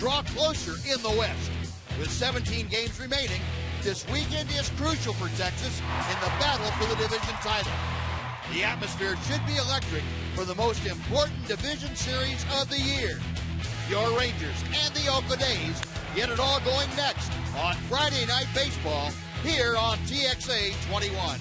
draw closer in the West. With 17 games remaining, this weekend is crucial for Texas in the battle for the division title. The atmosphere should be electric for the most important division series of the year. Your Rangers and the Oakland A's get it all going next on Friday Night Baseball here on TXA 21.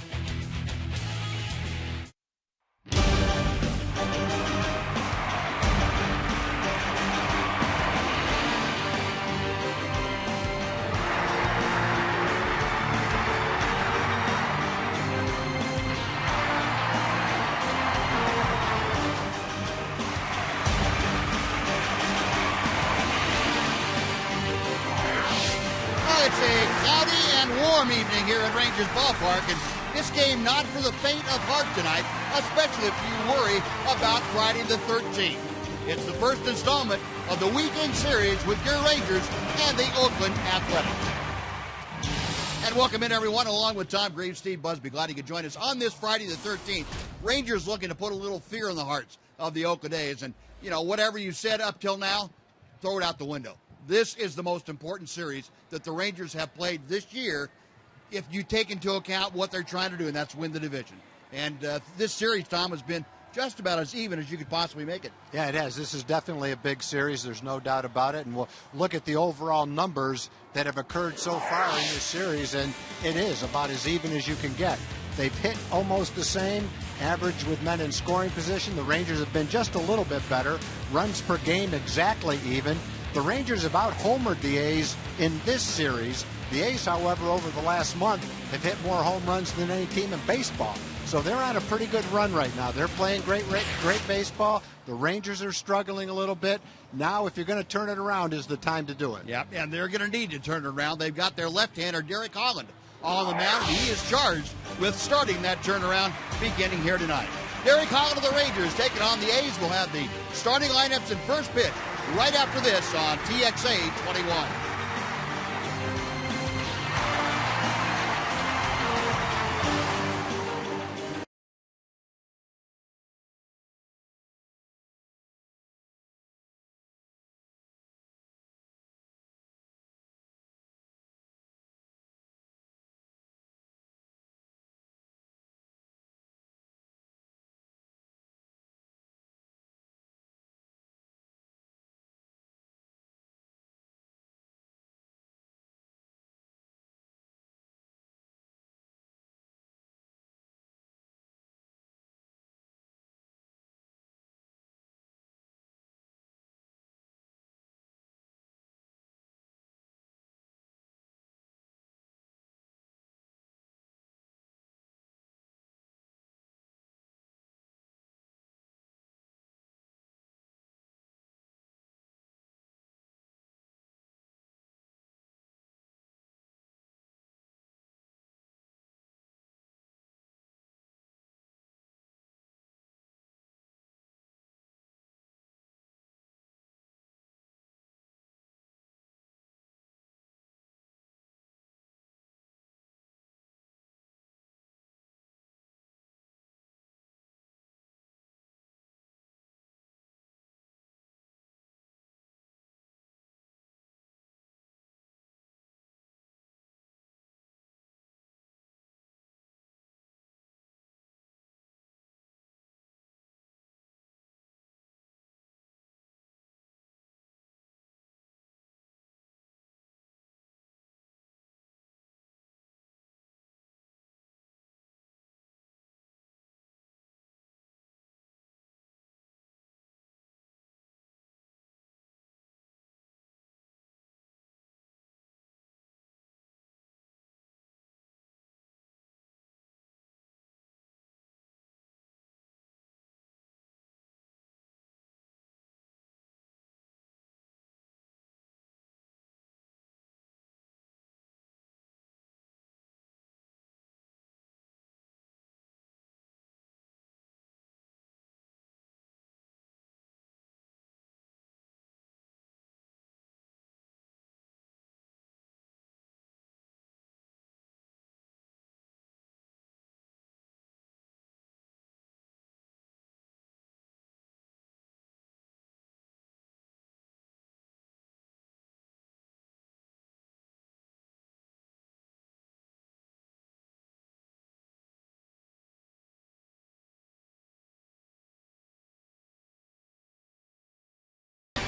It's a cloudy and warm evening here at Rangers Ballpark, and this game not for the faint of heart tonight, especially if you worry about Friday the 13th. It's the first installment of the weekend series with your Rangers and the Oakland Athletics. And welcome in, everyone, along with Tom Greaves, Steve Busby. Glad you could join us on this Friday the 13th. Rangers looking to put a little fear in the hearts of the Oakland A's, and, you know, whatever you said up till now, throw it out the window. This is the most important series that the Rangers have played this year if you take into account what they're trying to do, and that's win the division. And this series, Tom, has been just about as even as you could possibly make it. Yeah, it has. This is definitely a big series. There's no doubt about it. And we'll look at the overall numbers that have occurred so far in this series, and it is about as even as you can get. They've hit almost the same average with men in scoring position. The Rangers have been just a little bit better. Runs per game exactly even. The Rangers have out-homered the A's in this series. The A's, however, over the last month have hit more home runs than any team in baseball. So they're on a pretty good run right now. They're playing great baseball. The Rangers are struggling a little bit. Now, if you're going to turn it around, is the time to do it. Yeah, and they're going to need to turn it around. They've got their left-hander, Holland, on the mound. He is charged with starting that turnaround beginning here tonight. Holland of the Rangers taking on the A's. Will have the starting lineups and first pitch right after this on TXA 21.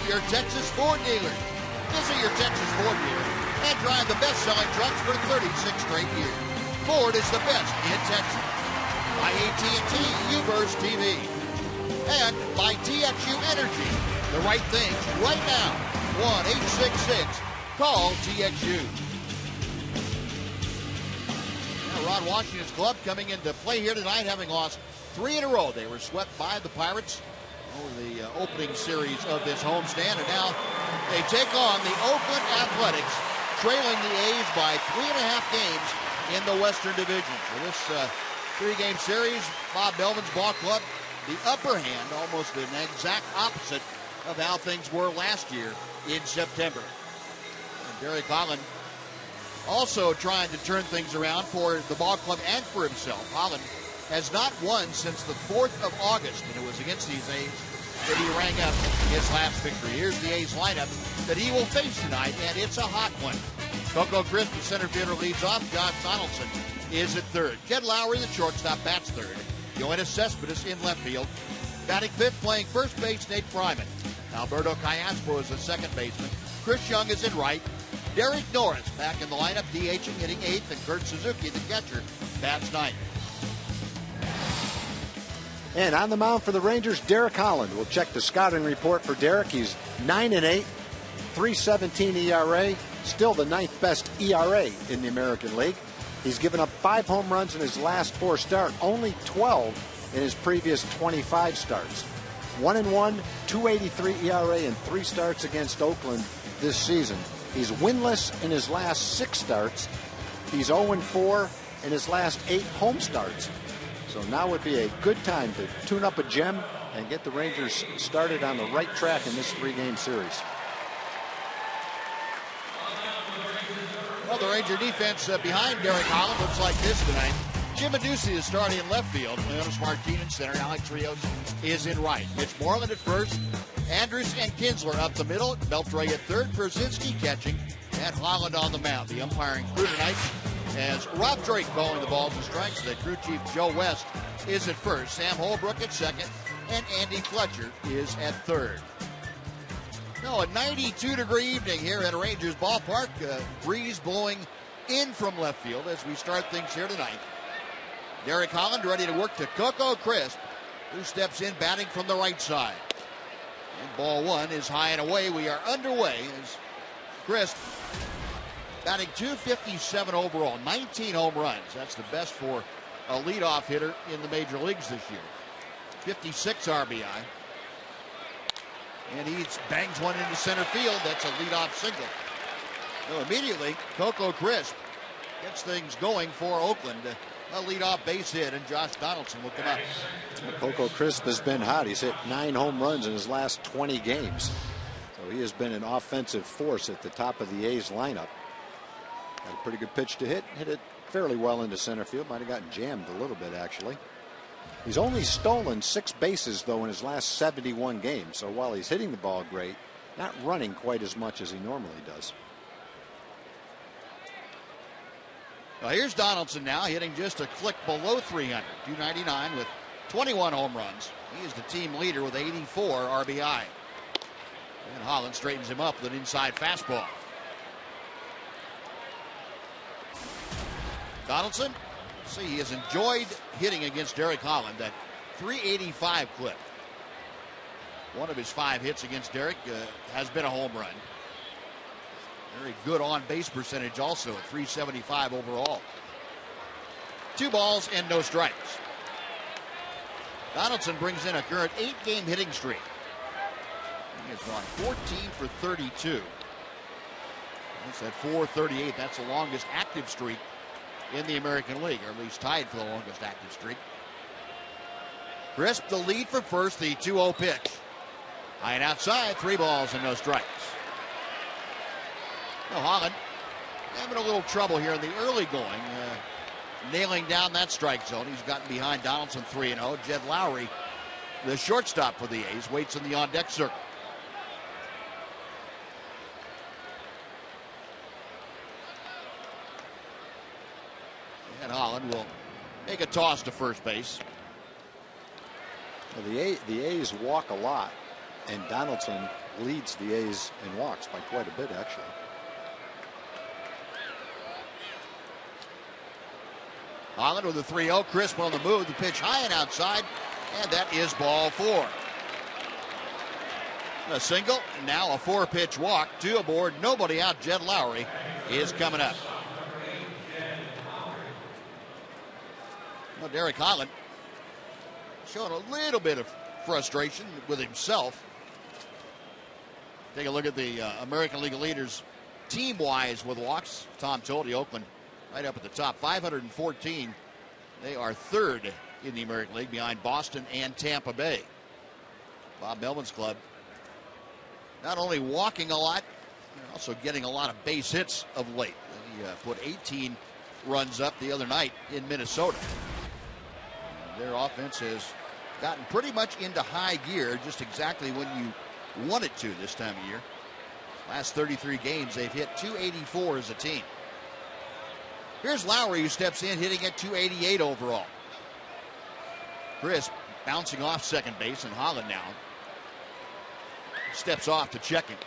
your Texas Ford dealers. Visit your Texas Ford dealer and drive the best-selling trucks for 36 straight years. Ford is the best in Texas. By AT U-verse TV. And by TXU Energy. The right things right now. 1-866-CALL TXU. Now, Ron Washington's club coming into play here tonight, having lost 3 in a row. They were swept by the Pirates over the opening series of this homestand, and now they take on the Oakland Athletics, trailing the A's by 3.5 games in the Western Division. So this 3-game series, Bob Melvin's ball club, the upper hand, almost an exact opposite of how things were last year in September. And Derek Holland also trying to turn things around for the ball club and for himself. Holland has not won since the 4th of August, and it was against these A's that he rang up his last victory. Here's the A's lineup that he will face tonight, and it's a hot one. Coco Crisp, the center fielder, leads off. Josh Donaldson is at third. Jed Lowry, the shortstop, bats third. Yoenis Cespedes in left field. Batting fifth, playing first base, Nate Fryman. Alberto Castro is the second baseman. Chris Young is in right. Derek Norris back in the lineup, DHing, hitting eighth, and Kurt Suzuki, the catcher, bats ninth. And on the mound for the Rangers, Derek Holland. We'll check the scouting report for Derek. He's 9-8, 3.17 ERA, still the 9th best ERA in the American League. He's given up 5 home runs in his last 4 starts, only 12 in his previous 25 starts. 1-1, 2.83 ERA in 3 starts against Oakland this season. He's winless in his last 6 starts. He's 0-4 in his last 8 home starts. So now would be a good time to tune up a gem and get the Rangers started on the right track in this 3-game series. Well, the Ranger defense behind Derek Holland looks like this tonight. Jim Adducci is starting in left field. Leonis Martin in center. Alex Rios is in right. Mitch Moreland at first. Andrus and Kinsler up the middle. Beltre at third. Brzezinski catching. And Holland on the mound. The umpiring crew tonight as Rob Drake calling the balls and strikes. The crew chief Joe West is at first. Sam Holbrook at second. And Andy Fletcher is at third. Now a 92-degree evening here at Rangers Ballpark. Breeze blowing in from left field as we start things here tonight. Derek Holland ready to work to Coco Crisp, who steps in batting from the right side. And ball one is high and away. We are underway as Crisp batting .257 overall, 19 home runs. That's the best for a leadoff hitter in the major leagues this year. 56 RBI. And he bangs one into center field. That's a leadoff single. So immediately, Coco Crisp gets things going for Oakland. A leadoff base hit, and Josh Donaldson will come up. Coco Crisp has been hot. He's hit 9 home runs in his last 20 games. So he has been an offensive force at the top of the A's lineup. Had a pretty good pitch to hit. Hit it fairly well into center field. Might have gotten jammed a little bit, actually. He's only stolen 6 bases, though, in his last 71 games. So while he's hitting the ball great, not running quite as much as he normally does. Well, here's Donaldson now, hitting just a click below 300. 299 with 21 home runs. He is the team leader with 84 RBI. And Holland straightens him up with an inside fastball. Donaldson, see, he has enjoyed hitting against Derek Holland. That 385 clip. One of his 5 hits against Derek has been a home run. Very good on-base percentage also at 375 overall. 2 balls and no strikes. Donaldson brings in a current 8-game hitting streak. He has gone 14 for 32. That's at 438. That's the longest active streak in the American League, or at least tied for the longest active streak. Crisp the lead for first, the 2-0 pitch. High and outside, 3 balls and no strikes. Now Holland having a little trouble here in the early going, nailing down that strike zone. He's gotten behind Donaldson 3-0. Jed Lowry, the shortstop for the A's, waits in the on-deck circle. And Holland will make a toss to first base. Well, the A's walk a lot. And Donaldson leads the A's in walks by quite a bit, actually. Holland with a 3-0. Crisp on the move. The pitch high and outside. And that is ball 4. A single. Now a 4-pitch walk. 2 aboard. Nobody out. Jed Lowry is coming up. Well, Derek Holland showing a little bit of frustration with himself. Take a look at the American League leaders team-wise with walks. Tom told you, Oakland right up at the top, 514. They are 3rd in the American League behind Boston and Tampa Bay. Bob Melvin's club not only walking a lot, also getting a lot of base hits of late. He put 18 runs up the other night in Minnesota. Their offense has gotten pretty much into high gear, just exactly when you want it to this time of year. Last 33 games, they've hit 284 as a team. Here's Lowry, who steps in, hitting at 288 overall. Crisp bouncing off second base, and Holland now steps off to check him.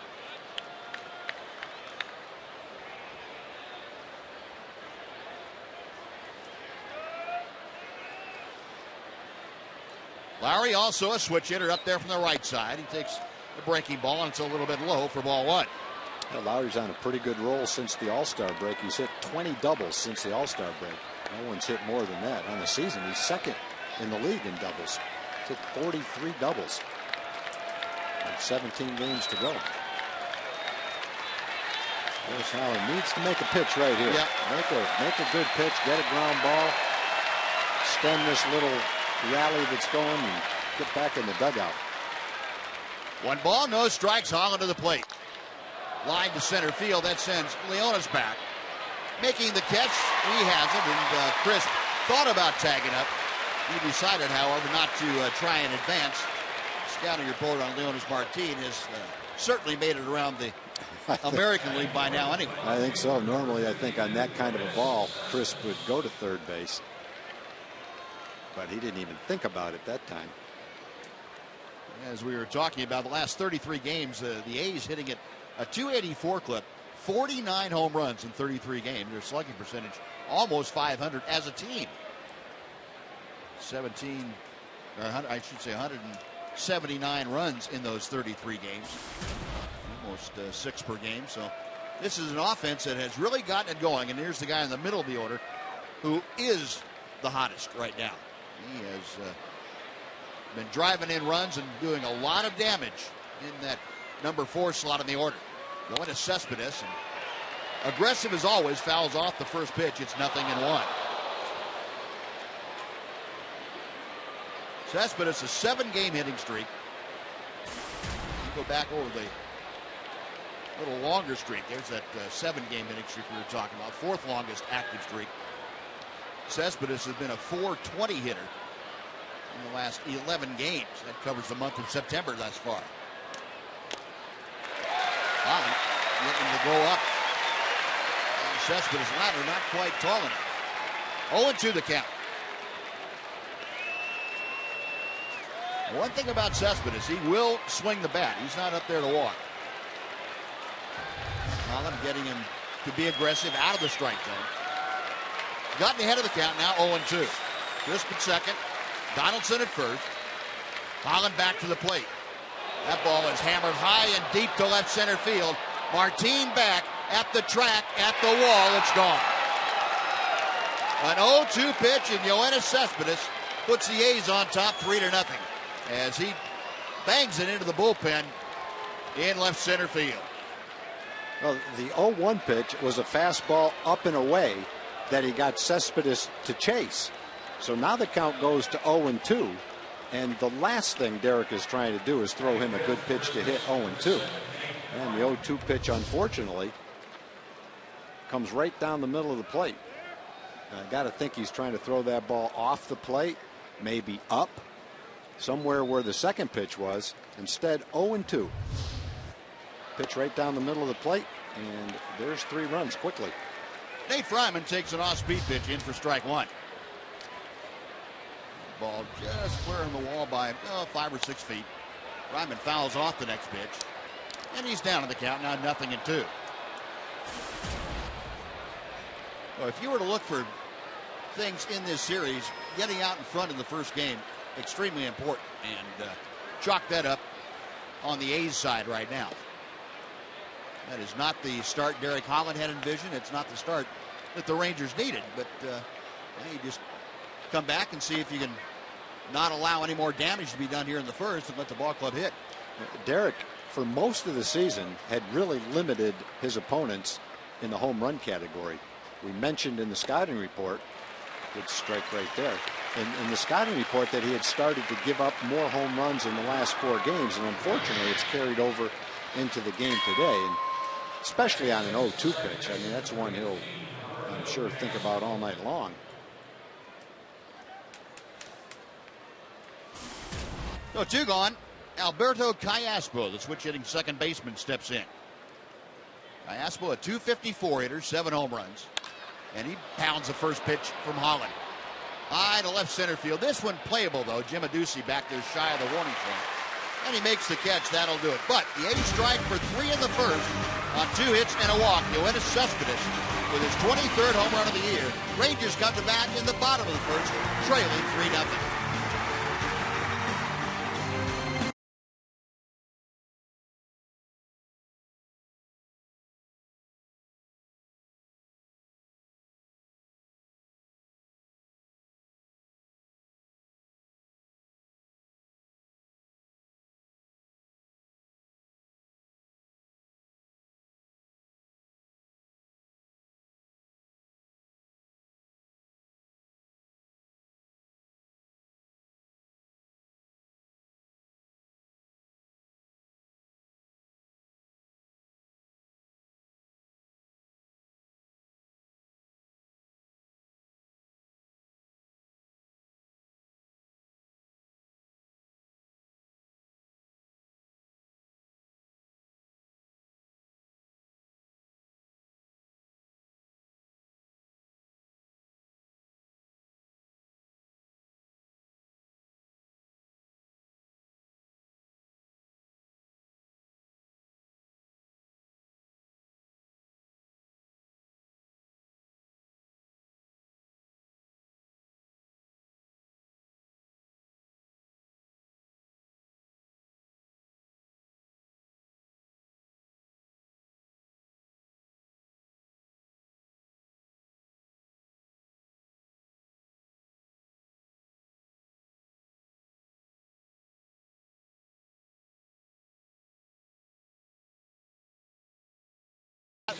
Lowry also a switch hitter up there from the right side. He takes the breaking ball, and it's a little bit low for ball 1. Well, Lowry's on a pretty good roll since the All-Star break. He's hit 20 doubles since the All-Star break. No one's hit more than that. On the season, he's 2nd in the league in doubles. He's hit 43 doubles. And 17 games to go. There's Howard needs to make a pitch right here. Yep. Make a good pitch, get a ground ball, stem this little rally that's going, and get back in the dugout. 1 ball, no strikes. Holland to the plate. Line to center field. That sends Leonis back. Making the catch, he hasn't, and Crisp thought about tagging up. He decided, however, not to try and advance. Scouting report on Leonis Martin has certainly made it around the American League by now anyway. I think so. Normally, I think on that kind of a ball, Crisp would go to third base. But he didn't even think about it that time. As we were talking about the last 33 games, the A's hitting at a 284 clip, 49 home runs in 33 games. Their slugging percentage almost 500 as a team. 179 runs in those 33 games. Almost 6 per game. So this is an offense that has really gotten it going. And here's the guy in the middle of the order who is the hottest right now. He has been driving in runs and doing a lot of damage in that number 4 slot in the order. Going to Cespedes, and aggressive as always, fouls off the first pitch. It's 0-1. Cespedes, a 7-game hitting streak. You go back over the little longer streak. There's that 7-game hitting streak we were talking about. 4th longest active streak. Cespedes has been a .420 hitter in the last 11 games. That covers the month of September thus far. Holland getting to go up. And Cespedes' ladder not quite tall enough. 0-2 the count. One thing about Cespedes, he will swing the bat. He's not up there to walk. Holland getting him to be aggressive out of the strike zone. Gotten ahead of the count, now 0-2. Crisp at second. Donaldson at first. Holland back to the plate. That ball is hammered high and deep to left center field. Martin back at the track, at the wall. It's gone. An 0-2 pitch, and Yoenis Cespedes puts the A's on top 3-0 as he bangs it into the bullpen in left center field. Well, the 0-1 pitch was a fastball up and away that he got Cespedes to chase. So now the count goes to 0-2. And the last thing Derek is trying to do is throw him a good pitch to hit 0-2. And the 0-2 pitch, unfortunately, comes right down the middle of the plate. I got to think he's trying to throw that ball off the plate, maybe up, somewhere where the second pitch was. Instead, 0-2. Pitch right down the middle of the plate, and there's 3 runs quickly. Nate Fryman takes an off-speed pitch in for strike 1. Ball just clearing the wall by 5 or 6 feet. Ryman fouls off the next pitch. And he's down on the count now, 0-2. Well, if you were to look for things in this series, getting out in front in the first game, extremely important. And chalk that up on the A's side right now. That is not the start Derek Holland had envisioned. It's not the start that the Rangers needed. But you just come back and see if you can not allow any more damage to be done here in the first and let the ball club hit. Derek, for most of the season, had really limited his opponents in the home run category. We mentioned in the scouting report, good strike right there, in the scouting report that he had started to give up more home runs in the last 4 games, and unfortunately it's carried over into the game today, and especially on an 0-2 pitch. I mean, that's one he'll, I'm sure, think about all night long. So 2 gone. Alberto Callaspo, the switch-hitting second baseman, steps in. Callaspo, a .254 hitter, 7 home runs. And he pounds the first pitch from Holland. High to left center field. This one playable, though. Jim Adducci back there shy of the warning track. And he makes the catch. That'll do it. But the A's strike for 3 in the first on 2 hits and a walk. Yoenis Cespedes with his 23rd home run of the year. Rangers come to bat in the bottom of the first, trailing 3-0.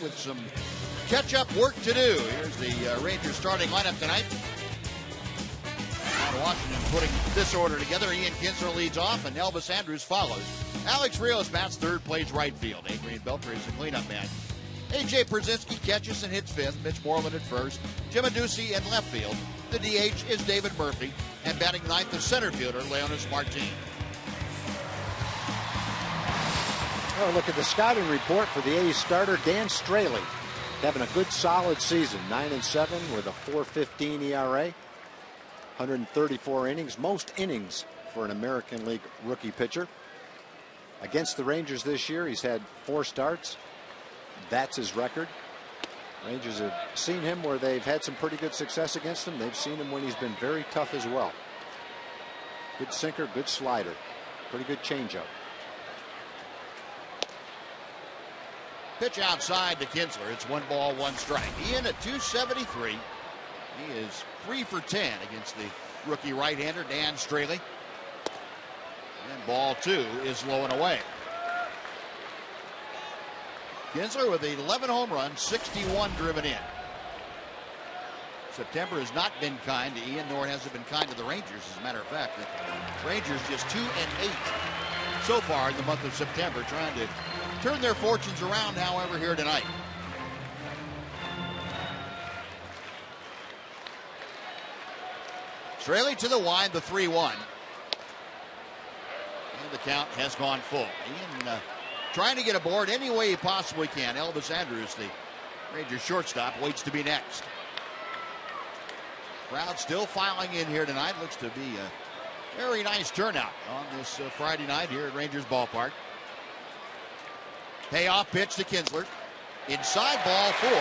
With some catch-up work to do. Here's the Rangers starting lineup tonight. Out of Washington putting this order together. Ian Kinsler leads off, and Elvis Andrus follows. Alex Rios bats third, plays right field. Adrian Beltre is the cleanup man. A.J. Pierzynski catches and hits fifth. Mitch Moreland at first. Jim Adduci in left field. The DH is David Murphy. And batting ninth, the center fielder, Leonis Martin. Oh, look at the scouting report for the A's starter, Dan Straley. Having a good, solid season. 9-7 with a .415 ERA. 134 innings. Most innings for an American League rookie pitcher. Against the Rangers this year, he's had 4 starts. That's his record. Rangers have seen him where they've had some pretty good success against him. They've seen him when he's been very tough as well. Good sinker, good slider. Pretty good changeup. Pitch outside to Kinsler. It's 1 ball, 1 strike. Ian at .273. He is 3 for 10 against the rookie right-hander, Dan Straley. And ball 2 is low and away. Kinsler with 11 home runs, 61 driven in. September has not been kind to Ian, nor has it been kind to the Rangers, as a matter of fact. The Rangers just 2-8 so far in the month of September, trying to turn their fortunes around, however, here tonight. Straley to the wide, the 3-1. And the count has gone full. Ian trying to get aboard any way he possibly can. Elvis Andrus, the Rangers shortstop, waits to be next. Crowd still filing in here tonight. Looks to be Very nice turnout on this Friday night here at Rangers Ballpark. Payoff pitch to Kinsler. Inside ball 4. No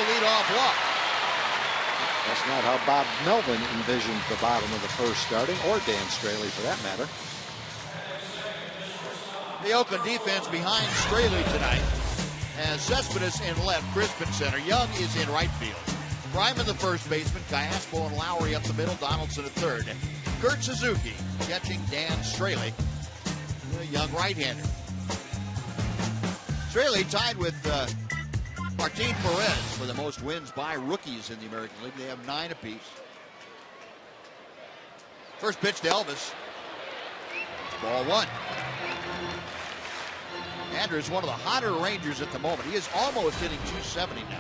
leadoff walk. That's not how Bob Melvin envisioned the bottom of the first starting, or Dan Straley for that matter. The Oakland defense behind Straley tonight has Cespedes in left, Crisp in center. Young is in right field. Bryman the first baseman, Cayaspo and Lowry up the middle, Donaldson at third. Kurt Suzuki catching Dan Straley, the young right-hander. Straley tied with Martin Perez for the most wins by rookies in the American League. They have 9 apiece. First pitch to Elvis. Ball 1. Andrews is one of the hotter Rangers at the moment. He is almost hitting 270 now.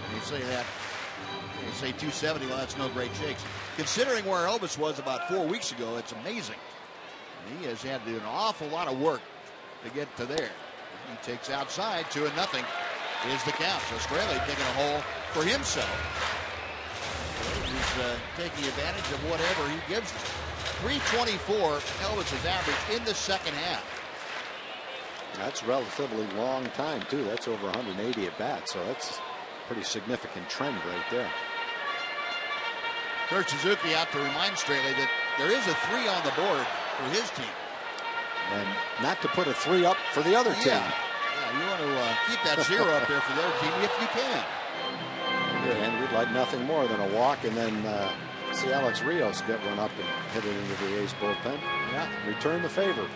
When you say that, you say 270, well, that's no great shakes. Considering where Elvis was about 4 weeks ago, it's amazing. And he has had to do an awful lot of work to get to there. He takes outside, 2-0 is the count. So Straley digging a hole for himself. He's taking advantage of whatever he gives them. 324 Elvis's average in the second half. That's a relatively long time, too. That's over 180 at bat, so that's a pretty significant trend right there. Kurt Suzuki out to remind Straley that there is a 3 on the board for his team. And not to put a 3 up for the other team. Yeah, you want to keep that 0 up there for the other team if you can. And we'd like nothing more than a walk and then see Alex Rios get one up and hit it into the A's bullpen. Yeah. Return the favor.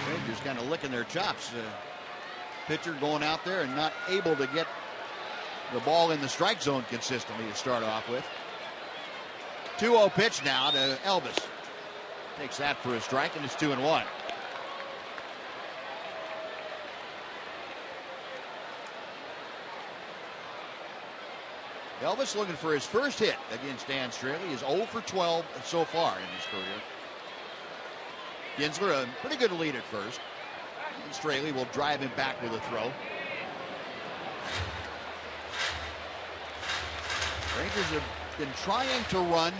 Rangers kind of licking their chops. Pitcher going out there and not able to get the ball in the strike zone consistently to start off with. 2-0 pitch now to Elvis. Takes that for a strike, and it's 2-1. Elvis looking for his first hit against Dan Straley. He is 0 for 12 so far in his career. Kinsler, a pretty good lead at first. And Straley will drive him back with a throw. Rangers have been trying to run,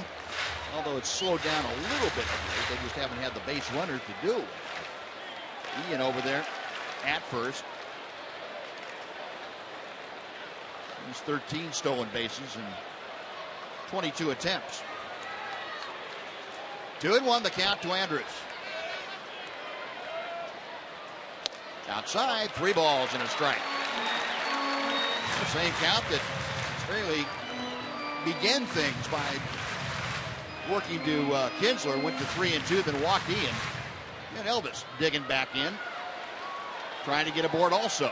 although it's slowed down a little bit of late. They just haven't had the base runners to do. Ian over there at first. He's 13 stolen bases and 22 attempts. 2-1 the count to Andrews. Outside, 3 balls and a strike. The same count that Straley began things by working to Kinsler, went to 3-2, then walked Ian. And Elvis digging back in, trying to get aboard also.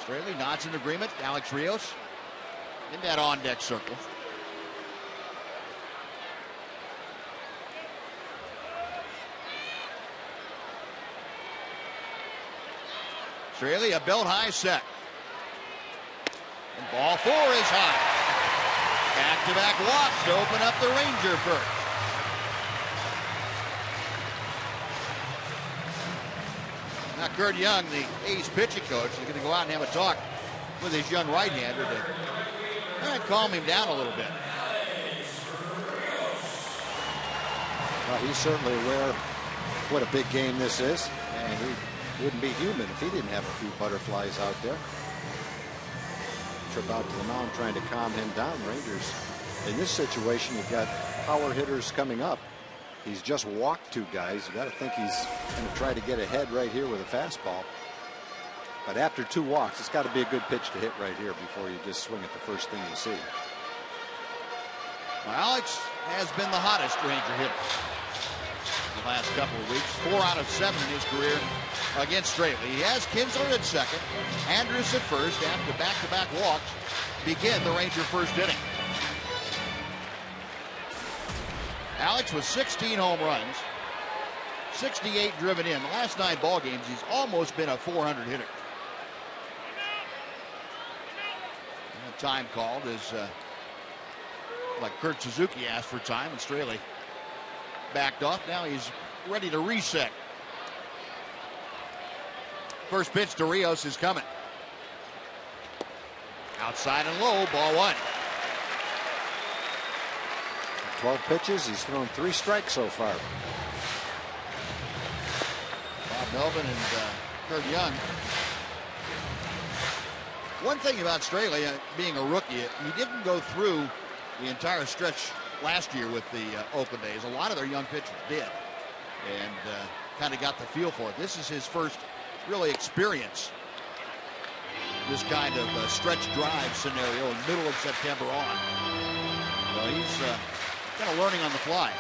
Straley nods in agreement. Alex Rios in that on-deck circle. Straley, a belt high set. And ball 4 is high. Back-to-back walks to open up the Ranger first. Now Kurt Young, the A's pitching coach, is going to go out and have a talk with his young right-hander to calm him down a little bit. Well, he's certainly aware what a big game this is, and he wouldn't be human if he didn't have a few butterflies out there. Trip out to the mound trying to calm him down. Rangers, in this situation, you've got power hitters coming up. He's just walked 2 guys. You got to think he's going to try to get ahead right here with a fastball. But after 2 walks, it's got to be a good pitch to hit right here before you just swing at the first thing you see. Well, Alex has been the hottest Ranger hitter the last couple of weeks. 4 out of 7 in his career against Straley. He has Kinsler at second, Andrews at first, after back-to-back walks begin the Ranger first inning. Alex with 16 home runs, 68 driven in. The last 9 ball games, he's almost been a 400 hitter. And the time called is like Kurt Suzuki asked for time, and Straley backed off. Now he's ready to reset. First pitch to Rios is coming. Outside and low, ball 1. 12 pitches. He's thrown 3 strikes so far. Bob Melvin and Kurt Young. One thing about Straley being a rookie, he didn't go through the entire stretch last year with the Oakland A's. A lot of their young pitchers did, and kind of got the feel for it. This is his first really experience, this kind of stretch drive scenario in the middle of September on. Well, he's kind of learning on the fly.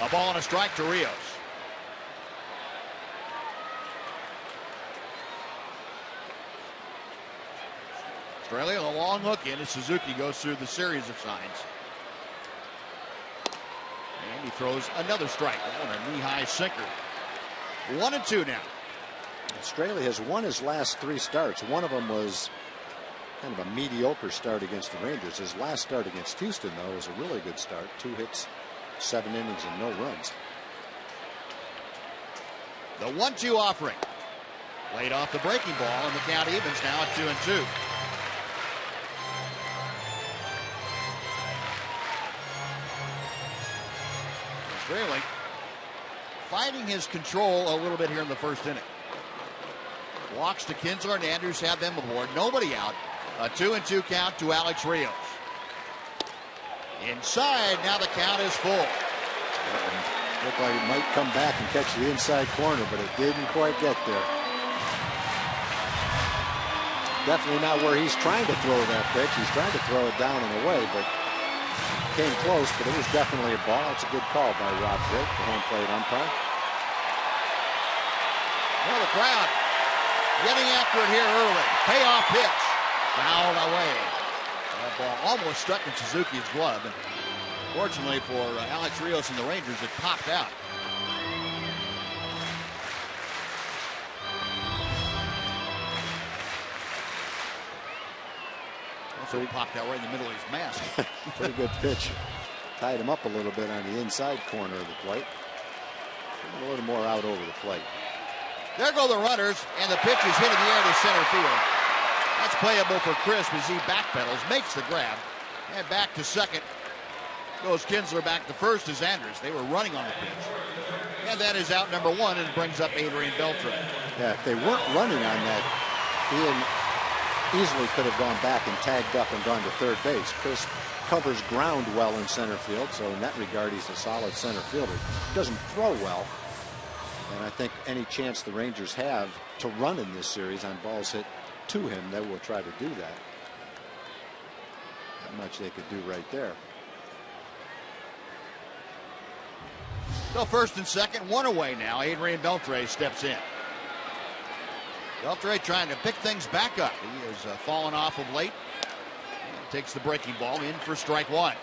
A ball and a strike to Rios. Australia, a long hook in as Suzuki goes through the series of signs. And he throws another strike on a knee-high sinker. 1-2 now. Australia has won his last 3 starts. One of them was kind of a mediocre start against the Rangers. His last start against Houston, though, was a really good start. 2 hits, 7 innings, and no runs. The 1-2 offering. Laid off the breaking ball, and the count evens now at 2-2. Straley finding his control a little bit here in the first inning. Walks to Kinsler, and Andrews have them aboard. Nobody out. A 2-2 count to Alex Rios. Inside, now the count is full. Looked like it might come back and catch the inside corner, but it didn't quite get there. Definitely not where he's trying to throw that pitch. He's trying to throw it down and away, but came close, but it was definitely a ball. It's a good call by Rob Drake, the home plate umpire. Well, the crowd getting after it here early. Payoff pitch. Fouled away. That ball almost stuck in Suzuki's glove. And fortunately for Alex Rios and the Rangers, it popped out. Also, he popped out right in the middle of his mask. Pretty good pitch. Tied him up a little bit on the inside corner of the plate. A little more out over the plate. There go the runners, and the pitch is hit in the air to center field. That's playable for Crisp as he backpedals, makes the grab, and back to second goes Kinsler. Back to first as Andrews. They were running on the pitch, and that is out number 1, and brings up Adrian Beltre. Yeah, if they weren't running on that, Ian easily could have gone back and tagged up and gone to third base. Crisp covers ground well in center field, so in that regard, he's a solid center fielder. Doesn't throw well. And I think any chance the Rangers have to run in this series on balls hit to him, they will try to do that. Not much they could do right there. So first and second, 1 away now. Adrian Beltre steps in. Beltre trying to pick things back up. He has fallen off of late. And takes the breaking ball in for strike 1.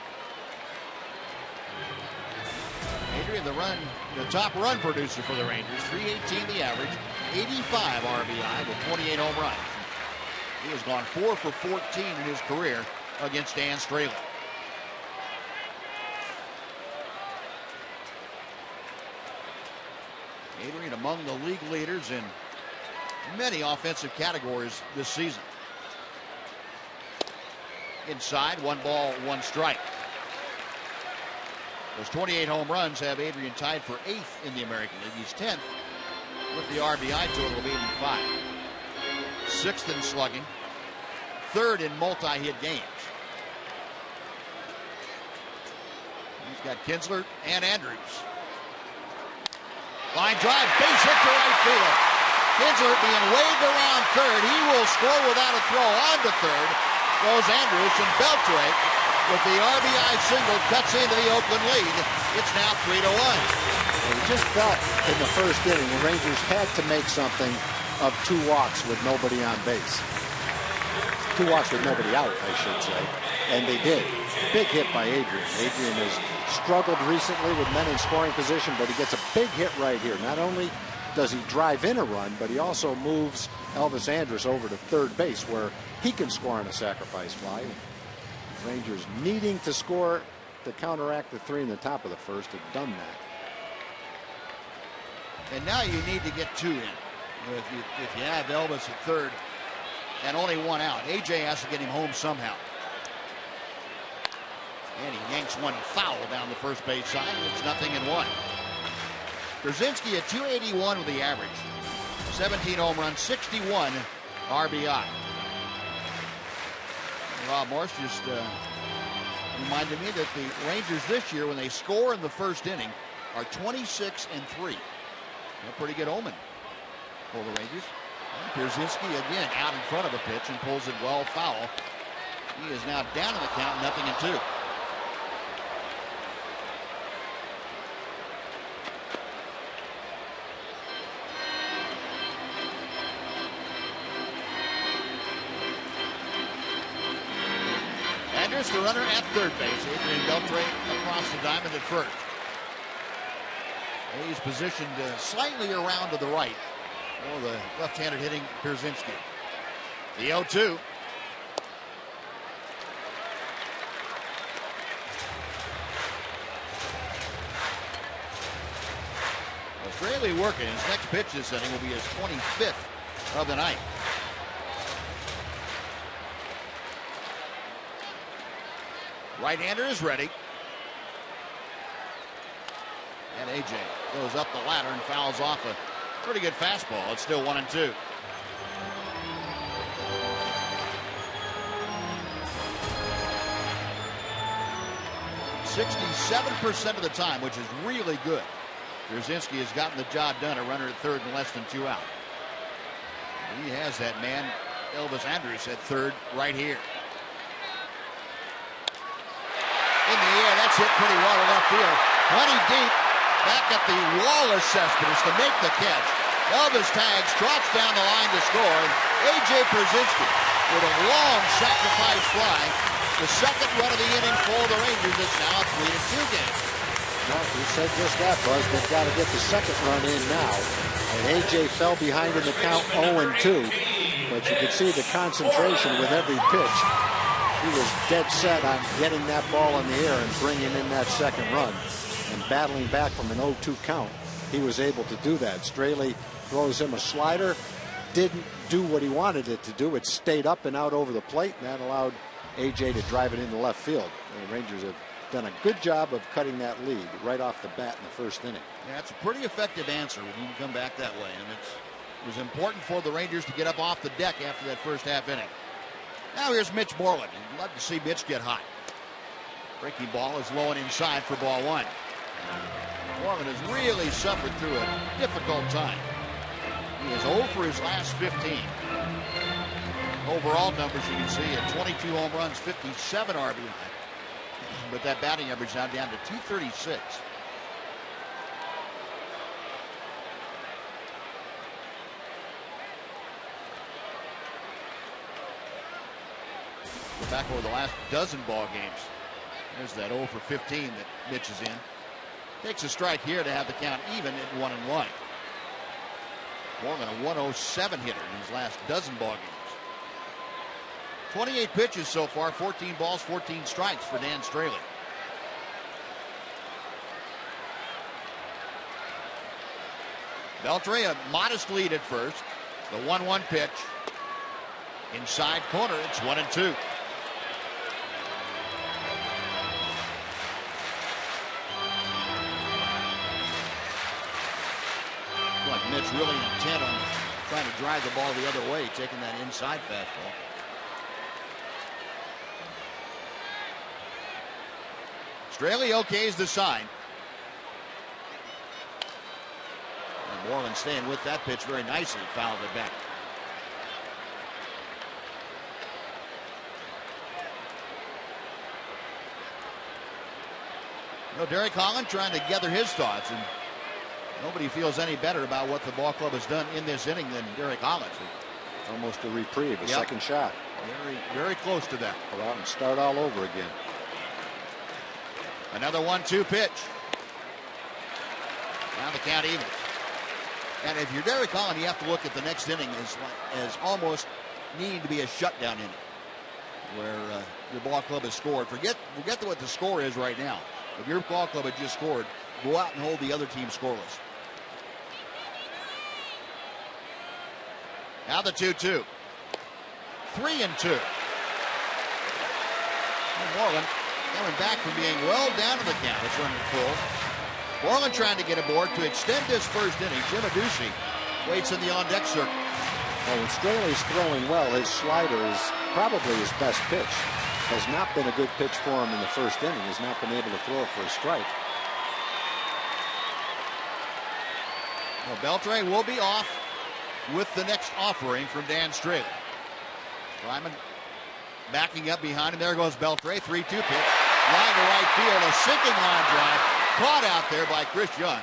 Adrian, the top run producer for the Rangers, 318 the average, 85 RBI with 28 home runs. He has gone 4 for 14 in his career against Dan Straley. Adrian among the league leaders in many offensive categories this season. Inside, 1 ball, 1 strike. Those 28 home runs have Adrian tied for 8th in the American League. He's 10th with the RBI total of 85. 6th in slugging. 3rd in multi-hit games. He's got Kinsler and Andrews. Line drive, base hit to right field. Kinsler being waved around third. He will score without a throw on to third. Goes Andrews, and Beltre with the RBI single cuts into the Oakland lead. It's now 3-1. We just felt in the first inning the Rangers had to make something of 2 walks with nobody on base. 2 walks with nobody out, I should say. And they did. Big hit by Adrian. Adrian has struggled recently with men in scoring position, but he gets a big hit right here. Not only does he drive in a run, but he also moves Elvis Andrus over to third base where he can score on a sacrifice fly. Rangers needing to score to counteract the 3 in the top of the first have done that. And now you need to get 2 in. If you have Elvis at third and only 1 out, AJ has to get him home somehow. And he yanks one foul down the first base side. It's 0-1. Brzezinski at 281 with the average. 17 home runs, 61 RBI. Rob Morse just reminded me that the Rangers this year, when they score in the first inning, are 26-3. A pretty good omen for the Rangers. Brzezinski again out in front of a pitch and pulls it well foul. He is now down in the count, 0-2. Andrews, the runner at third base. Adrian Beltre across the diamond at first. He's positioned slightly around to the right for the left-handed hitting Brzezinski. The 0-2. Australia working. His next pitch this inning will be his 25th of the night. Right-hander is ready. And AJ goes up the ladder and fouls off a pretty good fastball. It's still 1-2. "67% of the time," which is really good. Brzezinski has gotten the job done, a runner at third and less than 2 out. He has that man, Elvis Andrus, at third right here. In the air, that's hit pretty well to left field. Plenty deep. Back at the wall of Cespedes to make the catch. Elvis tags, trots down the line to score. A.J. Brzezinski with a long sacrifice fly. The second run of the inning for the Rangers. It's now a 3-2 game. Well, you said just that, Buzz. They've got to get the second run in now. And A.J. fell behind in the count 0-2. But you could see the concentration with every pitch. He was dead set on getting that ball in the air and bringing in that second run. And battling back from an 0-2 count, he was able to do that. Straley throws him a slider. Didn't do what he wanted it to do. It stayed up and out over the plate, and that allowed A.J. to drive it into left field. The Rangers have done a good job of cutting that lead right off the bat in the first inning. Yeah, it's a pretty effective answer when you can come back that way. And it was important for the Rangers to get up off the deck after that first half inning. Now here's Mitch Moreland. You'd love to see Mitch get hot. Breaking ball is low and inside for ball one. Moreland has really suffered through a difficult time. He is 0 for his last 15. Overall numbers you can see at 22 home runs, 57 RBI. But that batting average now down to 236. We're back over the last dozen ball games. There's that 0 for 15 that Mitch is in. Takes a strike here to have the count even at 1-1. Morgan, a 107 hitter in his last dozen ball games. 28 pitches so far, 14 balls, 14 strikes for Dan Straley. Beltre, a modest lead at first. The 1-1 pitch. Inside corner, it's 1-2. Like Mitch really intent on trying to drive the ball the other way, taking that inside fastball. Straley okays the sign. And Moreland staying with that pitch very nicely, fouled it back. You know, Derek Holland trying to gather his thoughts, and nobody feels any better about what the ball club has done in this inning than Derek Holland. It's almost a reprieve, a second shot. Very, very close to that. Go out and start all over again. Another 1-2 pitch. Now the count even. And if you're Derek Holland, you have to look at the next inning as almost needing to be a shutdown inning, where your ball club has scored. Forget what the score is right now. If your ball club had just scored, go out and hold the other team scoreless. Now the 2-2. 3-2. Moreland coming back from being well down to the count. It's running full. Holland trying to get aboard to extend this first inning. Jim Aducey waits in the on-deck circle. Well, when Straley's throwing well, his slider is probably his best pitch. Has not been a good pitch for him in the first inning. Has not been able to throw it for a strike. Well, Beltre will be off with the next offering from Dan Straley. Ryman backing up behind him. There goes Beltre. 3-2 pitch. Line to right field. A sinking line drive. Caught out there by Chris Young.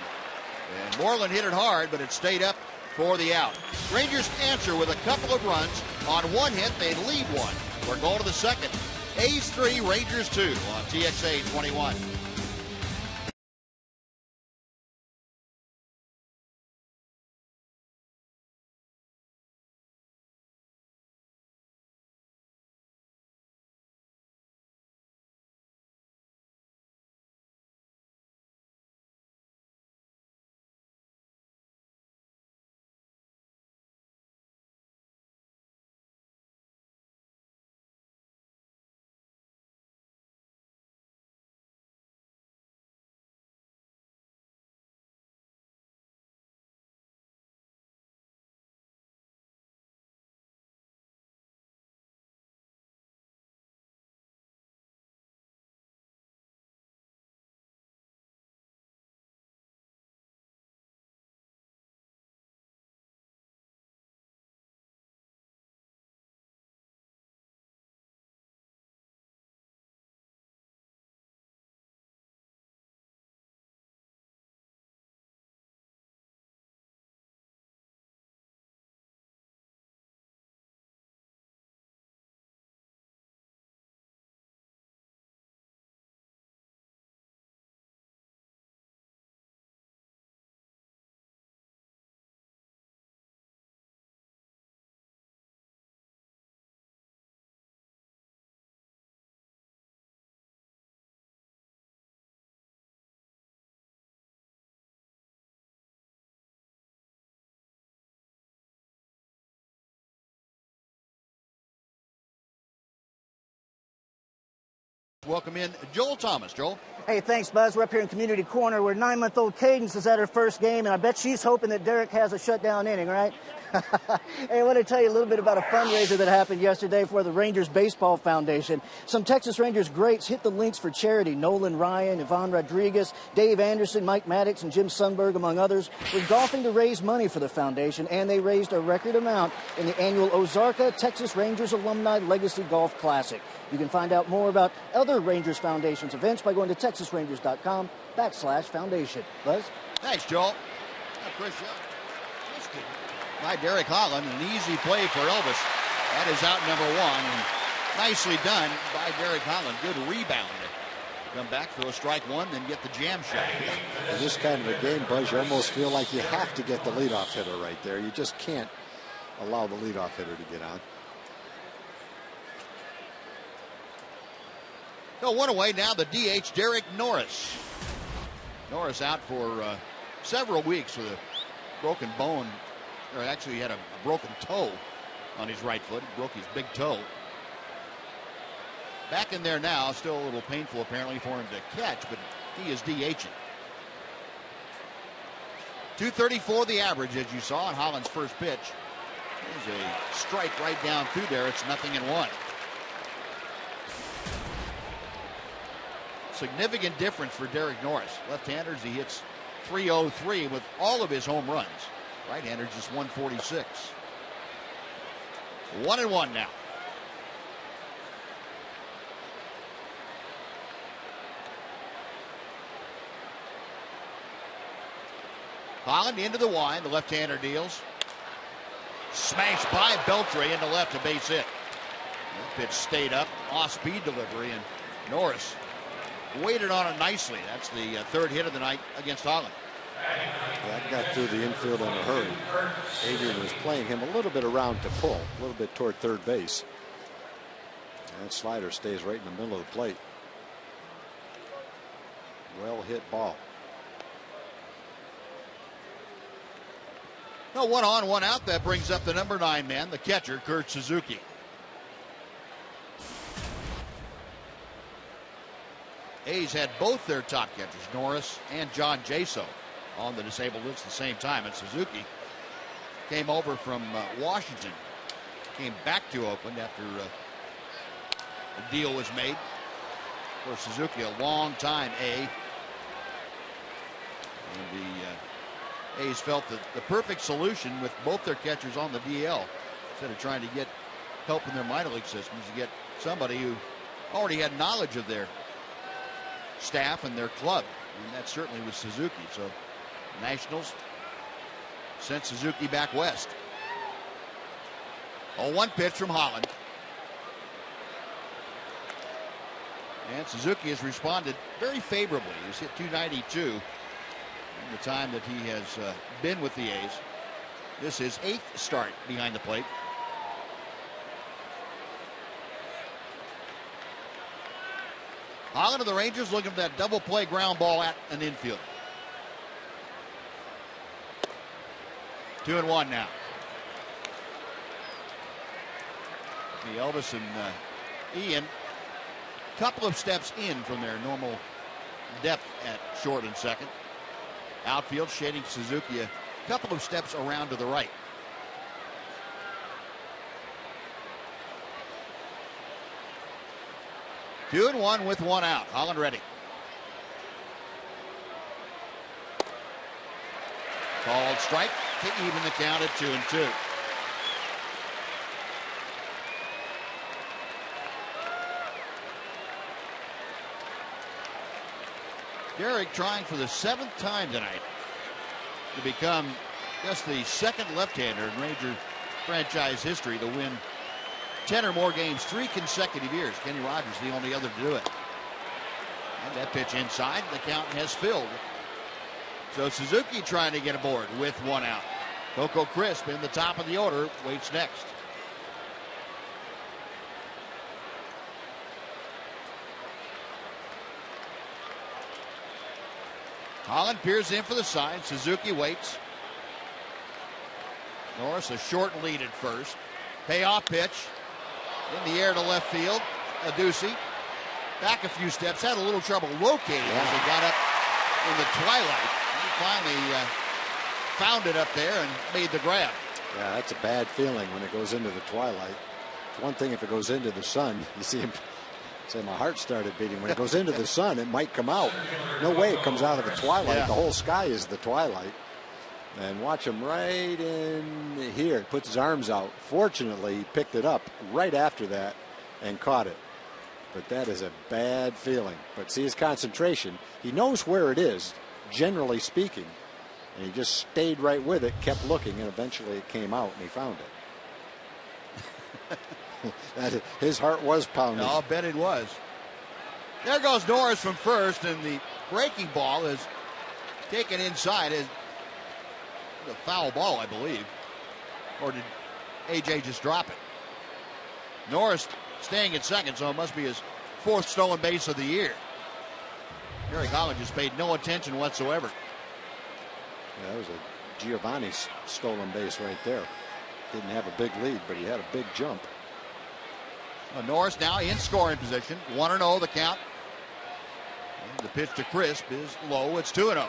And Moreland hit it hard, but it stayed up for the out. Rangers answer with a couple of runs. On one hit, they lead one. We're going to the second. A's 3, Rangers 2 on TXA 21. Welcome in Joel Thomas. Joel? Hey, thanks, Buzz. We're up here in Community Corner where 9-month-old Cadence is at her first game, and I bet she's hoping that Derek has a shutdown inning, right? Hey, I want to tell you a little bit about a fundraiser that happened yesterday for the Rangers Baseball Foundation. Some Texas Rangers greats hit the links for charity. Nolan Ryan, Ivan Rodriguez, Dave Anderson, Mike Maddox, and Jim Sundberg, among others, were golfing to raise money for the foundation, and they raised a record amount in the annual Ozarka Texas Rangers Alumni Legacy Golf Classic. You can find out more about other Rangers Foundation's events by going to texasrangers.com/foundation. Buzz? Thanks, Joel. Chris Young. By Derek Holland, an easy play for Elvis. That is out number one. And nicely done by Derek Holland. Good rebound. Come back, throw a strike one, then get the jam shot. In this kind of a game, Buzz, you almost feel like you have to get the leadoff hitter right there. You just can't allow the leadoff hitter to get on. So one away now, the DH, Derek Norris. Norris out for several weeks with a broken bone. Or actually, he had a broken toe on his right foot. He broke his big toe. Back in there now, still a little painful apparently for him to catch, but he is DHing. 234 the average, as you saw on Holland's first pitch. There's a strike right down through there. It's 0-1. Significant difference for Derek Norris. Left-handers, he hits .303 with all of his home runs. Right-handers just 146. 1-1 now. Holland into the wide. The left-hander deals. Smashed by Beltre into left, a base hit. That pitch stayed up. Off-speed delivery, and Norris waited on it nicely. That's the third hit of the night against Holland. That got through the infield in a hurry. Adrian was playing him a little bit around to pull, a little bit toward third base. That slider stays right in the middle of the plate. Well hit ball. No, 1 on, 1 out. That brings up the number 9 man, the catcher, Kurt Suzuki. A's had both their top catchers, Norris and John Jaso, on the disabled list at the same time. And Suzuki came over from Washington, came back to Oakland after the deal was made. Of course, Suzuki, a long time A. And the A's felt that the perfect solution with both their catchers on the DL, instead of trying to get help in their minor league systems, to get somebody who already had knowledge of their staff and their club. And that certainly was Suzuki. So the Nationals sent Suzuki back west. 0-1 pitch from Holland. And Suzuki has responded very favorably. He's hit .292 in the time that he has been with the A's. This is his 8th start behind the plate. Holland of the Rangers looking for that double play ground ball at an infielder. 2-1 now. The Elvis and Ian, couple of steps in from their normal depth at short and second. Outfield shading Suzuki a couple of steps around to the right. Two and one with one out. Holland ready. Called strike to even the count at 2-2. Derek trying for the 7th time tonight to become just the 2nd left-hander in Ranger franchise history to win 10 or more games 3 consecutive years. Kenny Rogers the only other to do it. And that pitch inside, the count has filled. So Suzuki trying to get aboard with one out. Coco Crisp in the top of the order, waits next. Holland peers in for the sign. Suzuki waits. Norris a short lead at first. Payoff pitch. In the air to left field. Adduci back a few steps. Had a little trouble locating as he got up in the twilight. He finally found it up there and made the grab. Yeah, that's a bad feeling when it goes into the twilight. It's one thing if it goes into the sun. You see him say my heart started beating. When it goes into the sun, it might come out. No way it comes out of the twilight. Yeah. The whole sky is the twilight. And watch him right in here. Puts his arms out. Fortunately, he picked it up right after that and caught it. But that is a bad feeling. But see his concentration. He knows where it is, generally speaking. And he just stayed right with it, kept looking, and eventually it came out and he found it. His heart was pounding. I'll bet it was. There goes Norris from first, and the breaking ball is taken inside. Is a foul ball, I believe. Or did AJ just drop it? Norris staying at second, so it must be his 4th stolen base of the year. Derek Holland just paid no attention whatsoever. Yeah, that was a Giovanni stolen base right there. Didn't have a big lead, but he had a big jump. Norris now in scoring position. 1-0 the count. And the pitch to Crisp is low. It's 2-0.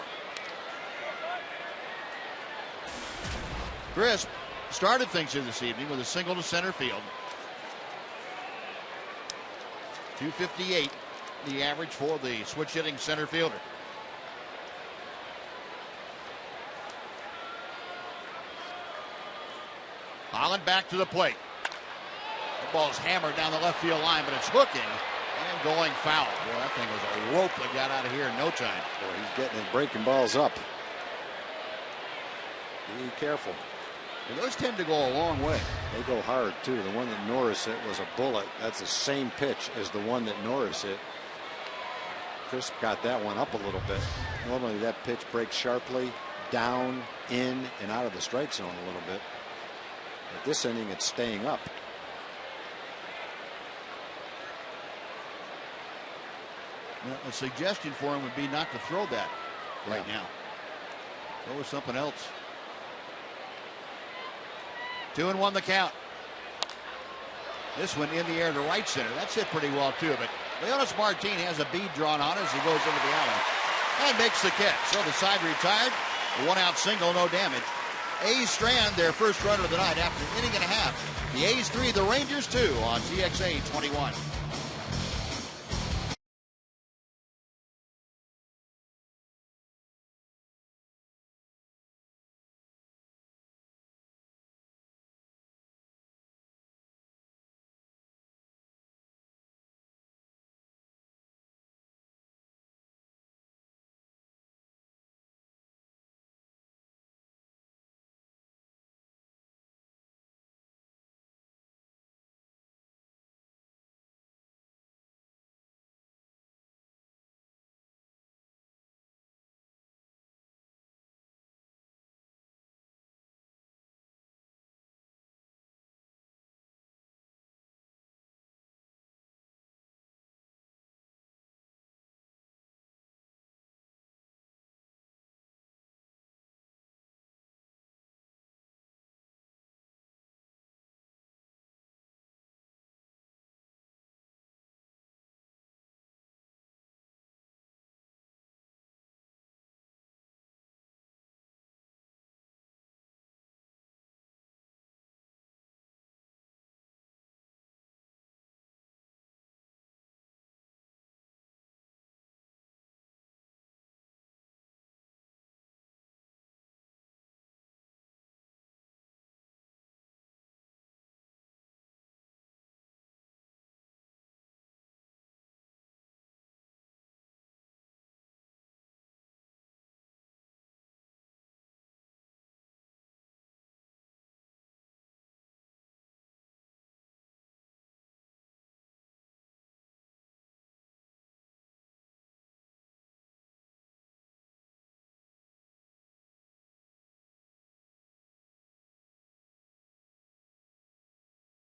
Crisp started things here this evening with a single to center field. 258 the average for the switch hitting center fielder. Holland back to the plate. The ball is hammered down the left field line, but it's hooking and going foul. Boy, that thing was a rope that got out of here in no time. Boy, he's getting his breaking balls up. Be careful. And those tend to go a long way. They go hard, too. The one that Norris hit was a bullet. That's the same pitch as the one that Norris hit. Crisp got that one up a little bit. Normally that pitch breaks sharply down, in, and out of the strike zone a little bit. But this inning, it's staying up. Well, a suggestion for him would be not to throw that right now. Go with something else. 2-1 the count. This one in the air to right center. That's hit pretty well too, but Leonis Martin has a bead drawn on as he goes into the alley and makes the catch. So the side retired. A one-out single, no damage. A's strand their first runner of the night after an inning and a half. The A's 3, the Rangers 2 on TXA 21.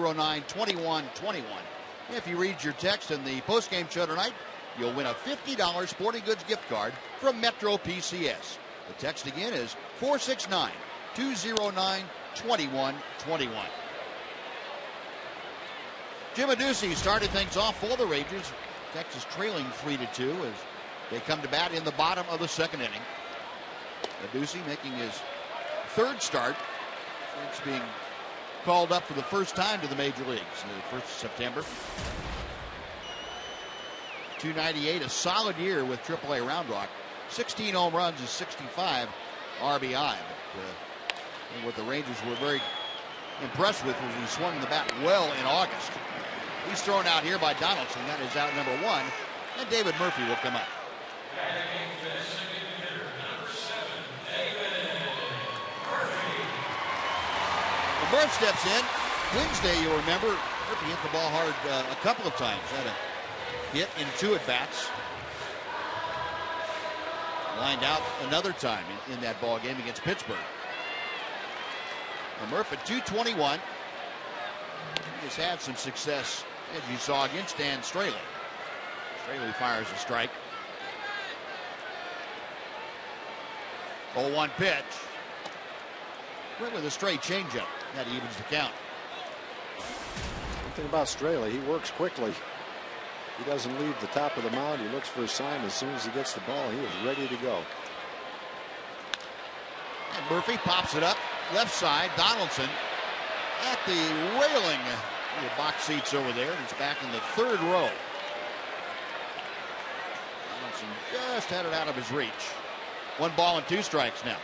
(09-21-21). If you read your text in the postgame show tonight, you'll win a $50 sporting goods gift card from Metro PCS. The text again is 469-209-2121. Jim Adducci started things off for the Rangers. Texas trailing 3-2 as they come to bat in the bottom of the second inning. Adduci making his third start since being called up for the first time to the major leagues, the 1st of September. .298, a solid year with AAA Round Rock. 16 home runs and 65 RBI. But what the Rangers were very impressed with was he swung the bat well in August. He's thrown out here by Donaldson. That is out number 1. And David Murphy will come up. Murph steps in. Wednesday, you'll remember, Murphy hit the ball hard a couple of times. Had a hit in 2 at-bats. Lined out another time in that ball game against Pittsburgh. And Murph at .221. He has had some success, as you saw, against Dan Straley. Straley fires a strike. 0-1 pitch. Went with a straight changeup. That evens the count. One thing about Straley, he works quickly. He doesn't leave the top of the mound. He looks for a sign. As soon as he gets the ball, he is ready to go. And Murphy pops it up left side. Donaldson at the railing. The box seats over there. He's back in the 3rd row. Donaldson just had it out of his reach. 1 ball and 2 strikes now.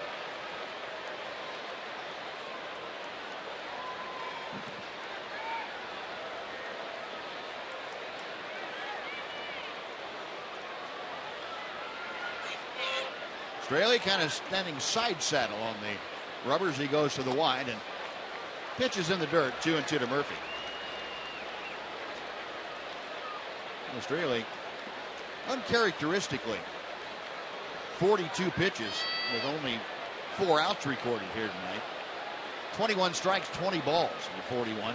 Straley kind of standing side saddle on the rubbers. He goes to the wide and pitches in the dirt. 2-2 to Murphy. And Straley, uncharacteristically, 42 pitches with only 4 outs recorded here tonight. 21 strikes, 20 balls in 41.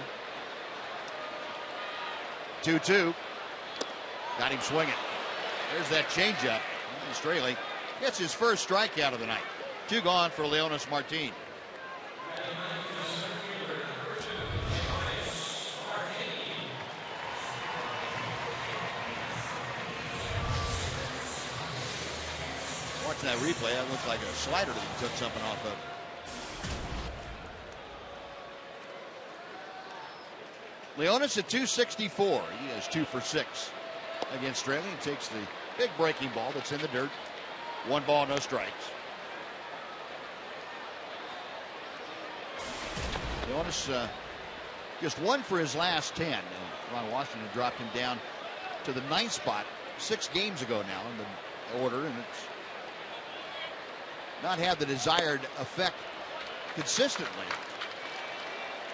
2-2. Got him swinging. There's that changeup. Straley gets his first strikeout of the night. 2 gone for Leonis Martin. Watching that replay, that looks like a slider that he took something off of. Leonis at 264. He has 2 for 6 against Straley. He takes the big breaking ball that's in the dirt. 1 ball, no strikes. Leonis just 1 for his last 10. Ron Washington dropped him down to the 9th spot 6 games ago now in the order, and it's not had the desired effect consistently.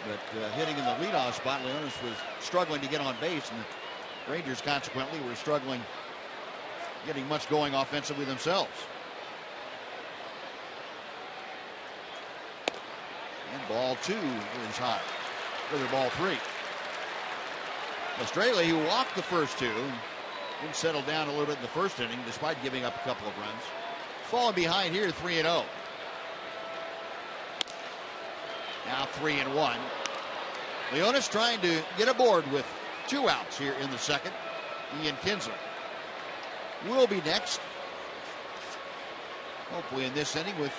But hitting in the leadoff spot, Leonis was struggling to get on base, and the Rangers consequently were struggling getting much going offensively themselves. And ball 2 is high. Further ball 3. Straley, who walked the first 2, didn't settle down a little bit in the first inning despite giving up a couple of runs. Falling behind here 3-0. Now 3-1. Leonis trying to get aboard with 2 outs here in the second. Ian Kinsler will be next. Hopefully in this inning with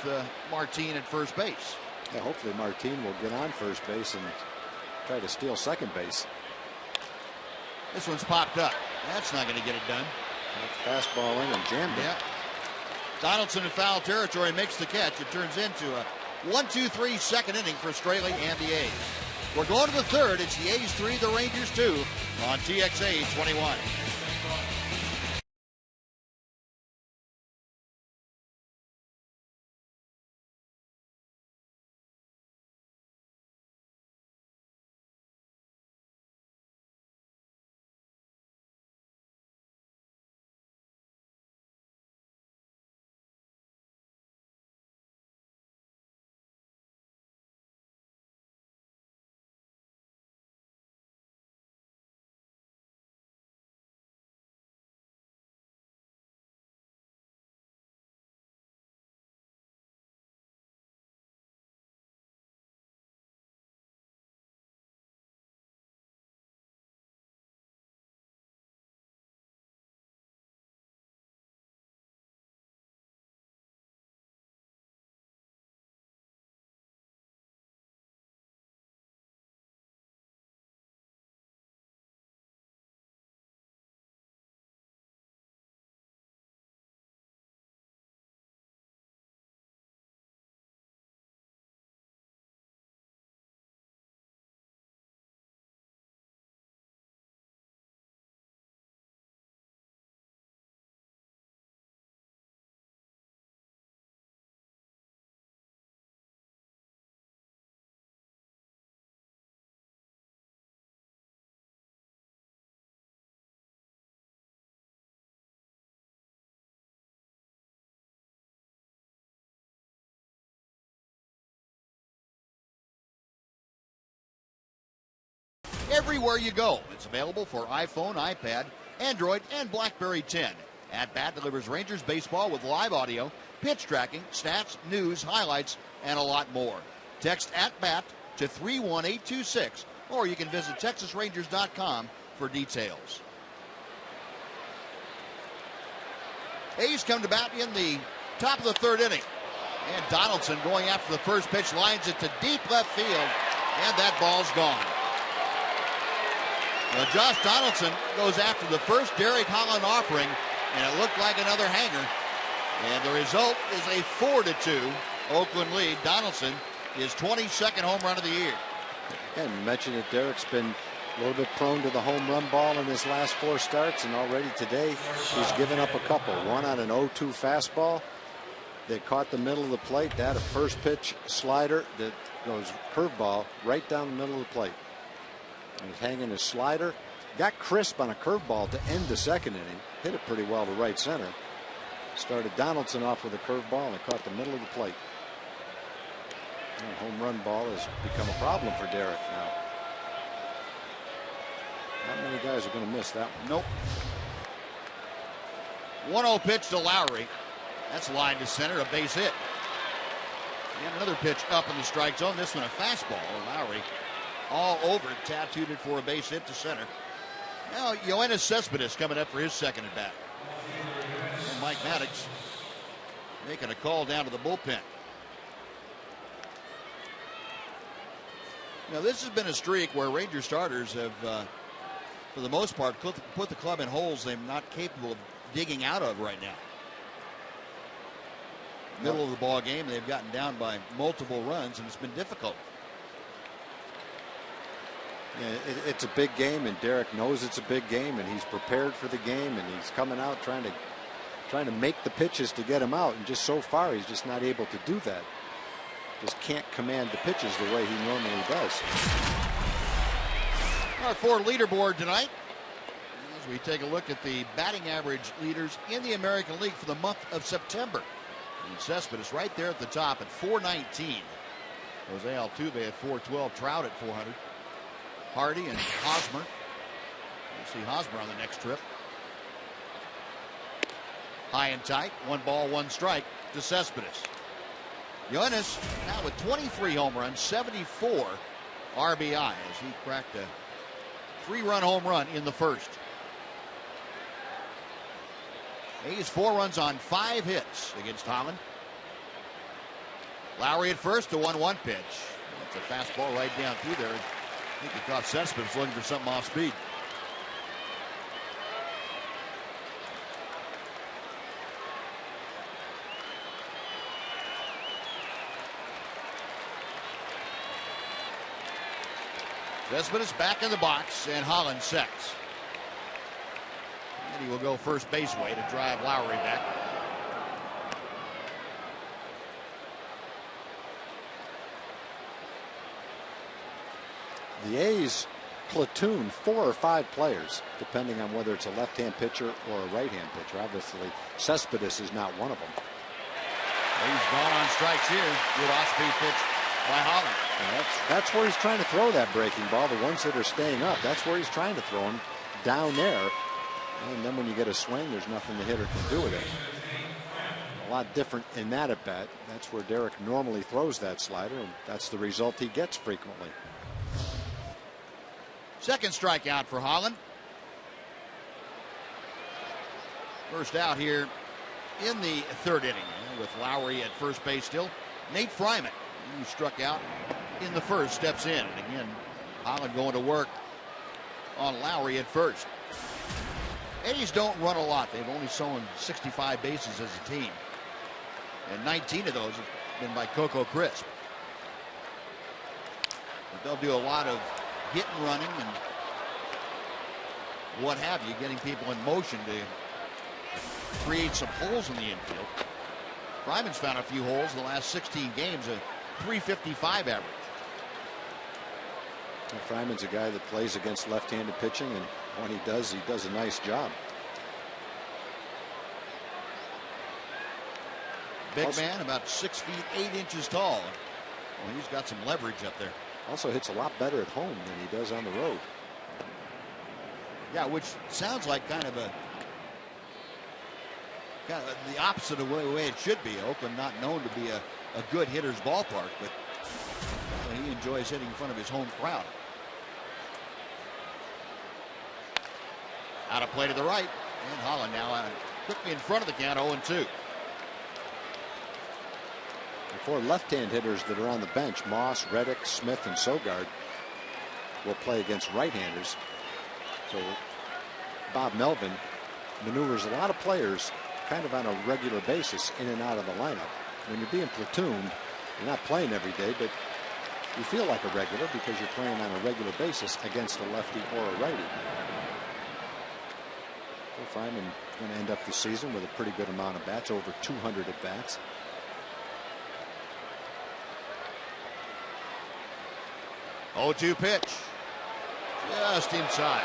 Martin at first base. Yeah, hopefully Martin will get on first base and try to steal second base. This one's popped up. That's not going to get it done. That's fastball in and jammed it. Yeah. Donaldson in foul territory makes the catch. It turns into a 1-2-3 second inning for Straley and the A's. We're going to the third. It's the A's 3, the Rangers 2 on TXA 21. Everywhere you go. It's available for iPhone, iPad, Android, and BlackBerry 10. At Bat delivers Rangers baseball with live audio, pitch tracking, stats, news, highlights, and a lot more. Text At Bat to 31826, or you can visit TexasRangers.com for details. A's come to bat in the top of the third inning. And Donaldson going after the first pitch, lines it to deep left field, and that ball's gone. Well, Josh Donaldson goes after the first Derek Holland offering, and it looked like another hanger. And the result is a 4-2 Oakland lead. Donaldson, his 22nd home run of the year. And you mentioned that Derek's been a little bit prone to the home run ball in his last 4 starts, and already today he's given up a couple. One on an 0-2 fastball that caught the middle of the plate. That a first pitch slider that goes curveball right down the middle of the plate. He's hanging his slider. Got crisp on a curveball to end the second inning. Hit it pretty well to right center. Started Donaldson off with a curveball and it caught the middle of the plate. And home run ball has become a problem for Derek now. Not many guys are going to miss that one. Nope. 1-0 pitch to Lowry. That's line to center, a base hit. And another pitch up in the strike zone. This one a fastball. Lowry all over it, tattooed it for a base hit to center. Now Yoenis Cespedes coming up for his second at bat. And Mike Maddox making a call down to the bullpen. Now, this has been a streak where Ranger starters have, for the most part, put the club in holes they're not capable of digging out of right now. Middle of the ball game, they've gotten down by multiple runs, and it's been difficult. Yeah, it's a big game, and Derek knows it's a big game, and he's prepared for the game, and he's coming out trying to make the pitches to get him out, and just so far he's just not able to do that. Just can't command the pitches the way he normally does. Our 4 leaderboard tonight, as we take a look at the batting average leaders in the American League for the month of September. And Cespedes right there at the top at 419. Jose Altuve at 412. Trout at 400. Hardy and Hosmer. We'll see Hosmer on the next trip. High and tight. 1 ball, 1 strike to Cespedes. Yoenis now with 23 home runs, 74 RBI as he cracked a 3-run home run in the first. A's 4 runs on 5 hits against Holland. Lowry at first, the 1-1 pitch. It's a fastball right down through there. I think he caught Cespedes looking for something off speed. Cespedes back in the box, and Holland sets. And he will go first base way to drive Lowry back. The A's platoon 4 or 5 players, depending on whether it's a left-hand pitcher or a right-hand pitcher. Obviously, Cespedes is not one of them. He's gone on strikes here. Good off-speed pitch by Holland. And that's where he's trying to throw that breaking ball. The ones that are staying up, that's where he's trying to throw them, down there. And then when you get a swing, there's nothing the hitter can do with it. A lot different in that at bat. That's where Derek normally throws that slider, and that's the result he gets frequently. Second strikeout for Holland. First out here in the 3rd inning with Lowry at first base still. Nate Fryman, who struck out in the first, steps in. And again, Holland going to work on Lowry at first. A's don't run a lot. They've only stolen 65 bases as a team. And 19 of those have been by Coco Crisp. But they'll do a lot of hit and running and what have you, getting people in motion to create some holes in the infield. Fryman's found a few holes in the last 16 games, a .355 average. Well, Fryman's a guy that plays against left-handed pitching, and when he does a nice job. Big man, about 6 feet 8 inches tall. Well, he's got some leverage up there. Also hits a lot better at home than he does on the road. Yeah, which sounds like kind of the opposite of the way it should be. Oakland not known to be a good hitter's ballpark, but he enjoys hitting in front of his home crowd. Out of play to the right, and Holland now quickly in front of the count, 0-2. The 4 left-hand hitters that are on the bench, Moss, Reddick, Smith, and Sogard, will play against right-handers. So Bob Melvin maneuvers a lot of players kind of on a regular basis in and out of the lineup. When you're being platooned, you're not playing every day, but you feel like a regular because you're playing on a regular basis against a lefty or a righty. So Fryman going to end up the season with a pretty good amount of bats, over 200 at bats. Oh, 2 pitch. Just inside.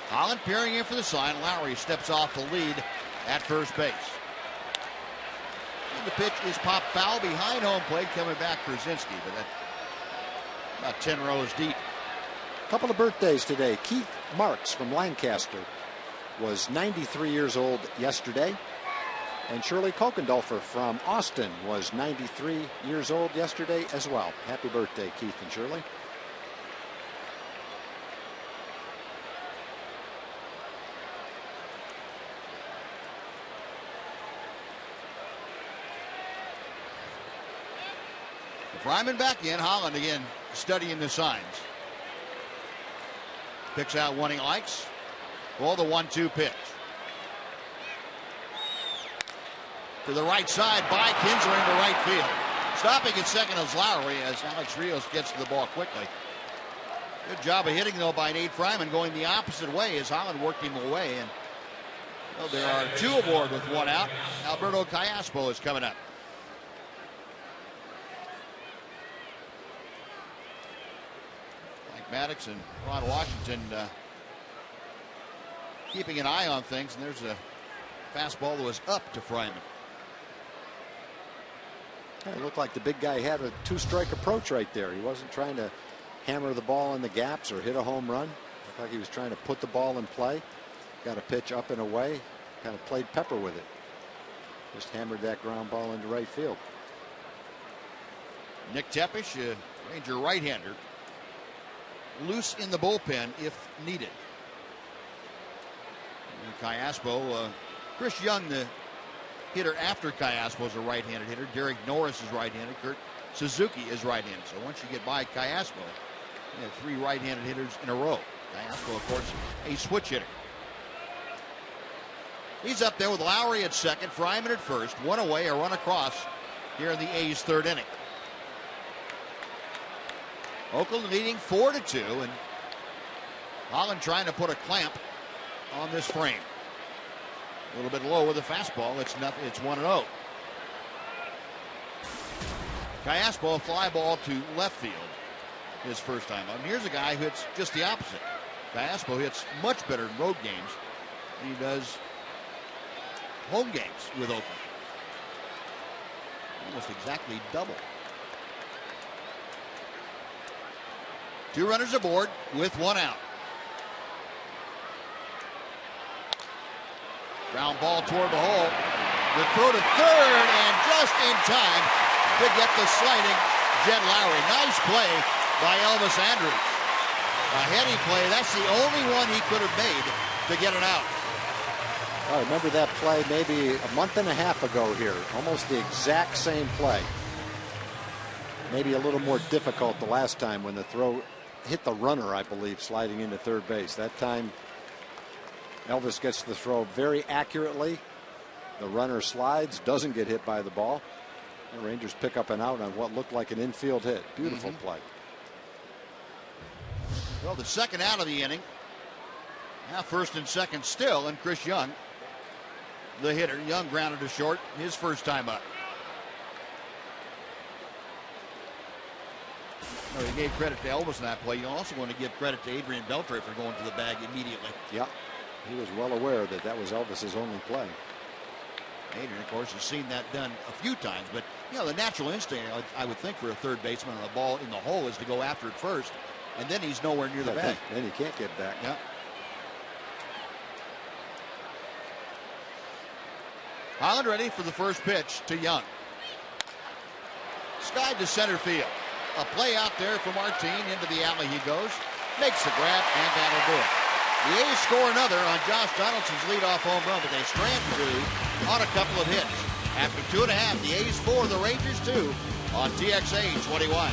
Holland peering in for the sign. Lowry steps off the lead at first base. And the pitch is popped foul behind home plate, coming back Krasinski, but that's about 10 rows deep. Couple of birthdays today. Keith Marks from Lancaster was 93 years old yesterday. And Shirley Kokendolfer from Austin was 93 years old yesterday as well. Happy birthday, Keith and Shirley. Fryman back in. Holland again studying the signs. Picks out one he likes. Well, the 1-2 pitch. To the right side by Kinsler into right field. Stopping at second is Lowry as Alex Rios gets to the ball quickly. Good job of hitting, though, by Nate Fryman, going the opposite way as Holland worked him away. And well, there are two aboard with one out. Alberto Callaspo is coming up. Mike Maddox and Ron Washington keeping an eye on things, and there's a fastball that was up to Fryman. It looked like the big guy had a two-strike approach right there. He wasn't trying to hammer the ball in the gaps or hit a home run. Looked like he was trying to put the ball in play. Got a pitch up and away. Kind of played pepper with it. Just hammered that ground ball into right field. Nick Tepish, Ranger right-hander, loose in the bullpen if needed. And Callaspo, Chris Young, the hitter after Callaspo, is a right-handed hitter. Derek Norris is right-handed. Kurt Suzuki is right-handed. So once you get by Callaspo, you have three right-handed hitters in a row. Callaspo, of course, a switch hitter. He's up there with Lowry at second, Fryman at first. One away, a run across here in the A's third inning. Oakland leading 4-2, and Holland trying to put a clamp on this frame. A little bit low with the fastball. It's nothing. It's 1-0. Callaspo, a fly ball to left field his first time out. And here's a guy who hits just the opposite. Callaspo hits much better in road games than he does home games with Oakland. Almost exactly double. Two runners aboard with one out. Ground ball toward the hole. The throw to third, and just in time to get the sliding Jed Lowry. Nice play by Elvis Andrews. A heady play. That's the only one he could have made to get it out. I remember that play maybe a month and a half ago here. Almost the exact same play. Maybe a little more difficult the last time when the throw hit the runner, I believe, sliding into third base. That time Elvis gets the throw very accurately. The runner slides, doesn't get hit by the ball. The Rangers pick up an out on what looked like an infield hit. Beautiful play. Well, the second out of the inning. Now first and second still, and Chris Young, the hitter. Young grounded to short his first time up. No, he gave credit to Elvis in that play. You also want to give credit to Adrian Beltre for going to the bag immediately. Yeah, he was well aware that that was Elvis's only play. Adrian, of course, has seen that done a few times, but you know the natural instinct, I would think, for a third baseman on the ball in the hole is to go after it first, and then he's nowhere near the bag. Then he can't get back. Yeah. Holland ready for the first pitch to Young. Skied to center field. A play out there for Martin. Into the alley he goes. Makes the grab, and that'll do it. The A's score another on Josh Donaldson's leadoff home run, but they strand through on a couple of hits. After 2.5, the A's 4, the Rangers 2 on TXA 21.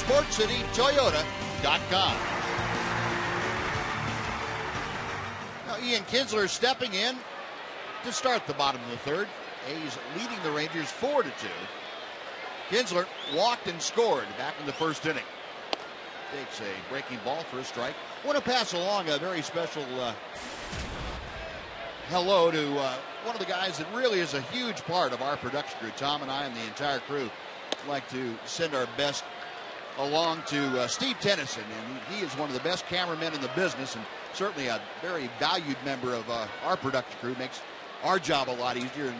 SportsCityToyota.com. Now Ian Kinsler stepping in to start the bottom of the third. A's leading the Rangers 4-2. Kinsler walked and scored back in the first inning. Takes a breaking ball for a strike. I want to pass along a very special hello to one of the guys that really is a huge part of our production crew. Tom and I and the entire crew like to send our best along to Steve Tennyson, and he is one of the best cameramen in the business, and certainly a very valued member of our production crew. Makes our job a lot easier and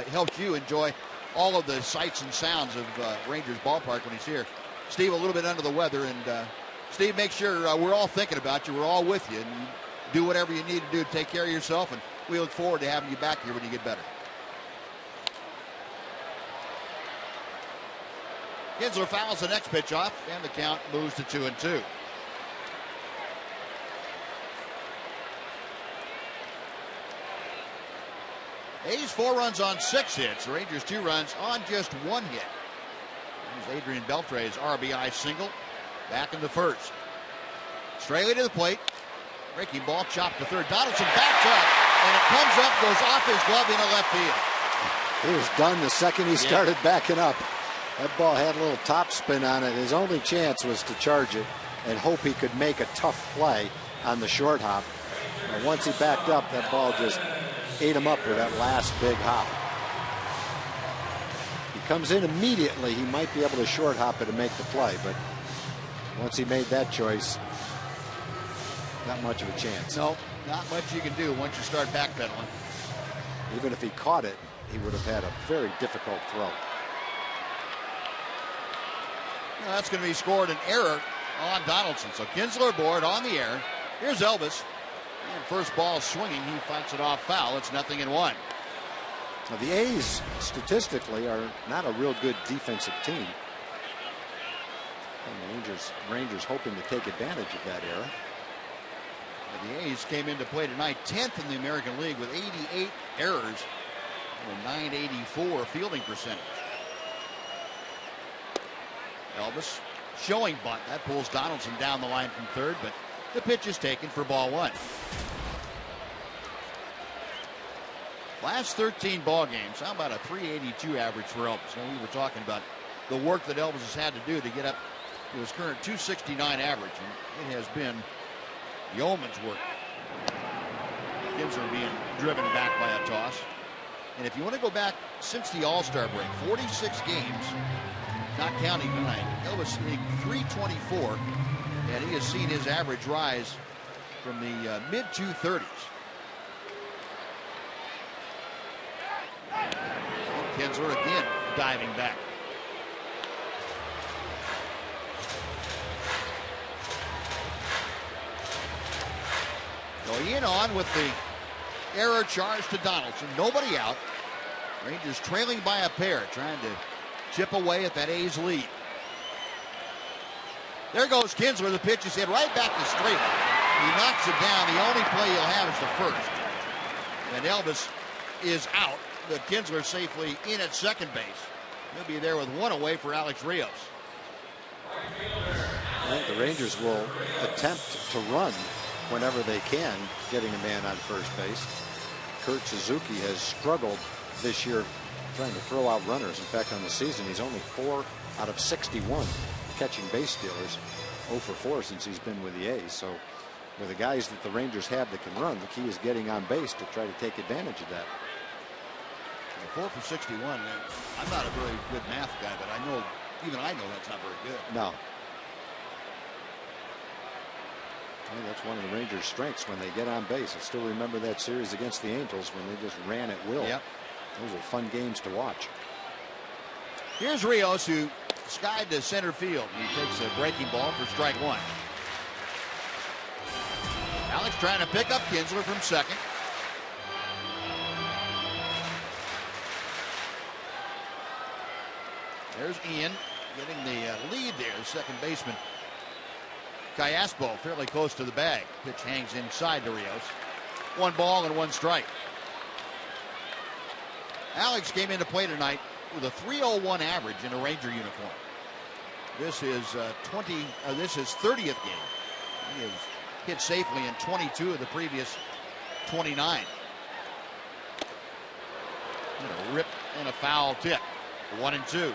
helps you enjoy all of the sights and sounds of Rangers ballpark when he's here. Steve, a little bit under the weather, and Steve, make sure we're all thinking about you. We're all with you, and you do whatever you need to do to take care of yourself, and we look forward to having you back here when you get better. Kinsler fouls the next pitch off, and the count moves to 2-2. A's 4 runs on 6 hits. Rangers 2 runs on just 1 hit. Here's Adrian Beltre's RBI single back in the first. Straley to the plate. Breaking ball chopped to third. Donaldson backs up, and it comes up, goes off his glove into left field. He was done the second he started backing up. That ball had a little top spin on it. His only chance was to charge it and hope he could make a tough play on the short hop. And once he backed up, that ball just ate him up with that last big hop. He comes in immediately, he might be able to short hop it and make the play, but once he made that choice, not much of a chance. No, not much you can do once you start backpedaling. Even if he caught it, he would have had a very difficult throw. Now that's going to be scored an error on Donaldson. So Kinsler aboard on the air. Here's Elvis. And first ball swinging. He fights it off foul. It's 0-1. Now the A's statistically are not a real good defensive team. And the Rangers hoping to take advantage of that error. The A's came into play tonight 10th in the American League with 88 errors and a .984 fielding percentage. Elvis showing bunt. That pulls Donaldson down the line from third, but the pitch is taken for ball 1. Last 13 ball games, how about a .382 average for Elvis? Now, we were talking about the work that Elvis has had to do to get up to his current .269 average, and it has been yeoman's work. Kinsler being driven back by a toss. And if you want to go back since the All-Star break, 46 games, not counting tonight, Elvis hitting .324, and he has seen his average rise from the mid-230s. Kinsler again diving back. Going in on with the error charge to Donaldson. Nobody out. Rangers trailing by a pair, trying to chip away at that A's lead. There goes Kinsler. The pitch is hit right back to Straley. He knocks it down. The only play he'll have is the first. And Elvis is out, but Kinsler safely in at second base. He'll be there with 1 away for Alex Rios. And the Rangers will attempt to run whenever they can, getting a man on first base. Kurt Suzuki has struggled this year trying to throw out runners. In fact, on the season, he's only 4 out of 61 catching base stealers, 0 for 4 since he's been with the A's. So with the guys that the Rangers have that can run, the key is getting on base to try to take advantage of that. 4 for 61. I'm not a very good math guy, but I know that's not very good. No. Well, that's one of the Rangers' strengths when they get on base. I still remember that series against the Angels when they just ran at will. Yep. Those are fun games to watch. Here's Rios, who skied to center field. He takes a breaking ball for strike 1. Alex trying to pick up Kinsler from second. There's Ian getting the lead there, second baseman. Callaspo fairly close to the bag. Pitch hangs inside to Rios. 1 ball and 1 strike. Alex came into play tonight with a .301 average in a Ranger uniform. This is This is 30th game. He has hit safely in 22 of the previous 29. And a rip and a foul tip. 1-2.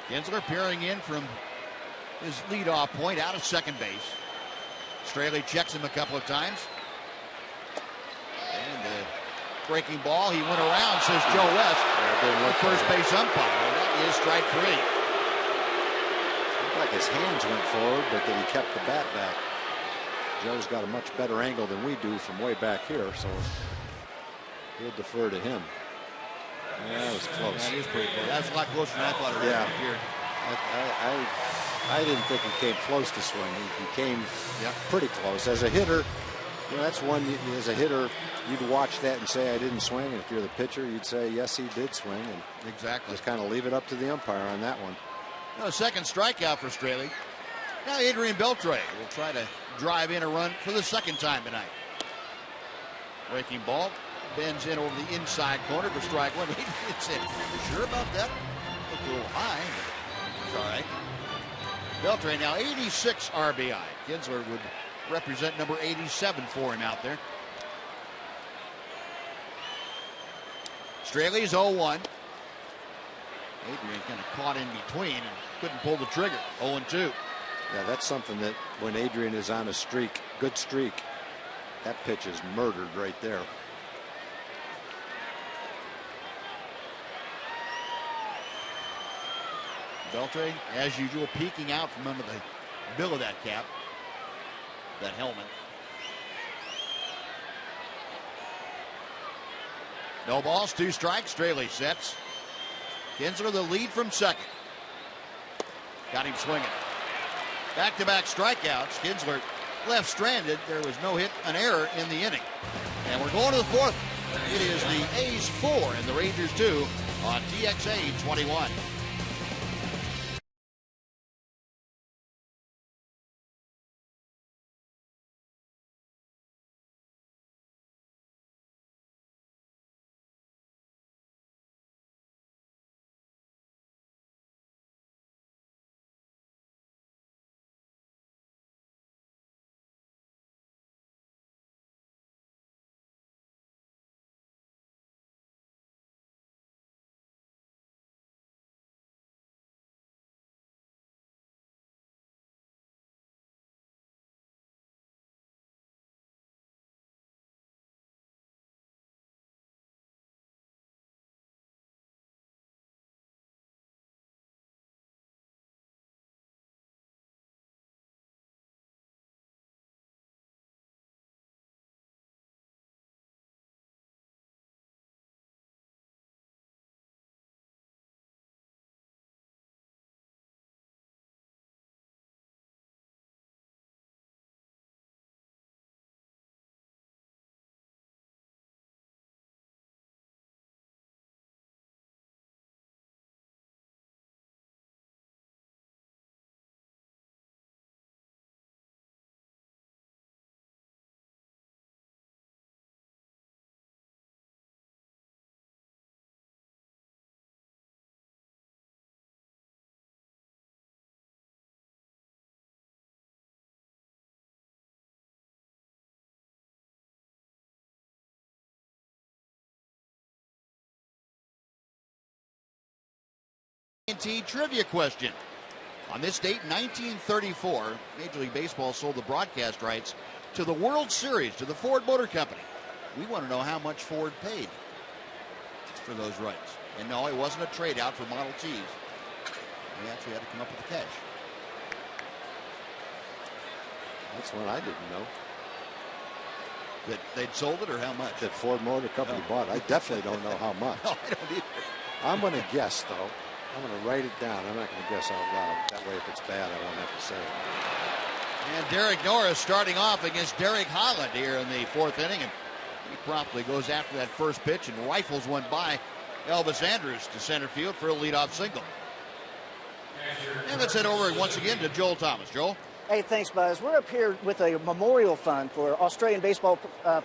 Kinsler peering in from his leadoff point out of second base. Straley checks him a couple of times. And the breaking ball, he went around, says Joe West, the first base umpire. That is strike 3. Looked like his hands went forward, but then he kept the bat back. Joe's got a much better angle than we do from way back here, so we'll defer to him. Yeah, that was close. That is pretty close. That's a lot closer than I thought it would be here. I didn't think he came close to swinging. He came pretty close. As a hitter, that's one, as a hitter, you'd watch that and say, I didn't swing. And if you're the pitcher, you'd say, yes, he did swing. And exactly. Just kind of leave it up to the umpire on that one. A second strikeout for Straley. Now Adrian Beltre will try to drive in a run for the second time tonight. Breaking ball. Bends in over the inside corner for strike 1. Adrian said, you sure about that? Looked a little high, but it's all right. Beltre now 86 RBI. Kinsler would represent number 87 for him out there. Straley's 0-1. Adrian kind of caught in between and couldn't pull the trigger. 0-2. Yeah, that's something that when Adrian is on a streak, good streak, that pitch is murdered right there. Beltre, as usual, peeking out from under the bill of that cap, that helmet. No balls, 2 strikes. Straley sets. Kinsler the lead from second. Got him swinging. Back-to-back strikeouts. Kinsler left stranded. There was no hit, an error in the inning. And we're going to the 4th. It is the A's 4 and the Rangers 2 on TXA 21. AT trivia question. On this date, 1934, Major League Baseball sold the broadcast rights to the World Series to the Ford Motor Company. We want to know how much Ford paid for those rights. And no, it wasn't a trade out for Model Ts. We actually had to come up with the cash. That's one I didn't know. That they'd sold it, or how much? That Ford Motor Company bought it. I definitely don't know how much. No, I don't either. I'm going to guess, though. I'm going to write it down. I'm not going to guess out loud. That way, if it's bad, I won't have to say it. And Derek Norris starting off against Derek Holland here in the 4th inning. And he promptly goes after that first pitch and rifles one by Elvis Andrus to center field for a leadoff single. And let's head over once again to Joel Thomas. Joel? Hey, thanks, Buzz. We're up here with a memorial fund for Australian baseball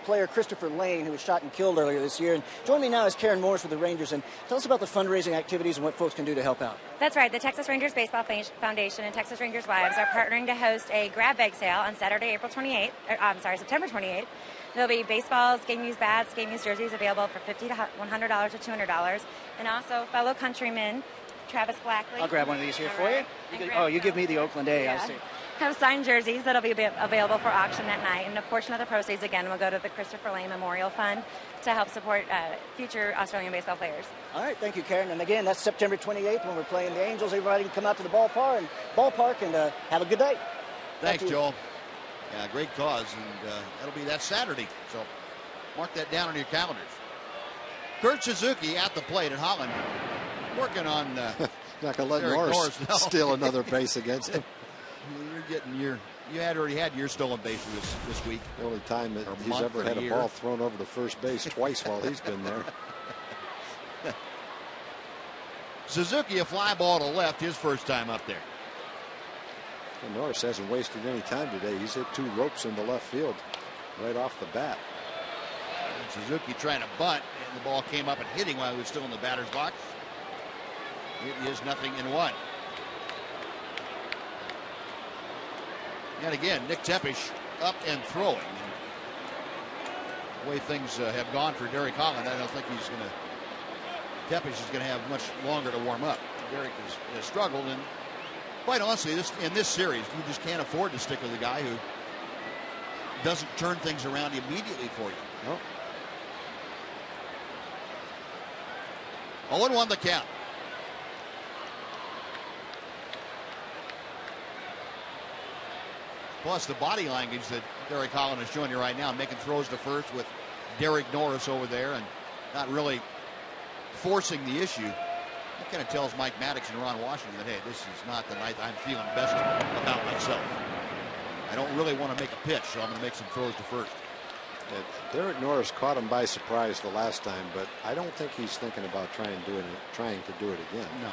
player Christopher Lane, who was shot and killed earlier this year. And joining me now is Karen Morris with the Rangers. And tell us about the fundraising activities and what folks can do to help out. That's right. The Texas Rangers Baseball Foundation and Texas Rangers Wives are partnering to host a grab bag sale on Saturday, September 28th. There'll be baseballs, game-used bats, game-used jerseys available for $50 to $100 or $200. And also fellow countrymen, Travis Blackley. I'll grab one of these here for you. You give me the Oakland A, yeah. I see. Have signed jerseys that'll be available for auction that night, and a portion of the proceeds again will go to the Christopher Lane Memorial Fund to help support future Australian baseball players. All right, thank you, Karen. And again, that's September 28th when we're playing the Angels. Everybody can come out to the ballpark and have a good day. Thanks, Joel. Yeah, great cause, and that'll be that Saturday. So mark that down on your calendars. Kurt Suzuki at the plate at Holland, working on. Not gonna let Norris steal another base against him. You already had your stolen bases this week. The only time that he's ever had a ball thrown over to first base twice while he's been there. Suzuki, a fly ball to left, his first time up there. And Norris hasn't wasted any time today. He's hit 2 ropes into left field right off the bat. And Suzuki trying to bunt, and the ball came up and hit him while he was still in the batter's box. It is 0-1. And again, Nick Tepish up and throwing. The way things have gone for Derek Holland, I don't think he's going to. Tepish is going to have much longer to warm up. Derek has struggled, and quite honestly, in this series, you just can't afford to stick with a guy who doesn't turn things around immediately for you. Nope. 0-1 the count. Plus the body language that Derek Holland is showing you right now, making throws to first with Derek Norris over there and not really forcing the issue. That kind of tells Mike Maddox and Ron Washington that, hey, this is not the night I'm feeling best about myself. I don't really want to make a pitch, so I'm going to make some throws to first. Derek Norris caught him by surprise the last time, but I don't think he's thinking about trying to do it again. No.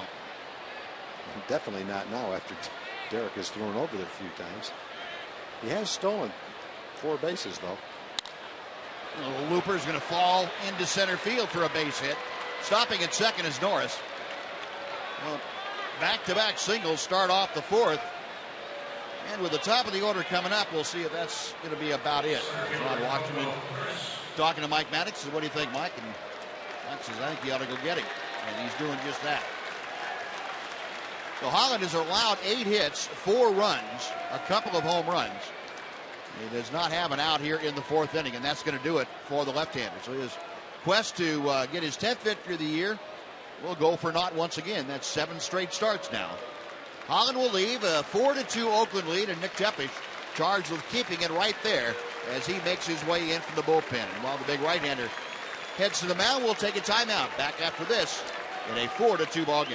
Definitely not now after Derek has thrown over there a few times. He has stolen 4 bases, though. The little looper is going to fall into center field for a base hit. Stopping at second is Norris. Well, back-to-back singles start off the 4th. And with the top of the order coming up, we'll see if that's going to be about it. Ron Washington talking to Mike Maddox. Says, what do you think, Mike? And Mike says, I think you ought to go get him. And he's doing just that. So Holland has allowed 8 hits, 4 runs, a couple of home runs. He does not have an out here in the 4th inning, and that's going to do it for the left-hander. So his quest to get his 10th victory of the year will go for naught once again. That's 7 straight starts now. Holland will leave a 4-2 Oakland lead, and Nick Tepish charged with keeping it right there as he makes his way in from the bullpen. And while the big right-hander heads to the mound, we'll take a timeout. Back after this in a 4-2 ball game.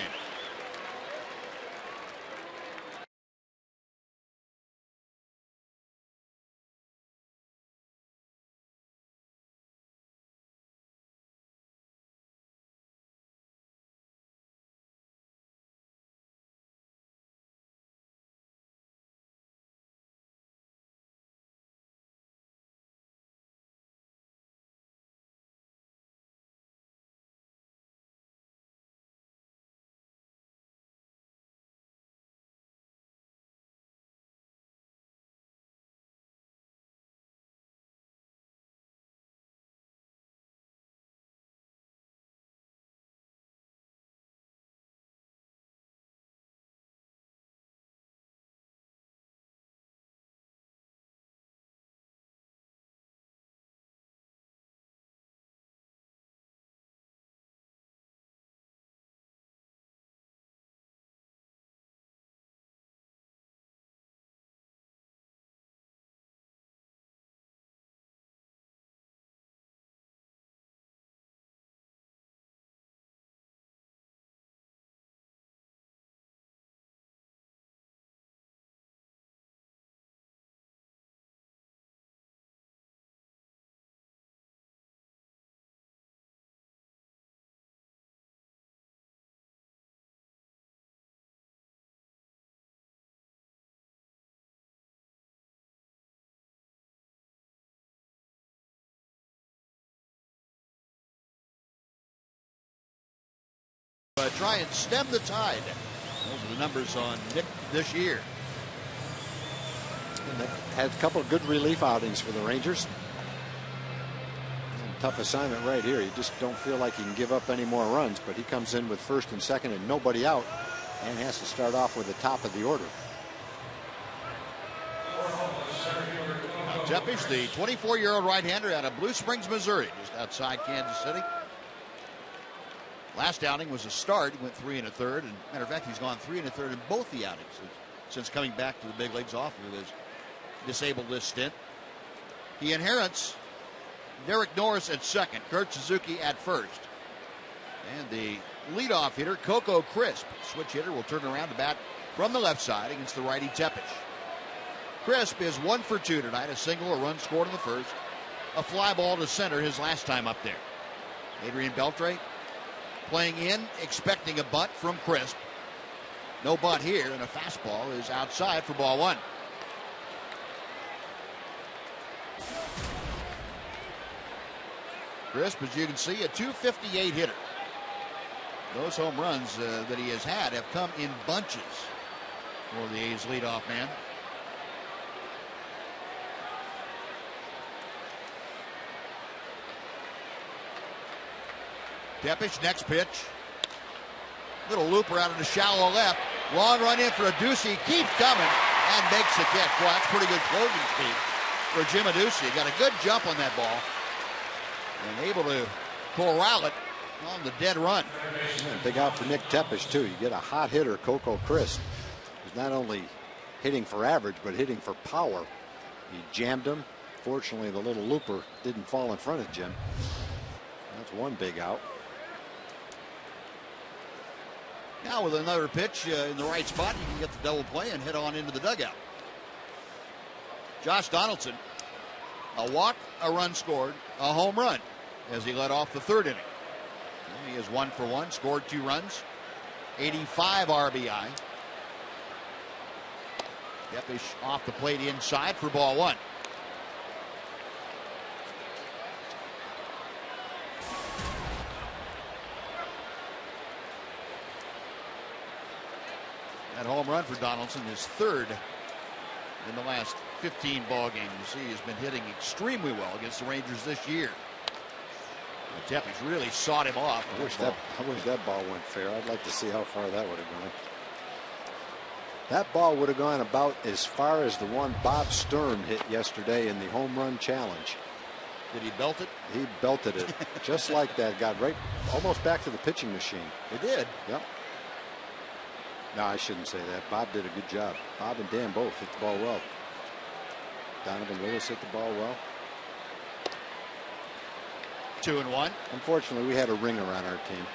Try and stem the tide. Those are the numbers on Nick this year. And they had a couple of good relief outings for the Rangers. Tough assignment right here. You just don't feel like you can give up any more runs, but he comes in with first and second and nobody out and has to start off with the top of the order. Tepish, the 24-year-old right-hander out of Blue Springs, Missouri, just outside Kansas City. Last outing was a start. He went 3 1/3, and matter of fact, he's gone 3 1/3 in both the outings since coming back to the big leagues off of his disabled list stint. He inherits Derek Norris at second, Kurt Suzuki at first, and the leadoff hitter Coco Crisp, switch hitter, will turn around to bat from the left side against the righty Tepish. Crisp is 1 for 2 tonight, a single, a run scored in the first, a fly ball to center his last time up there. Adrian Beltre playing in, expecting a bunt from Crisp. No bunt here, and a fastball is outside for ball 1. Crisp, as you can see, a .258 hitter. Those home runs that he has had have come in bunches for the A's leadoff man. Tepish, next pitch. Little looper out of the shallow left. Long run in for Adduci. Keeps coming and makes the catch. Well, that's pretty good closing speed for Jim Adduci. Got a good jump on that ball and able to corral it on the dead run. Yeah, big out for Nick Tepish, too. You get a hot hitter, Coco Crisp, who's not only hitting for average, but hitting for power. He jammed him. Fortunately, the little looper didn't fall in front of Jim. That's one big out. Now with another pitch in the right spot, you can get the double play and head on into the dugout. Josh Donaldson, a walk, a run scored, a home run as he led off the third inning. And he is 1 for 1, scored 2 runs, 85 RBI. Tepish off the plate inside for ball 1. That home run for Donaldson is third in the last 15 ball games. You see, he's been hitting extremely well against the Rangers this year. Tepish really sought him off. I wish that ball went fair. I'd like to see how far that would have gone. That ball would have gone about as far as the one Bob Sturm hit yesterday in the home run challenge. Did he belt it? He belted it just like that. Got right almost back to the pitching machine. It did. Yep. No, I shouldn't say that. Bob did a good job. Bob and Dan both hit the ball well. Donovan Willis hit the ball well. 2-1. Unfortunately, we had a ringer on our team.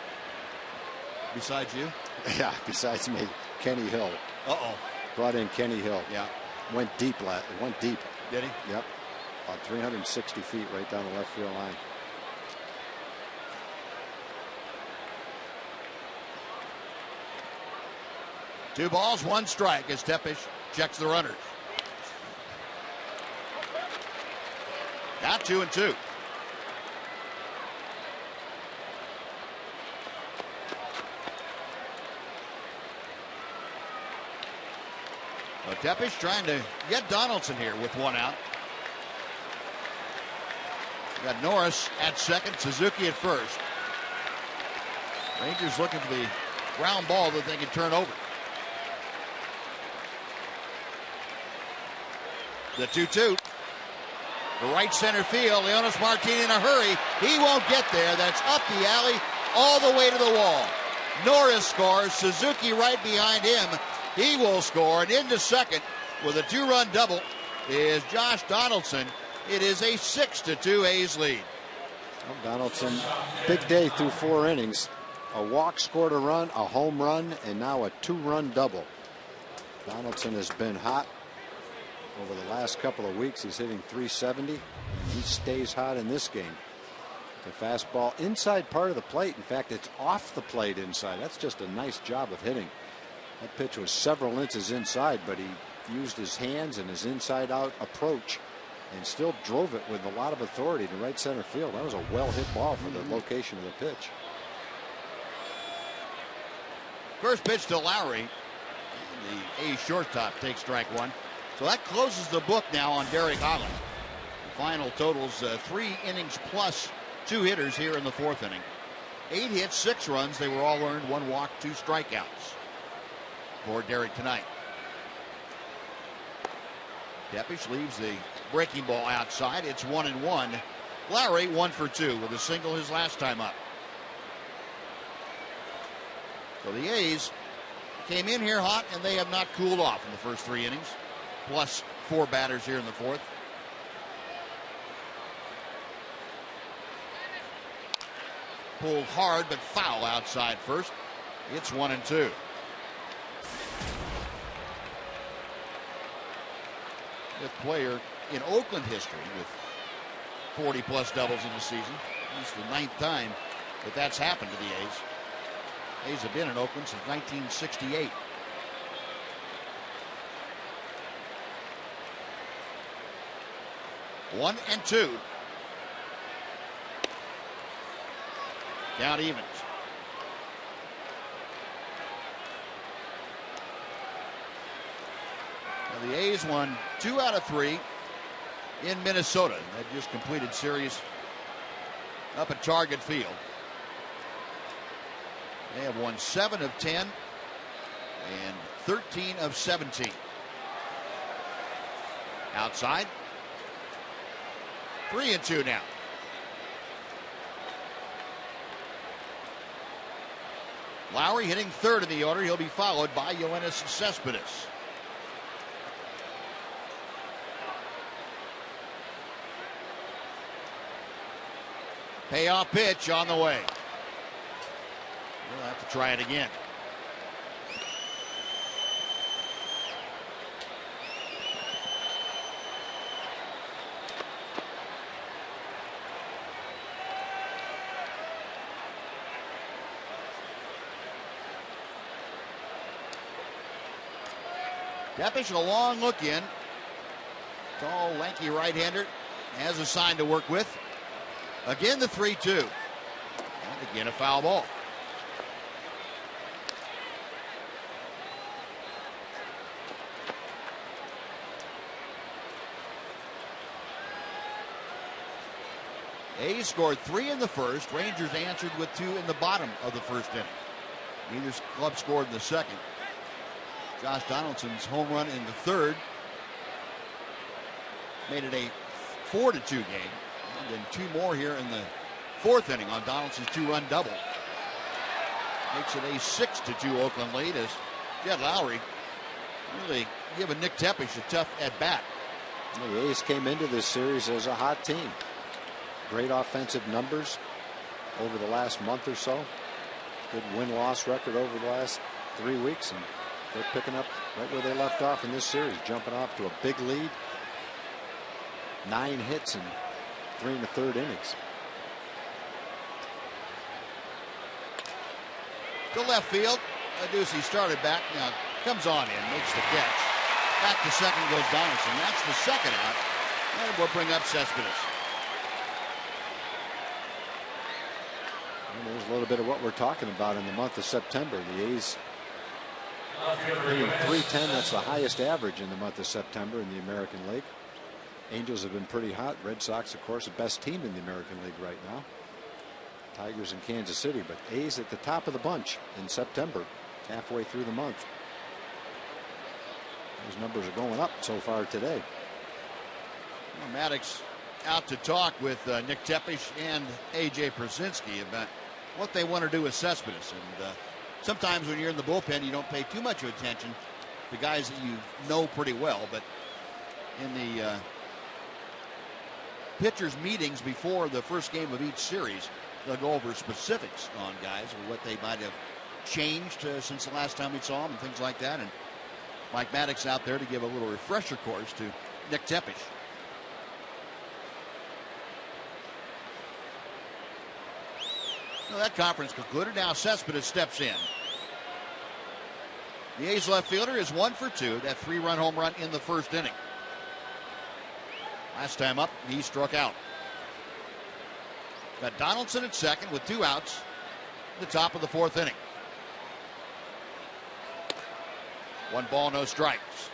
Besides you? Yeah, besides me. Kenny Hill. Uh-oh. Brought in Kenny Hill. Yeah. Went deep. Went deep. Did he? Yep. About 360 feet right down the left field line. Two balls, one strike as Tepish checks the runners. Now 2-2. Tepish trying to get Donaldson here with one out. Got Norris at second, Suzuki at first. Rangers looking for the ground ball that they can turn over. The 2-2. The right center field. Leonis Martin in a hurry. He won't get there. That's up the alley all the way to the wall. Norris scores. Suzuki right behind him. He will score. And into second with a 2-run double is Josh Donaldson. It is a 6-2 A's lead. Well, Donaldson, big day through 4 innings. A walk, scored a run, a home run, and now a 2-run double. Donaldson has been hot over the last couple of weeks. He's hitting .370, and he stays hot in this game. The fastball inside part of the plate. In fact, it's off the plate inside. That's just a nice job of hitting. That pitch was several inches inside, but he used his hands and his inside-out approach and still drove it with a lot of authority to right center field. That was a well-hit ball for the location of the pitch. First pitch to Lowry. The A's shortstop takes strike one. So that closes the book now on Derek Holland. The final totals 3 innings plus 2 hitters here in the 4th inning. 8 hits, 6 runs. They were all earned. 1 walk, 2 strikeouts for Derek tonight. Tepish leaves the breaking ball outside. It's 1-1. Lowry 1 for 2 with a single his last time up. So the A's came in here hot, and they have not cooled off in the first 3 innings, plus 4 batters here in the 4th. Pulled hard, but foul outside first. It's 1-2. Fifth player in Oakland history with 40-plus doubles in the season. It's the 9th time that that's happened to the A's. A's have been in Oakland since 1968. One and 2. Count evens. Now the A's won 2 out of 3 in Minnesota. That just completed series up at Target Field. They have won 7 of 10 and 13 of 17. Outside. 3-2 now. Lowry hitting 3rd in the order. He'll be followed by Yoenis Cespedes. Payoff pitch on the way. We'll have to try it again. Tepish, a long look in. Tall, lanky right-hander has a sign to work with. Again, the 3-2. And again, a foul ball. A's scored 3 in the first. Rangers answered with 2 in the bottom of the first inning. Neither club scored in the second. Josh Donaldson's home run in the 3rd made it a 4-2 game. And then 2 more here in the 4th inning on Donaldson's 2-run double. Makes it a 6-2 Oakland lead as Jed Lowry really giving Nick Tepish a tough at-bat. The A's came into this series as a hot team. Great offensive numbers over the last month or so. Good win-loss record over the last 3 weeks, and they're picking up right where they left off in this series, jumping off to a big lead. 9 hits in 3 1/3 innings. To left field, Ducey started back, now comes on in, makes the catch. Back to second goes Donaldson. That's the second out, and we'll bring up Cespedes. And there's a little bit of what we're talking about in the month of September. The A's hitting .310, that's the highest average in the month of September in the American League. Angels have been pretty hot. Red Sox, of course, the best team in the American League right now. Tigers in Kansas City, but A's at the top of the bunch in September, halfway through the month. Those numbers are going up so far today. Well, Maddox out to talk with Nick Tepish and A.J. Przinsky about what they want to do with Cespedes. And sometimes when you're in the bullpen, you don't pay too much attention to guys that you know pretty well. But in the pitchers' meetings before the first game of each series, they'll go over specifics on guys or what they might have changed since the last time we saw them and things like that. And Mike Maddox out there to give a little refresher course to Nick Tepish. Well, that conference concluded. Now Cespedes steps in. The A's left fielder is 1 for 2. That 3-run home run in the first inning. Last time up, he struck out. Got Donaldson at second with 2 outs at the top of the 4th inning. 1 ball, no strikes.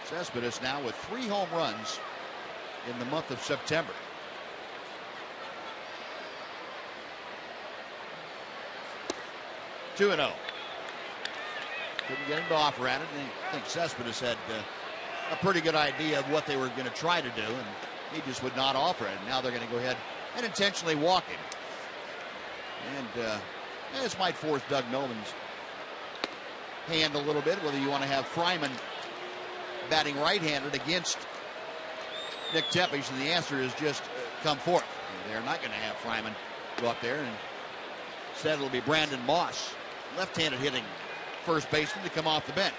Cespedes now with 3 home runs in the month of September. Two and 0. Couldn't get him to offer at it. And I think Cespedes had a pretty good idea of what they were going to try to do, and he just would not offer it. And now they're going to go ahead and intentionally walk him. And this might force Doug Melvin's hand a little bit, whether you want to have Fryman batting right-handed against Nick Tepesch, and the answer is just come forth. They're not going to have Fryman go up there, and instead it'll be Brandon Moss, left-handed hitting first baseman, to come off the bench.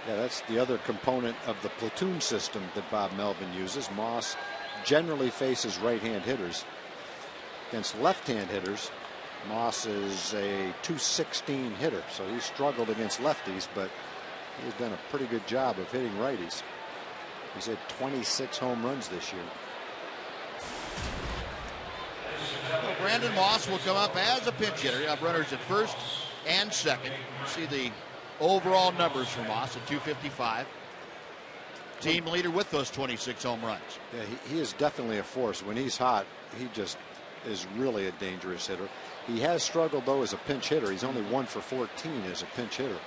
Yeah, that's the other component of the platoon system that Bob Melvin uses. Moss generally faces right-hand hitters. Against left-hand hitters, Moss is a .216 hitter, so he struggled against lefties, but he's done a pretty good job of hitting righties. He's had 26 home runs this year. Well, Brandon Moss will come up as a pinch hitter. You have runners at first and second. See the overall numbers for Moss at .255. Team leader with those 26 home runs. Yeah, he is definitely a force. When he's hot, he just is really a dangerous hitter. He has struggled, though, as a pinch hitter. He's only 1 for 14 as a pinch hitter.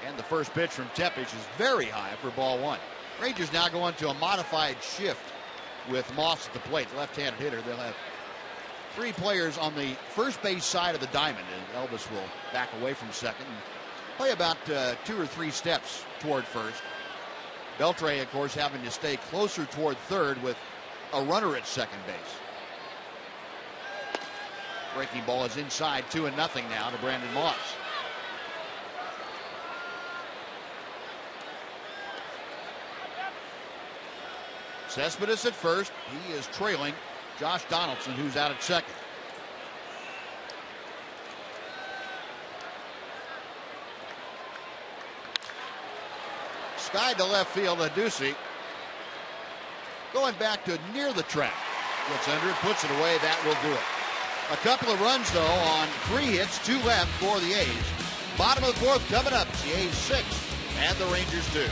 And the first pitch from Tepesch is very high for ball 1. Rangers now go into a modified shift with Moss at the plate, left-handed hitter. They'll have 3 players on the first base side of the diamond, and Elvis will back away from second and play about 2 or 3 steps toward first. Beltre, of course, having to stay closer toward third with a runner at second base. Breaking ball is inside, 2-0 now to Brandon Moss. Cespedes at first. He is trailing Josh Donaldson, who's out at second. Sky to left field. Adduci going back to near the track. Gets under it, puts it away. That will do it. A couple of runs, though, on 3 hits, 2 left for the A's. Bottom of the 4th coming up. It's the A's 6 and the Rangers 2.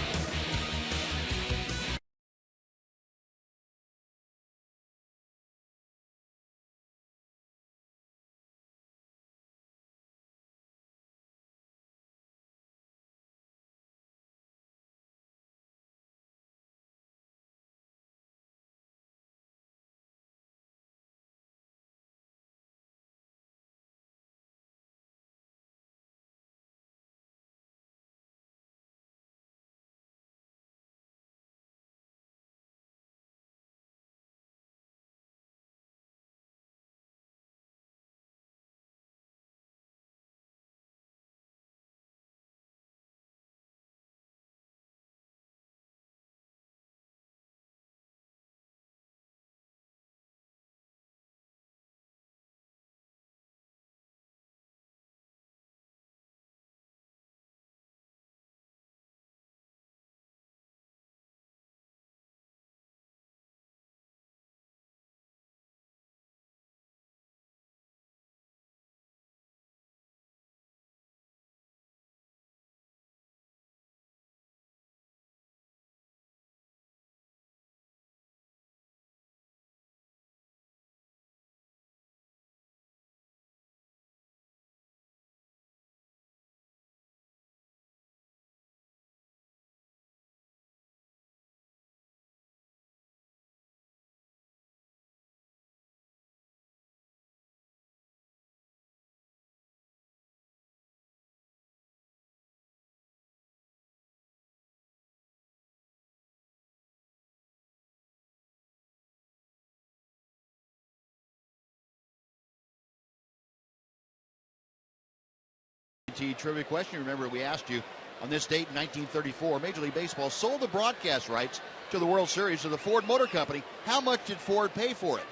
Trivia question. Remember, we asked you on this date in 1934, Major League Baseball sold the broadcast rights to the World Series to the Ford Motor Company. How much did Ford pay for it?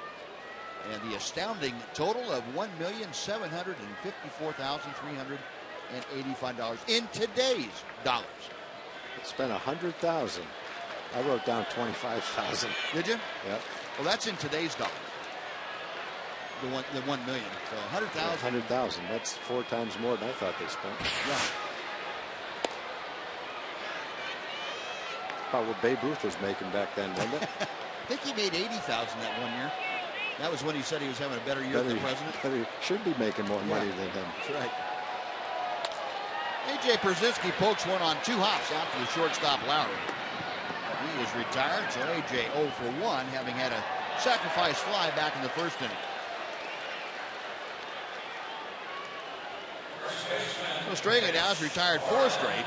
And the astounding total of $1,754,385 in today's dollars. It spent $100,000 I wrote down 25,000. Did you? Yeah. Well, that's in today's dollars. The 1 million. So 100,000. 100,000. That's 4 times more than I thought they spent. Yeah. About what Babe Ruth was making back then, wasn't it? I think he made 80,000 that one year. That was when he said he was having a better year than the president. But he should be making more money than him. That's right. A.J. Brzezinski pokes one on 2 hops out to the shortstop Lowry. He is retired, so A.J. 0 for 1, having had a sacrifice fly back in the first inning. So Straley now has retired 4 straight.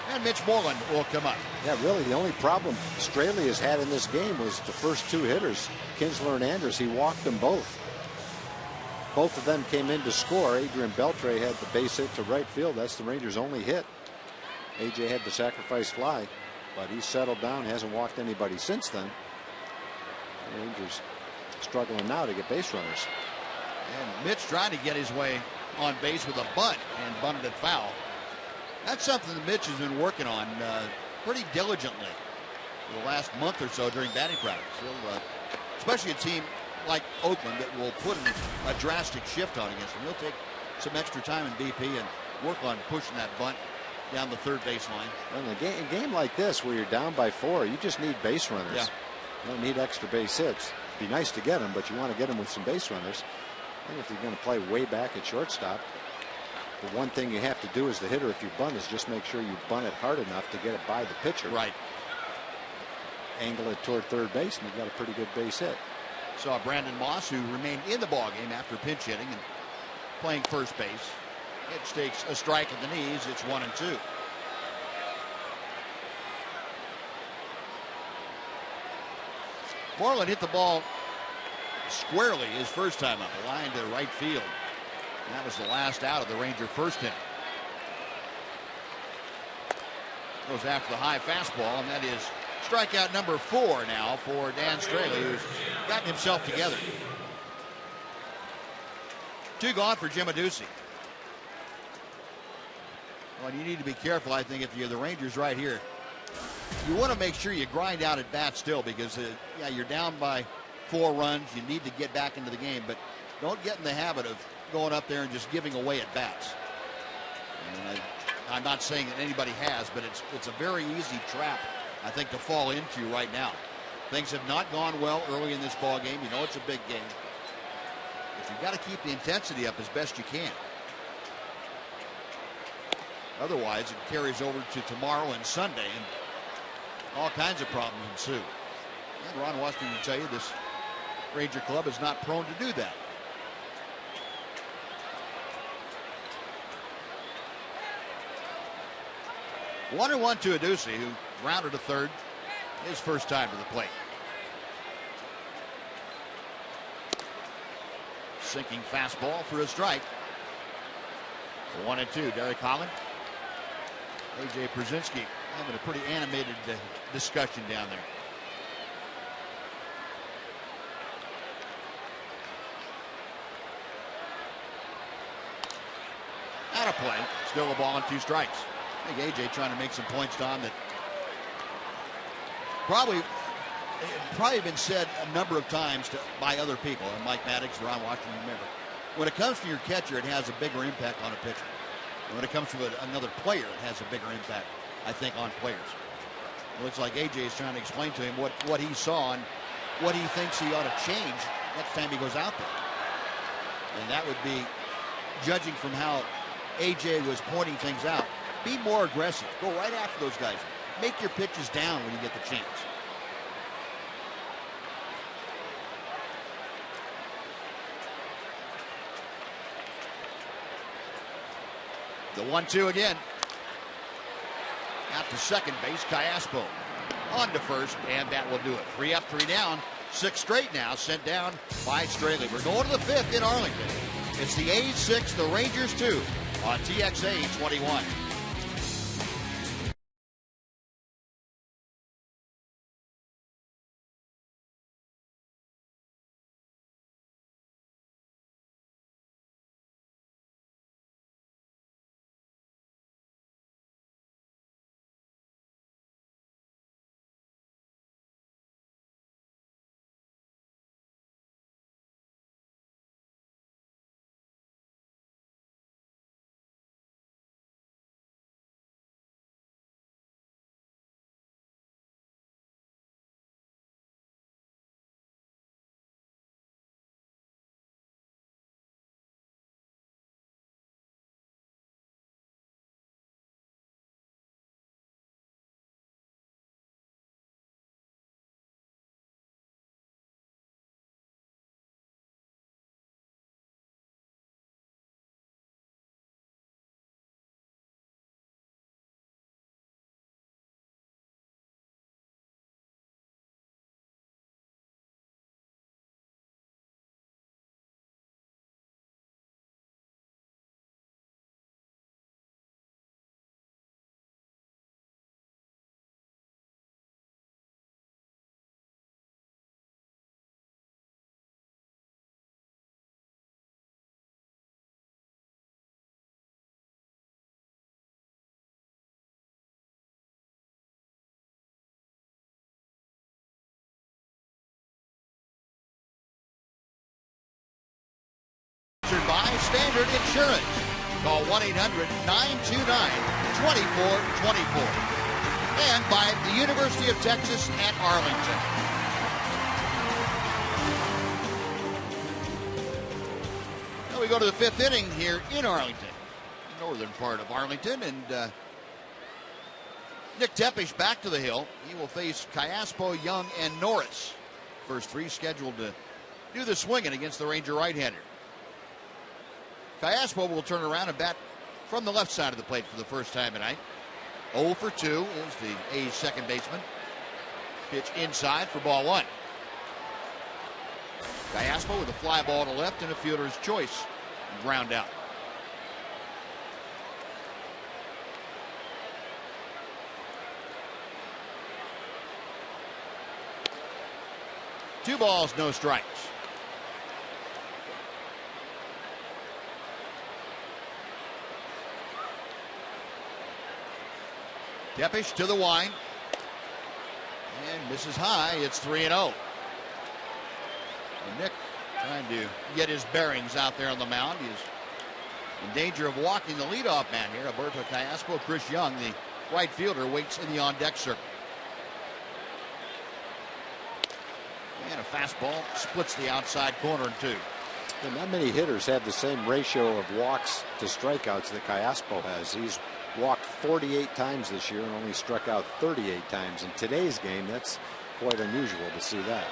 And Mitch Moreland will come up. Yeah, really, the only problem Straley has had in this game was the first 2 hitters, Kinsler and Anders. He walked them both. Both of them came in to score. Adrian Beltre had the base hit to right field. That's the Rangers' only hit. AJ had the sacrifice fly, but he's settled down. Hasn't walked anybody since then. The Rangers struggling now to get base runners. And Mitch trying to get his way on base with a bunt and bunted it foul. That's something that Mitch has been working on pretty diligently for the last month or so during batting practice. Especially a team like Oakland that will put a drastic shift on against him. He'll take some extra time in BP and work on pushing that bunt down the third baseline. Well, in a game like this where you're down by 4, you just need base runners. Yeah. You don't need extra base hits. It'd be nice to get them, but you want to get them with some base runners. And if you're going to play way back at shortstop, the one thing you have to do as the hitter if you bunt is just make sure you bunt it hard enough to get it by the pitcher. Right. Angle it toward third base, and you've got a pretty good base hit. Saw Brandon Moss, who remained in the ballgame after pinch hitting and playing first base. It takes a strike at the knees. It's 1-2. Moreland hit the ball squarely his first time up, a line to right field. And that was the last out of the Ranger first inning. Goes after the high fastball, and that is strikeout number 4 now for Dan Straley, who's gotten himself together. 2 gone for Jim Adduci. Well, you need to be careful, I think, if you're the Rangers right here. You want to make sure you grind out at bat still because, yeah, you're down by 4 runs. You need to get back into the game, but don't get in the habit of going up there and just giving away at bats. And I'm not saying that anybody has, but it's a very easy trap, I think, to fall into right now. Things have not gone well early in this ball game. You know it's a big game. But you've got to keep the intensity up as best you can. Otherwise, it carries over to tomorrow and Sunday, and all kinds of problems ensue. And Ron Washington will tell you this Ranger club is not prone to do that. One and 1 to Adduci, who grounded to third his first time to the plate. Sinking fastball for a strike. 1-2. Derek Holland. A.J. Brzezinski having a pretty animated discussion down there. Out of play. Still a ball and 2 strikes. I think A.J. trying to make some points, Don, that probably been said a number of times by other people. And Mike Maddox, Ron Washington, remember. When it comes to your catcher, it has a bigger impact on a pitcher. And when it comes to another player, it has a bigger impact, I think, on players. It looks like A.J. is trying to explain to him what he saw and what he thinks he ought to change next time he goes out there. And that would be, judging from how A.J. was pointing things out, be more aggressive. Go right after those guys. Make your pitches down when you get the chance. The 1-2 again. Out to second base, Callaspo. On to first, and that will do it. 3 up, 3 down. 6 straight now, sent down by Straley. We're going to the 5th in Arlington. It's the A's 6, the Rangers 2 on TXA 21. Insurance. Call 1-800-929-2424. And by the University of Texas at Arlington. Now we go to the fifth inning here in Arlington, northern part of Arlington, and Nick Tepesch back to the hill. He will face Cayaspo, Young, and Norris. First three scheduled to do the swinging against the Ranger right-hander. Cayaspo will turn around and bat from the left side of the plate for the first time tonight. 0 for 2 is the A's second baseman. Pitch inside for ball one. Cayaspo with a fly ball to left and a fielder's choice. Ground out. Two balls, no strikes. Tepesch to the wind. And misses high. It's 3-0. And Nick trying to get his bearings out there on the mound. He's in danger of walking the leadoff man here. Alberto Cayaspo. Chris Young, the right fielder, waits in the on-deck circle. And a fastball splits the outside corner in two. And not many hitters have the same ratio of walks to strikeouts that Cayaspo has. He's walked 48 times this year and only struck out 38 times. In today's game, that's quite unusual to see that.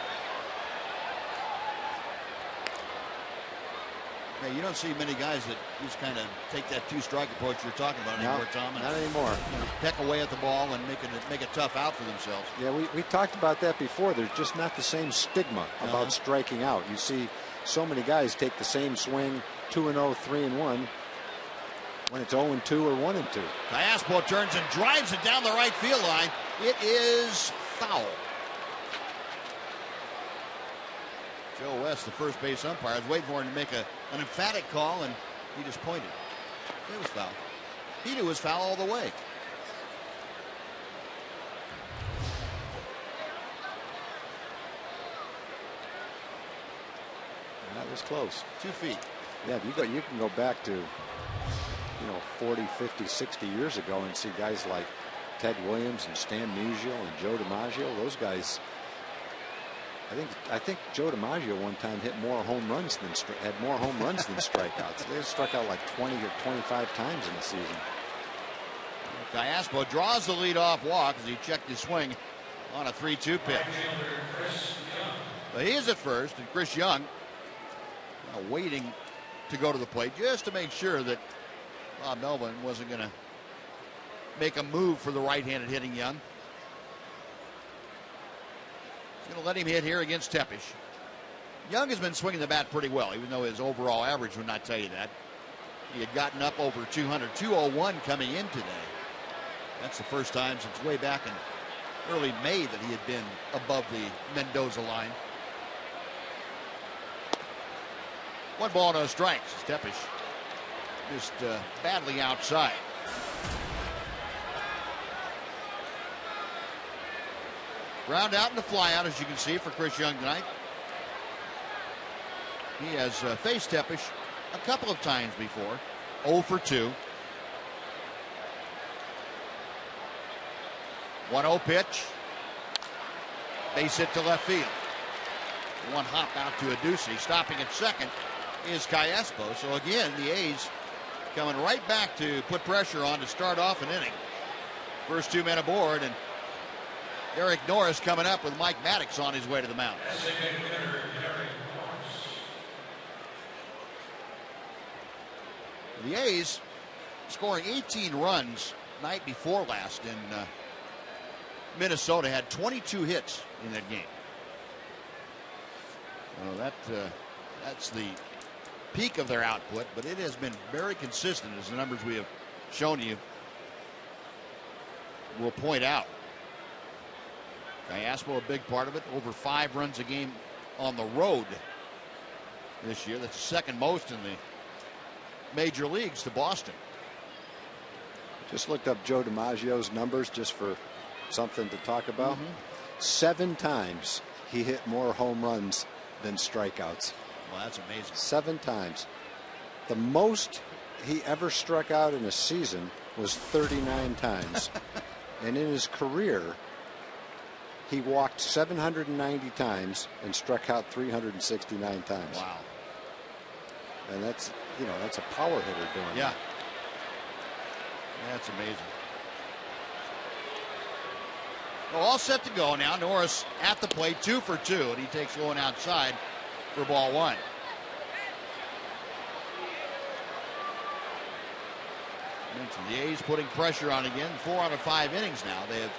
Yeah, you don't see many guys that just kind of take that two-strike approach you're talking about anymore, Tom. Not anymore. You know, peck away at the ball and make a tough out for themselves. Yeah, we talked about that before. There's just not the same stigma about striking out. You see so many guys take the same swing, 2-0, 3-1, when it's 0-2 or 1-2. Cayaspo turns and drives it down the right field line. It is foul. Joe West, the first base umpire, is waiting for him to make an emphatic call, and he just pointed. It was foul. He knew it was foul all the way. That was close. 2 feet. Yeah, you can go back to 40, 50, 60 years ago and see guys like Ted Williams and Stan Musial and Joe DiMaggio. Those guys, I think Joe DiMaggio one time hit more home runs than strikeouts. They struck out like 20 or 25 times in the season. Cayaspo draws the leadoff walk as he checked his swing on a 3-2 pitch. But he is at first, and Chris Young waiting to go to the plate just to make sure that Bob Melvin wasn't going to make a move for the right-handed hitting Young. He's going to let him hit here against Tepesch. Young has been swinging the bat pretty well, even though his overall average would not tell you that. He had gotten up over 200, 201 coming in today. That's the first time since way back in early May that he had been above the Mendoza line. 1 ball, no strikes. Tepesch just badly outside. Ground out and a fly out, as you can see, for Chris Young tonight. He has faced Tepesch a couple of times before. 0 for 2. 1-0 pitch. Base hit to left field. One hop out to Adducey. Stopping at second is Cayaspo. So again, the A's coming right back to put pressure on to start off an inning. First 2 men aboard, and Derek Norris coming up with Mike Maddox on his way to the mound. The A's scoring 18 runs night before last in Minnesota, had 22 hits in that game. Well, that's the peak of their output, but it has been very consistent, as the numbers we have shown you will point out. Cayaspo, a big part of it, over 5 runs a game on the road this year. That's the second most in the major leagues to Boston. Just looked up Joe DiMaggio's numbers just for something to talk about. 7 times he hit more home runs than strikeouts. Well, that's amazing. 7 times. The most he ever struck out in a season was 39 times. And in his career, he walked 790 times and struck out 369 times. Wow. And that's, you know, that's a power hitter doing Yeah. that. That's amazing. Well, all set to go now. Norris at the plate, 2 for 2, and he takes one outside for ball 1. Mentioned the A's putting pressure on again. 4 out of 5 innings now. They have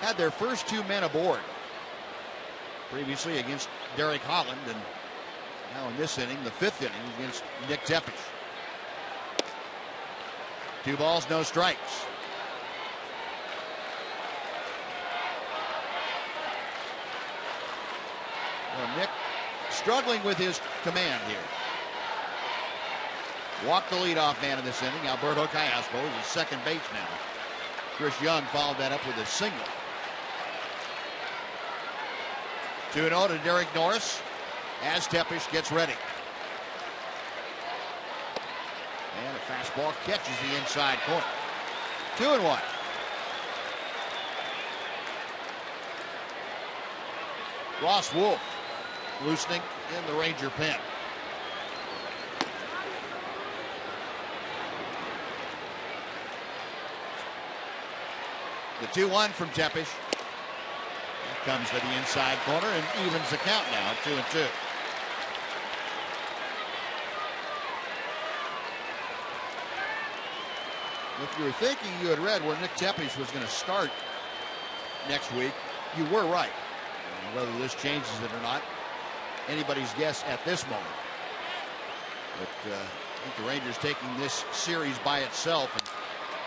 had their first 2 men aboard. Previously against Derek Holland, and now in this inning, the 5th inning against Nick Tepesch. 2 balls, no strikes. Well, Nick struggling with his command here. Walked the leadoff man in this inning, Alberto Callaspo, is his second base now. Chris Young followed that up with a single. 2-0 to Derek Norris as Tepesch gets ready. And a fastball catches the inside corner. 2-1. Ross Wolf loosening in the Ranger pen. The 2-1 from Tepesch. That comes to the inside corner and evens the count now at 2-2. If you were thinking you had read where Nick Tepesch was going to start next week, you were right. Whether this changes it or not, anybody's guess at this moment. But I think the Rangers taking this series by itself, and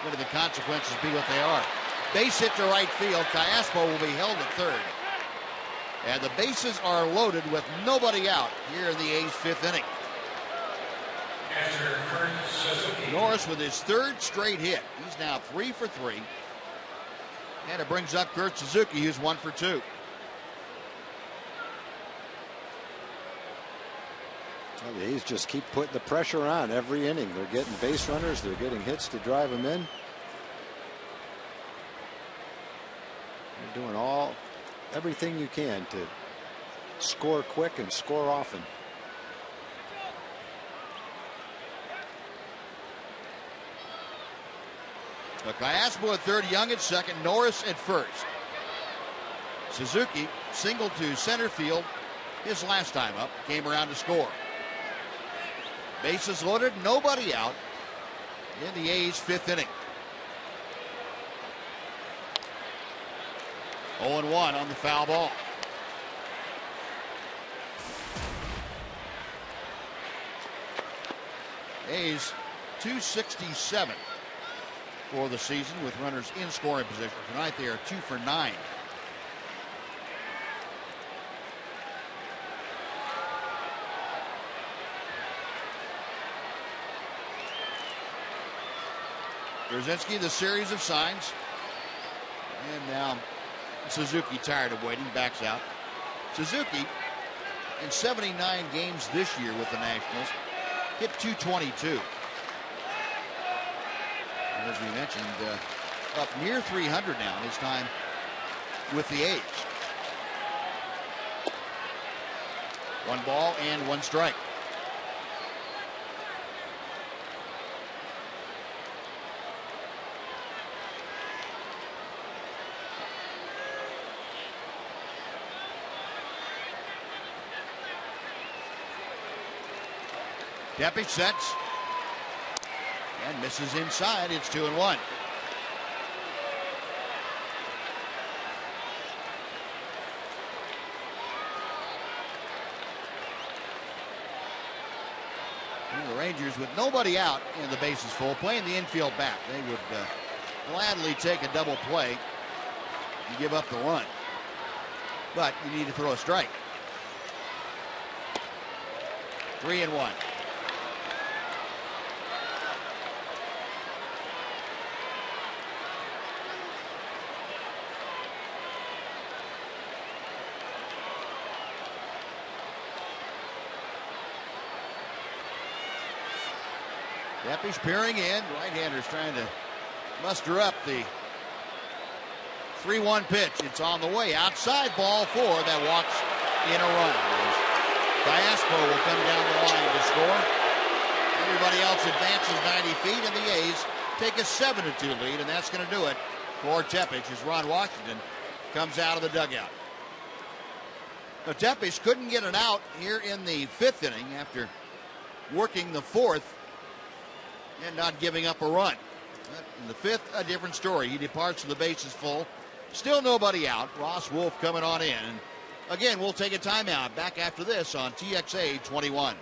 what do the consequences be what they are? Base hit to right field. Callaspo will be held at third. And the bases are loaded with nobody out here in the A's 5th inning. Norris with his 3rd straight hit. He's now 3 for 3. And it brings up Kurt Suzuki, who's 1 for 2. Well, the A's just keep putting the pressure on every inning. They're getting base runners. They're getting hits to drive them in. They're doing everything you can to score quick and score often. Callaspo at third, Young at second, Norris at first. Suzuki singled to center field his last time up, came around to score. Bases loaded, nobody out in the A's 5th inning. 0-1 on the foul ball. A's 267 for the season with runners in scoring position. Tonight they are 2 for 9. Brzezinski, the series of signs. And now Suzuki, tired of waiting, backs out. Suzuki, in 79 games this year with the Nationals, hit .222. And as we mentioned, up near 300 now in his time with the A's. 1 ball and 1 strike. Tepesch sets and misses inside. It's 2-1. The Rangers with nobody out and the bases full, playing the infield back. They would gladly take a double play and give up the run. But you need to throw a strike. 3-1. Tepe's peering in. Right-hander's trying to muster up the 3-1 pitch. It's on the way. Outside, ball 4. That walks in a run. Diaspo will come down the line to score. Everybody else advances 90 feet, and the A's take a 7-2 lead, and that's going to do it for Tepe as Ron Washington comes out of the dugout. Now, Tepe couldn't get an out here in the 5th inning after working the 4th and not giving up a run. But in the 5th, a different story. He departs with the bases full. Still nobody out. Ross Wolf coming on in. And again, we'll take a timeout. Back after this on TXA 21.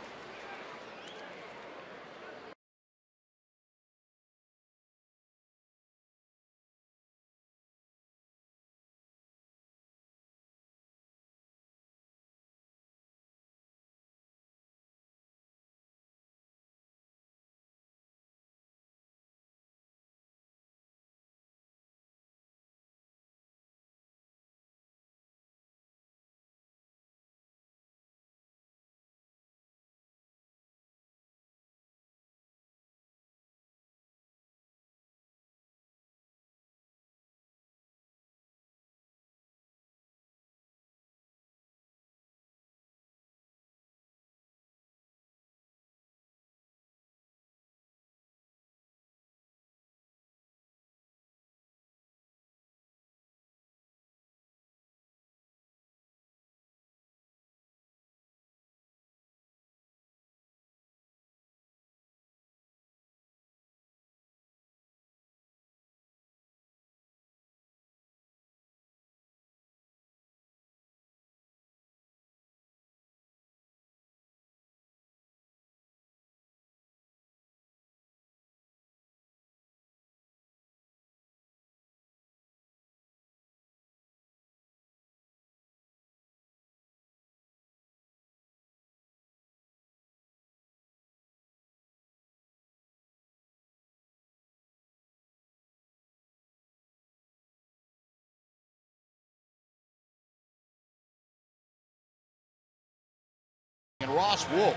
And Ross Wolf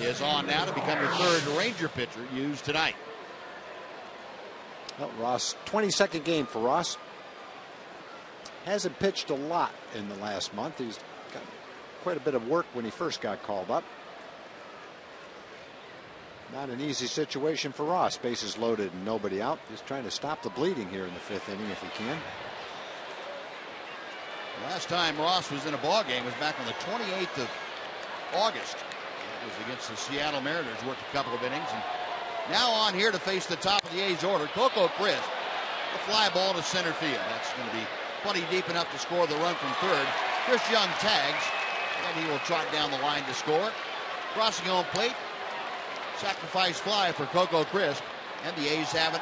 is on now to become the 3rd Ranger pitcher used tonight. Well, Ross, 22nd game for Ross. Hasn't pitched a lot in the last month. He's got quite a bit of work when he first got called up. Not an easy situation for Ross. Bases loaded and nobody out. Just trying to stop the bleeding here in the 5th inning if he can. Last time Ross was in a ball game was back on the 28th of August. It was against the Seattle Mariners. Worked a couple of innings. And now on here to face the top of the A's order, Coco Crisp. A fly ball to center field. That's going to be plenty deep enough to score the run from 3rd. Chris Young tags, and he will trot down the line to score. Crossing home plate. Sacrifice fly for Coco Crisp. And the A's have an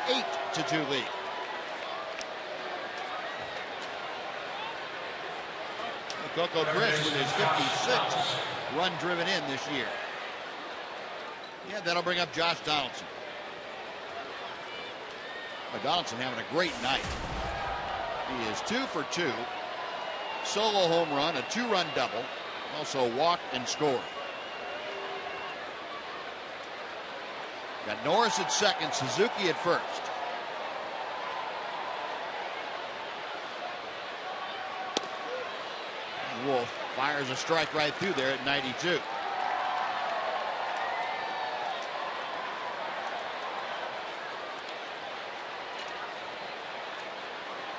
8-2 lead. Coco Crisp with his 56th run driven in this year. Yeah, that'll bring up Josh Donaldson. Donaldson having a great night. He is 2 for 2. Solo home run, a 2-run double. Also walked and scored. Got Norris at 2nd, Suzuki at 1st. Wolf fires a strike right through there at 92.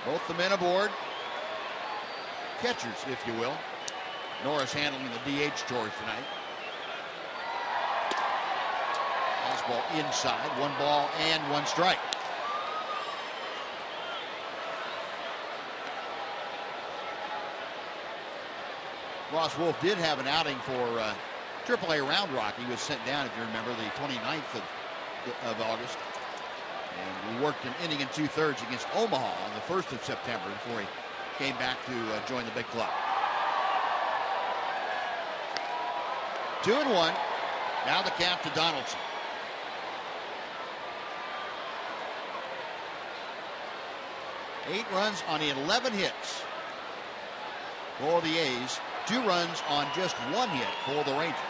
Both the men aboard. Catchers, if you will. Norris handling the DH chores tonight. Fastball inside. 1 ball and 1 strike. Ross Wolf did have an outing for AAA Round Rock. He was sent down, if you remember, the 29th of August. And he worked an inning and 2/3 against Omaha on the 1st of September before he came back to join the big club. 2-1. Now the count to Donaldson. Eight runs on 11 hits for the A's. 2 runs on just 1 hit for the Rangers.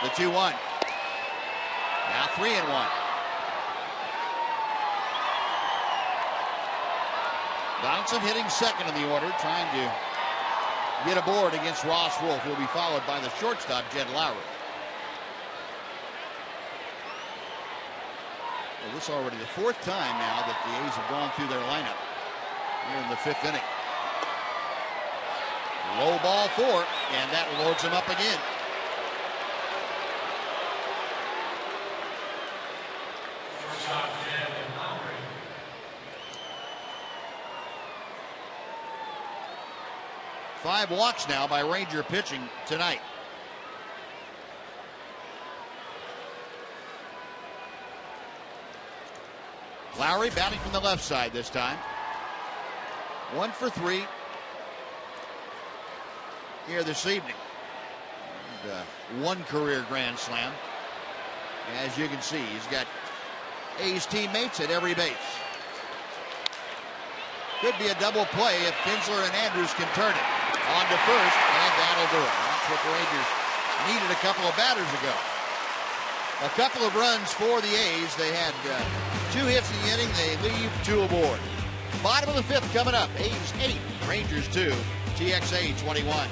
The 2-1. Now 3-1. Donaldson hitting second in the order, trying to get aboard against Ross Wolf. He'll be followed by the shortstop, Jed Lowry. Well, this is already the fourth time now that the A's have gone through their lineup here in the fifth inning. Low ball 4, and that loads him up again. Five walks now by Ranger pitching tonight. Lowry batting from the left side this time. 1 for 3 here this evening. And, one career grand slam. As you can see, he's got A's teammates at every base. Could be a double play if Kinsler and Andrews can turn it. On to first, and that'll do it. That's what the Rangers needed a couple of batters ago. A couple of runs for the A's. They had 2 hits in the inning. They leave 2 aboard. Bottom of the fifth coming up. A's 8, Rangers 2, TXA 21.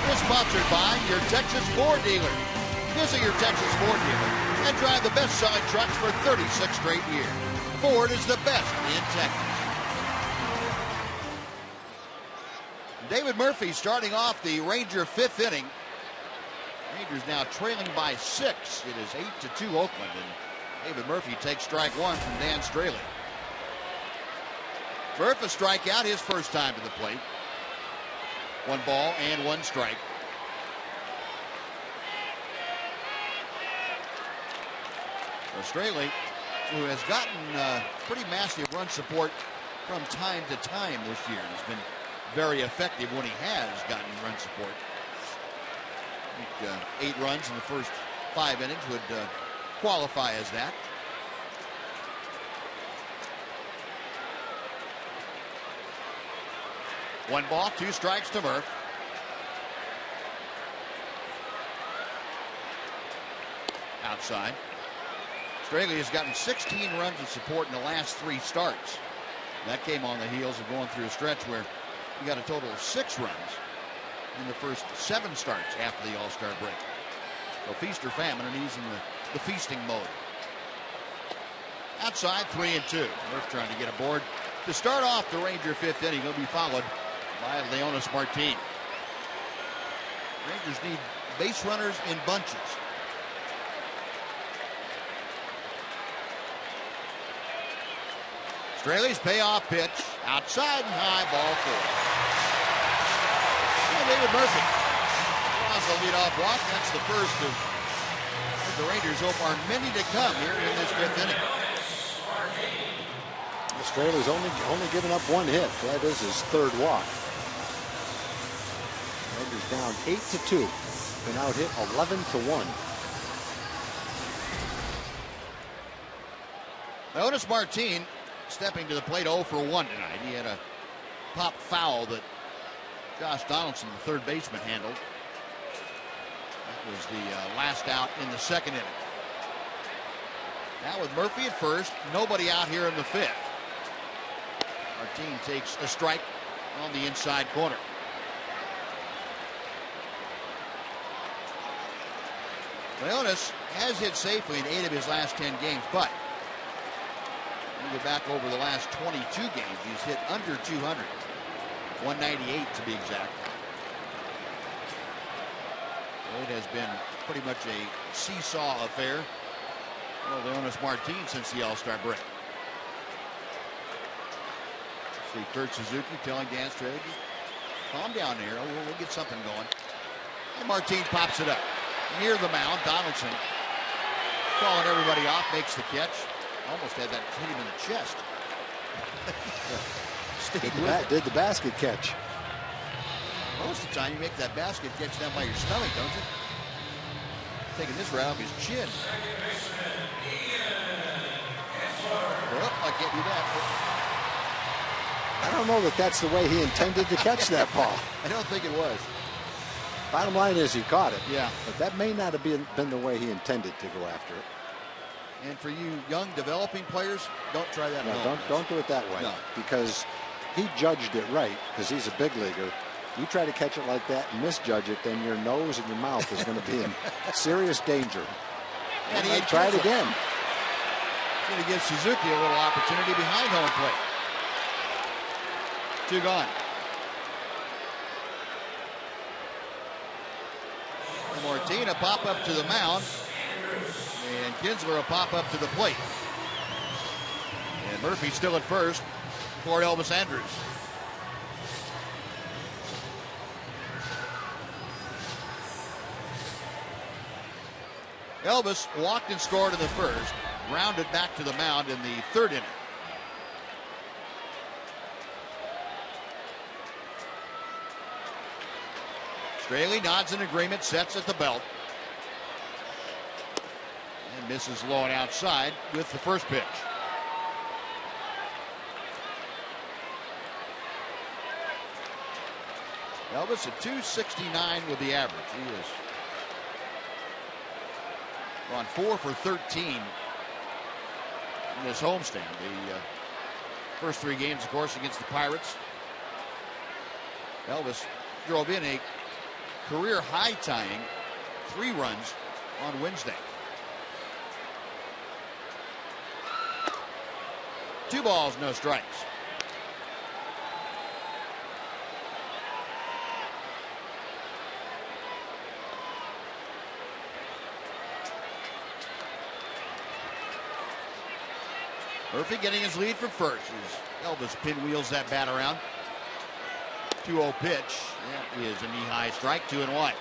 Sponsored by your Texas Ford dealer. Visit your Texas Ford dealer and drive the best-selling trucks for 36 straight years. Ford is the best in Texas. David Murphy starting off the Ranger fifth inning. Rangers now trailing by 6. It is 8-2 Oakland, and David Murphy takes strike 1 from Dan Straley. Murphy a strikeout, his first time to the plate. 1 ball and 1 strike. Straley, who has gotten pretty massive run support from time to time this year, has been very effective when he has gotten run support. I think 8 runs in the first 5 innings would qualify as that. One ball, 2 strikes to Murph. Outside. Straley has gotten 16 runs of support in the last 3 starts. That came on the heels of going through a stretch where he got a total of 6 runs in the first 7 starts after the All-Star break. So feast or famine, and he's in the feasting mode. Outside, 3-2. Murph trying to get aboard. To start off the Ranger fifth inning, he'll be followed by Leonis Martin. Rangers need base runners in bunches. Straley's payoff pitch. Outside and high, ball 4. David Murphy draws the leadoff walk. That's the first of what the Rangers hope are many to come here in this 5th inning. Straley's only given up 1 hit. That is his 3rd walk. Rangers down 8-2. Been out hit 11-1. Otis Martin stepping to the plate 0 for 1 tonight. He had a pop foul that Josh Donaldson, the third baseman, handled. That was the last out in the 2nd inning. Now with Murphy at first, nobody out here in the 5th. Martin takes a strike on the inside corner. Leonis has hit safely in 8 of his last 10 games, but when you go back over the last 22 games, he's hit under 200. 198 to be exact. It has been pretty much a seesaw affair for Leonis Martin since the All-Star break. See Kurt Suzuki telling Dan Straley, calm down there, we'll get something going. And Martin pops it up near the mound. Donaldson calling everybody off, makes the catch. Almost had that hit him in the chest. Did the basket catch. Most of the time you make that basket catch down by your stomach, don't you? Taking this route off his chin. Well, I can't do that. I don't know that that's the way he intended to catch that ball. I don't think it was. Bottom line is he caught it. Yeah. But that may not have been the way he intended to go after it. And for you young developing players, don't try that at home. Don't do it that way. No. Because he judged it right because he's a big leaguer. You try to catch it like that and misjudge it, then your nose and your mouth is going to be in serious danger. And he try it again. He's going to give Suzuki a little opportunity behind home plate. 2 gone. And Martina pop up to the mound. And Kinsler will pop up to the plate. And Murphy still at first for Elvis Andrus. Elvis walked and scored in the first, rounded back to the mound in the 3rd inning. Straley nods in agreement, sets at the belt. And misses low and outside with the first pitch. Elvis at 269 with the average. He is on 4 for 13 in this homestand. The first 3 games, of course, against the Pirates. Elvis drove in a career high tying 3 runs on Wednesday. 2 balls, no strikes. Murphy getting his lead from first as Elvis pinwheels that bat around. 2-0 pitch. That is a knee-high strike, 2-1. I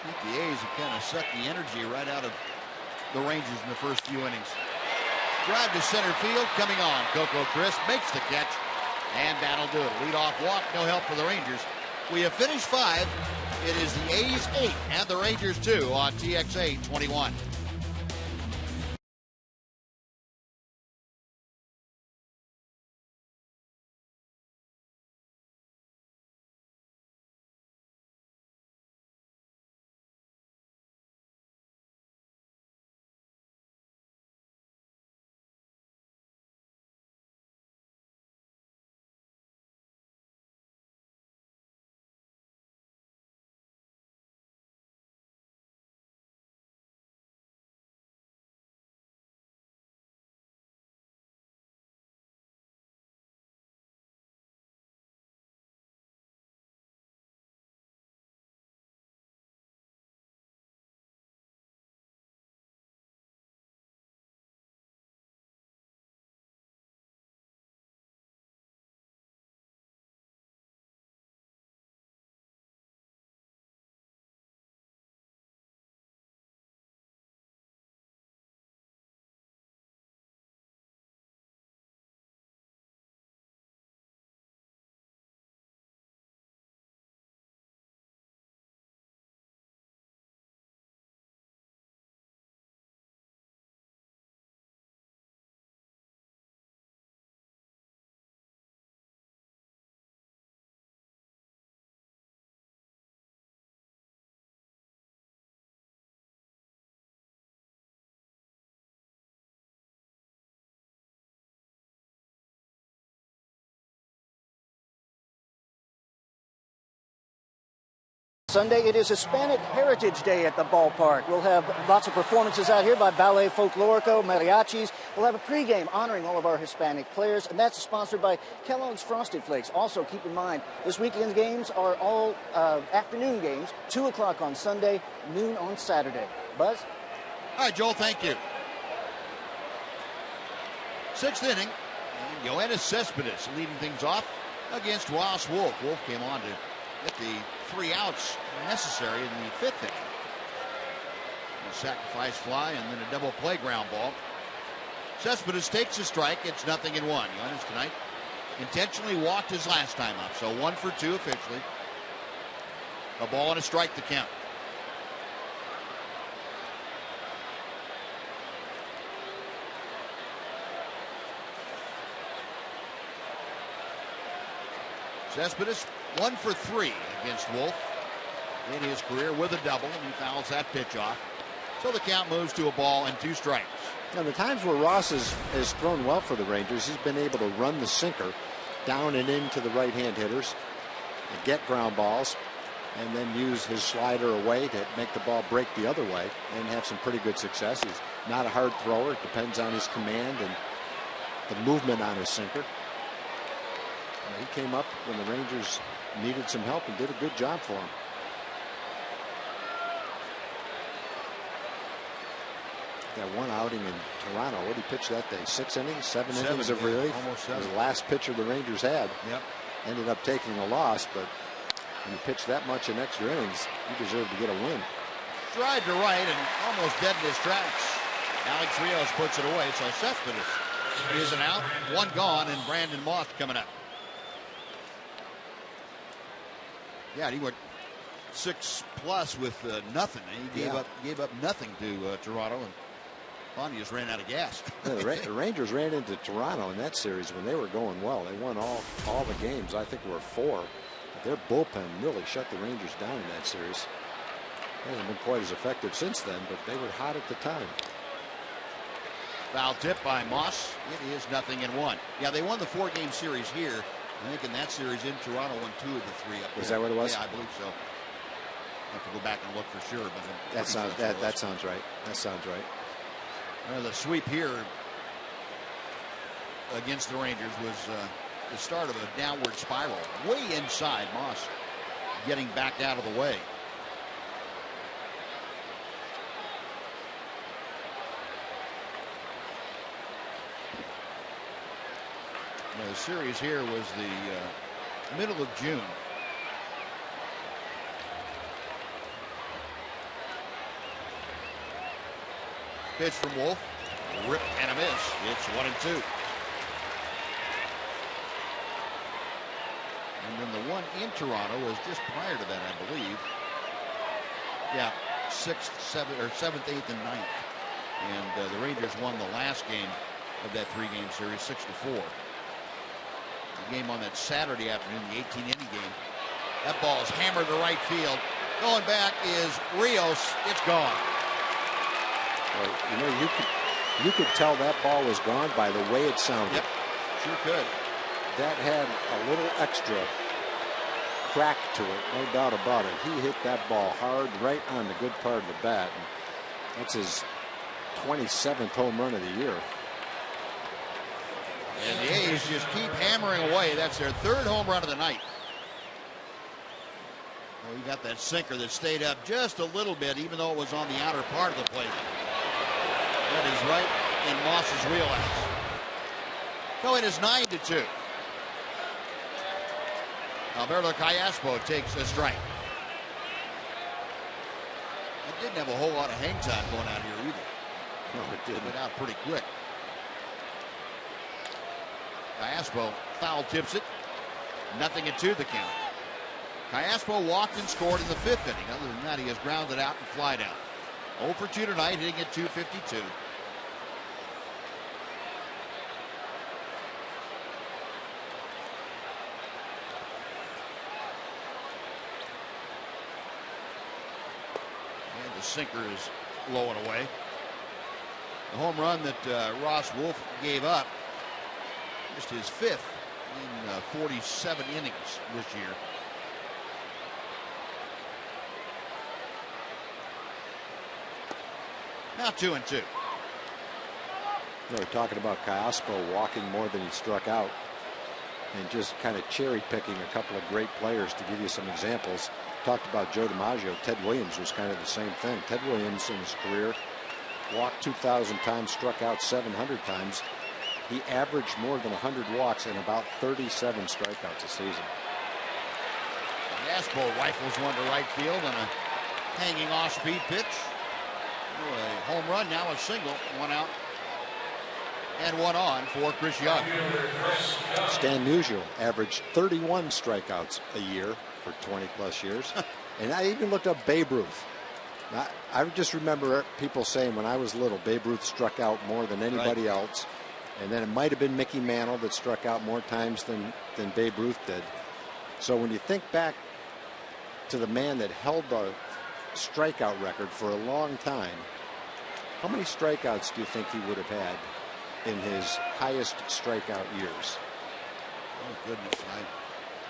think the A's have kind of sucked the energy right out of the Rangers in the first few innings. Drive to center field, coming on. Coco Crisp makes the catch, and that'll do it. Leadoff walk, no help for the Rangers. We have finished 5. It is the A's 8 and the Rangers 2 on TXA 21. Sunday, it is Hispanic Heritage Day at the ballpark. We'll have lots of performances out here by Ballet Folklorico, mariachis. We'll have a pregame honoring all of our Hispanic players, and that's sponsored by Kellogg's Frosted Flakes. Also, keep in mind, this weekend's games are all afternoon games, 2 o'clock on Sunday, noon on Saturday. Buzz? All right, Joel, thank you. Sixth inning, and Yoenis Cespedes leading things off against Ross Wolf. Wolf came on to get the 3 outs necessary in the 5th inning. A sacrifice fly and then a double play ground ball. Cespedes takes a strike. It's 0-1. Yoenis tonight intentionally walked his last time up, so 1 for 2 officially. A ball and a strike to count. Cespedes 1 for 3 against Wolf in his career with a double, and he fouls that pitch off. So the count moves to a ball and 2 strikes. Now, the times where Ross has thrown well for the Rangers, he's been able to run the sinker down and into the right-hand hitters and get ground balls, and then use his slider away to make the ball break the other way and have some pretty good success. He's not a hard thrower. It depends on his command and the movement on his sinker. He came up when the Rangers needed some help and did a good job for him. That one outing in Toronto, what did he pitch that day? 6 innings, 7 innings of relief. Almost 7. The last pitcher the Rangers had. Yep. Ended up taking a loss, but when you pitch that much in extra innings, you deserve to get a win. Stride to right and almost dead in his tracks. Alex Rios puts it away, so Cespedes is an out, 1 gone, and Brandon Moss coming up. Yeah, he went 6+ with nothing. He gave up nothing to Toronto, and Bonnie just ran out of gas. Yeah, the Rangers ran into Toronto in that series when they were going well. They won all the games. I think there were 4. But their bullpen really shut the Rangers down in that series. They haven't been quite as effective since then, but they were hot at the time. Foul tip by Moss. It is 0-1. Yeah, they won the 4-game series here. I think in that series in Toronto won 2 of the 3 up there. Is that what it was? Yeah, I believe so. Have to go back and look for sure. But that sounds right. That sounds right. The sweep here against the Rangers was the start of a downward spiral. Way inside, Moss getting back out of the way. The series here was the middle of June. Pitch from Wolf. Rip and a miss. It's 1-2. And then the one in Toronto was just prior to that, I believe. Yeah, 6th, 7th, 8th, and 9th. And the Rangers won the last game of that 3-game series, 6-4. The game on that Saturday afternoon, the 18-inning game. That ball is hammered to right field. Going back is Rios. It's gone. Well, you could tell that ball was gone by the way it sounded. Yep, sure could. That had a little extra crack to it, no doubt about it. He hit that ball hard right on the good part of the bat. And that's his 27th home run of the year. And the A's just keep hammering away. That's their 3rd home run of the night. Well, you got that sinker that stayed up just a little bit, even though it was on the outer part of the plate. That is right in Moss's wheelhouse. So it is 9-2. Alberto Callaspo takes a strike. It didn't have a whole lot of hang time going out here either. No, it didn't. It went out pretty quick. Callaspo foul tips it. 0-2 the count. Callaspo walked and scored in the 5th inning. Other than that, he has grounded out and fly down. 0 for 2 tonight, hitting at .252. And the sinker is low and away. The home run that Ross Wolf gave up, just his 5th in 47 innings this year. Now 2-2. We're talking about Kayaspo walking more than he struck out, and just kind of cherry picking a couple of great players to give you some examples. Talked about Joe DiMaggio. Ted Williams was kind of the same thing. Ted Williams in his career walked 2,000 times, struck out 700 times. He averaged more than 100 walks and about 37 strikeouts a season. Kayaspo rifles one to right field on a hanging off-speed pitch. A home run, now a single, one out and one on for Chris Young. Stan Musial averaged 31 strikeouts a year for 20 plus years. And I even looked up Babe Ruth. Now, I just remember people saying when I was little, Babe Ruth struck out more than anybody else. And then it might have been Mickey Mantle that struck out more times than Babe Ruth did. So when you think back to the man that held the strikeout record for a long time, how many strikeouts do you think he would have had in his highest strikeout years? Oh, goodness.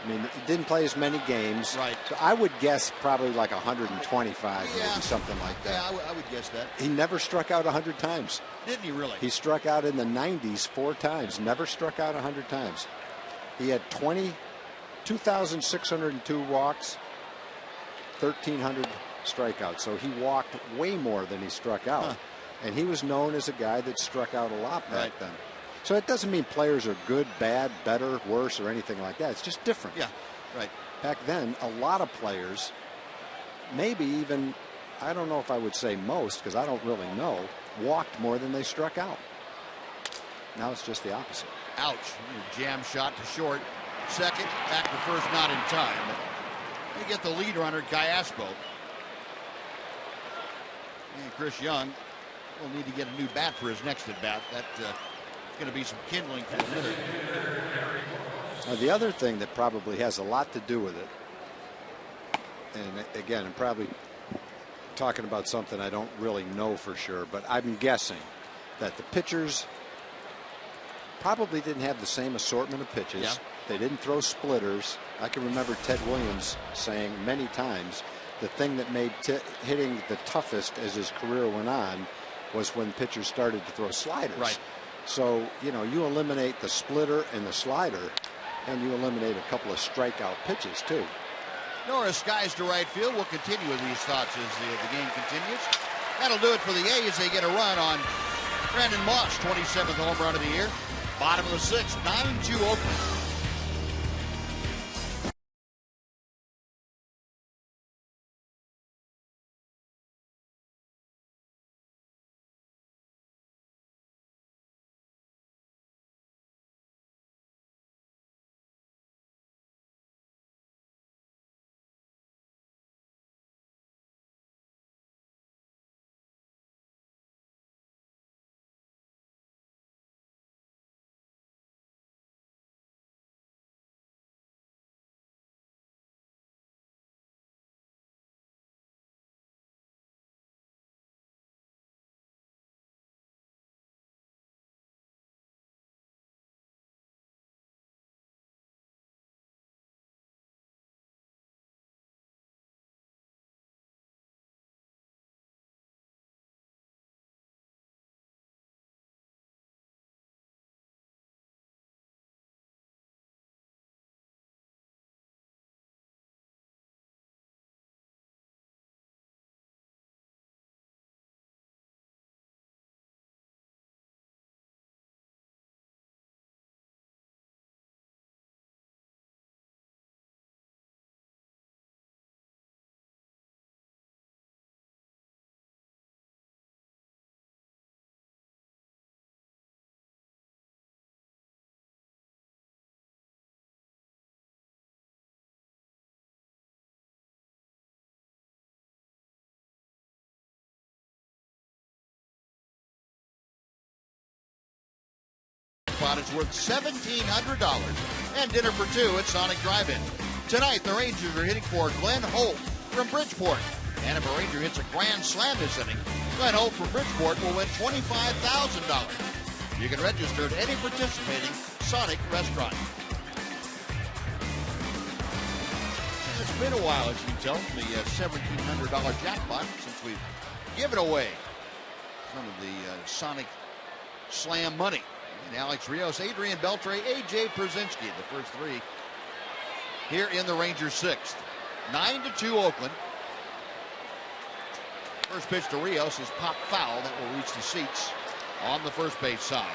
I mean, he didn't play as many games. Right. So I would guess probably like 125, maybe something like that. Yeah, I would guess that. He never struck out 100 times. Didn't he really? He struck out in the 90s 4 times, never struck out 100 times. He had 2,602 walks, 1,300 strikeouts. So he walked way more than he struck out. Huh. And he was known as a guy that struck out a lot back then. So it doesn't mean players are good, bad, better, worse, or anything like that. It's just different. Yeah, right. Back then, a lot of players, maybe even, I don't know if I would say most, because I don't really know, walked more than they struck out. Now it's just the opposite. Ouch. Jam shot to short. Second, back to first, not in time. But they get the lead runner, Kayaspo. And Chris Young will need to get a new bat for his next at bat. That's going to be some kindling for the hitter. The other thing that probably has a lot to do with it, and again, I'm probably talking about something I don't really know for sure, but I'm guessing that the pitchers probably didn't have the same assortment of pitches. Yeah. They didn't throw splitters. I can remember Ted Williams saying many times the thing that made hitting the toughest as his career went on was when pitchers started to throw sliders. Right. So, you know, you eliminate the splitter and the slider, and you eliminate a couple of strikeout pitches, too. Norris skies to right field. We'll continue with these thoughts as the game continues. That'll do it for the A's. They get a run on Brandon Moss, 27th home run of the year. Bottom of the sixth, 9-2 Oakland. Spot is worth $1,700 and dinner for two at Sonic Drive-In. Tonight, the Rangers are hitting for Glenn Holt from Bridgeport. And if a Ranger hits a grand slam this inning, Glenn Holt from Bridgeport will win $25,000. You can register at any participating Sonic restaurant. And it's been a while, as you can tell, from the $1,700 jackpot since we've given away front of the Sonic Slam money. And Alex Rios, Adrian Beltre, A.J. Przinsky, the first three here in the Rangers' sixth. 9-2 Oakland. First pitch to Rios is pop foul that will reach the seats on the first base side.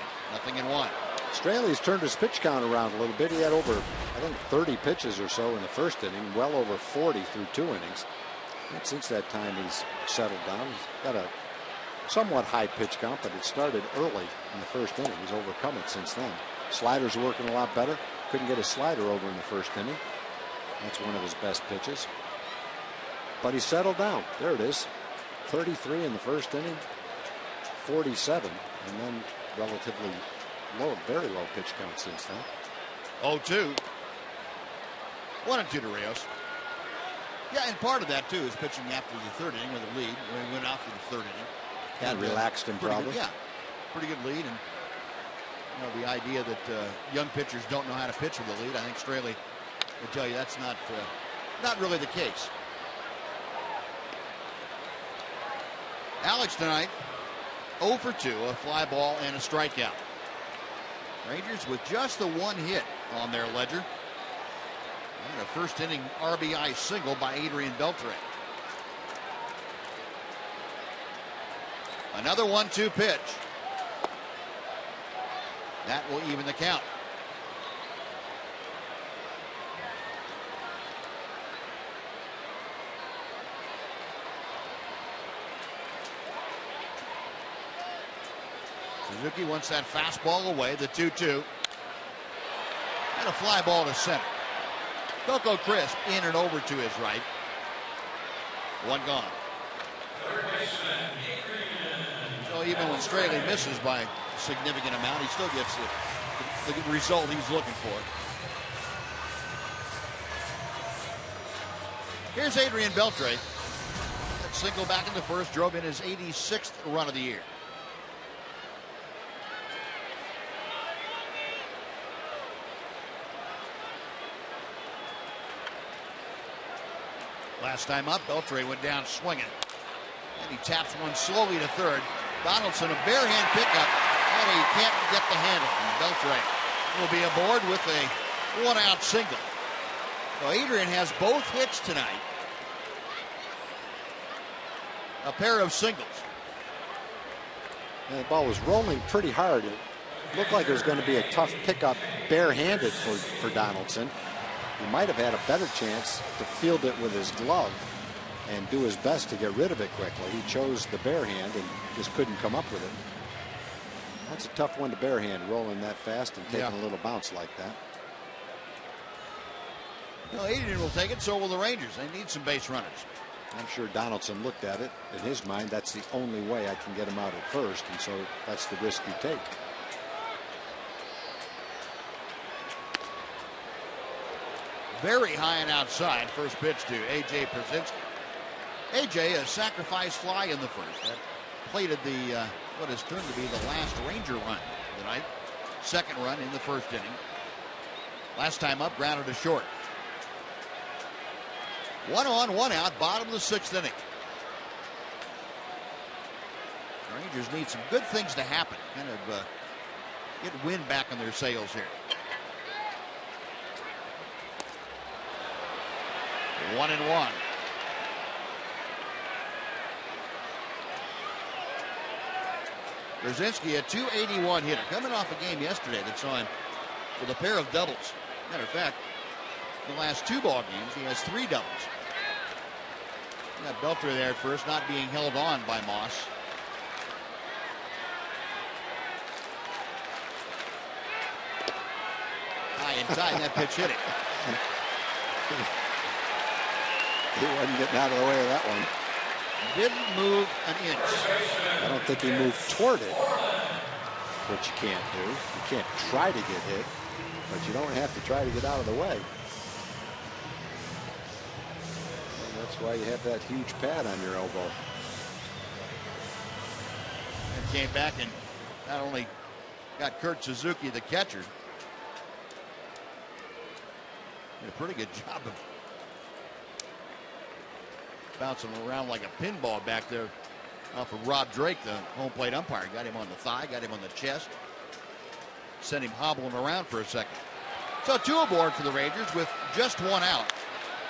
0-1. Straley's turned his pitch count around a little bit. He had over, I think, 30 pitches or so in the first inning, well over 40 through 2 innings. And since that time, he's settled down. He's got a somewhat high pitch count, but it started early in the first inning. He's overcome it since then. Slider's working a lot better. Couldn't get his slider over in the first inning. That's one of his best pitches. But he settled down. There it is. 33 in the first inning, 47, and then relatively low, very low pitch count since then. 0-2. 1-2 to Rios. Yeah, and part of that, too, is pitching after the third inning with a lead, where he went out for the third inning. And relaxed him, probably. Good, yeah, pretty good lead. And the idea that young pitchers don't know how to pitch with a lead, I think Straley would tell you that's not really the case. Alex tonight, 0 for 2, a fly ball and a strikeout. Rangers with just the one hit on their ledger. And a first inning RBI single by Adrian Beltre. Another 1-2 pitch. That will even the count. Suzuki wants that fastball away, the 2-2. And a fly ball to center. Coco Crisp in and over to his right. One gone. So even when Straley misses by a significant amount, he still gets the result he's looking for. Here's Adrian Beltre. That single back in the first drove in his 86th run of the year. Last time up, Beltre went down swinging. And he taps one slowly to third. Donaldson, a bare hand pickup, and he can't get the handle. And Beltre will be aboard with a one-out single. So Adrian has both hits tonight. A pair of singles. And the ball was rolling pretty hard. It looked like it was going to be a tough pickup barehanded for Donaldson. He might have had a better chance to field it with his glove and do his best to get rid of it quickly. He chose the bare hand and just couldn't come up with it. That's a tough one to bare hand, rolling that fast and taking a little bounce like that. Well, Adrian will take it, so will the Rangers. They need some base runners. I'm sure Donaldson looked at it. In his mind, that's the only way I can get him out at first, and so that's the risk you take. Very high and outside. First pitch to A.J. Przinsky. A.J. a sacrifice fly in the first. That plated the what has turned to be the last Ranger run tonight. Second run in the first inning. Last time up, grounded to short. 1 on, 1 out, bottom of the sixth inning. The Rangers need some good things to happen. Kind of get wind back in their sails here. 1-1. Przinsky, a .281 hitter, coming off a game yesterday that saw him with a pair of doubles. Matter of fact, the last 2 ball games, he has 3 doubles. Got Beltre there at first, not being held on by Moss. High and tight, and that pitch hit it. He wasn't getting out of the way of that one. Didn't move an inch. I don't think he moved toward it, which you can't do. You can't try to get hit, but you don't have to try to get out of the way. And that's why you have that huge pad on your elbow. And came back and not only got Kurt Suzuki, the catcher, did a pretty good job of bouncing around like a pinball back there From Rob Drake, the home plate umpire. Got him on the thigh, got him on the chest. Sent him hobbling around for a second. So 2 aboard for the Rangers with just 1 out.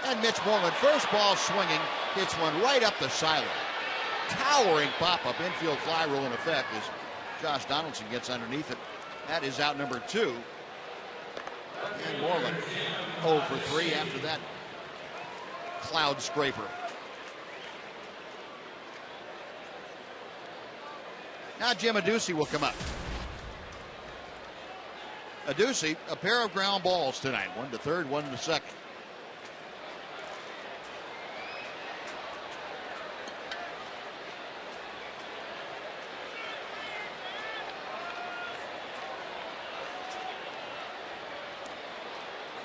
And Mitch Moreland, first ball swinging, hits one right up the sideline. Towering pop-up infield fly rule in effect as Josh Donaldson gets underneath it. That is out number 2. And Moreland 0 for 3 after that cloud scraper. Now Jim Adduci will come up. Adduci, a pair of ground balls tonight. 1 to third, 1 to second.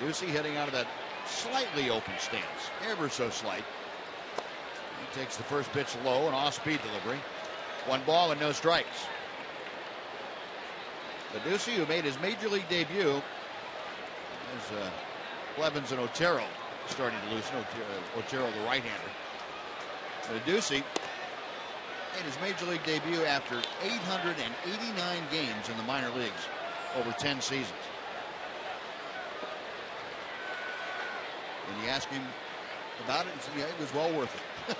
Adduci hitting out of that slightly open stance, ever so slight. He takes the first pitch low, an off-speed delivery. 1 ball and no strikes. Adduci, who made his major league debut, as Blevins and Otero starting to loosen. Otero, the right-hander. Adduci made his major league debut after 889 games in the minor leagues over 10 seasons. And you ask him about it, and said, yeah, it was well worth it.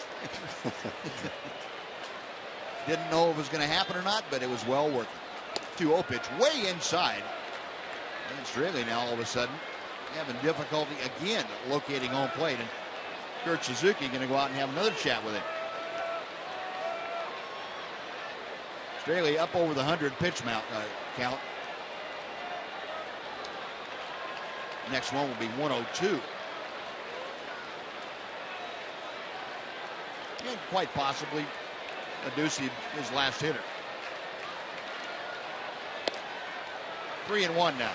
Didn't know if it was going to happen or not, but it was well worth it. 2-0 pitch way inside. And Straley now all of a sudden having difficulty again locating home plate. And Kurt Suzuki going to go out and have another chat with him. Straley up over the 100 pitch count. Next one will be 102. And quite possibly Adduci, his last hitter. 3-1 now.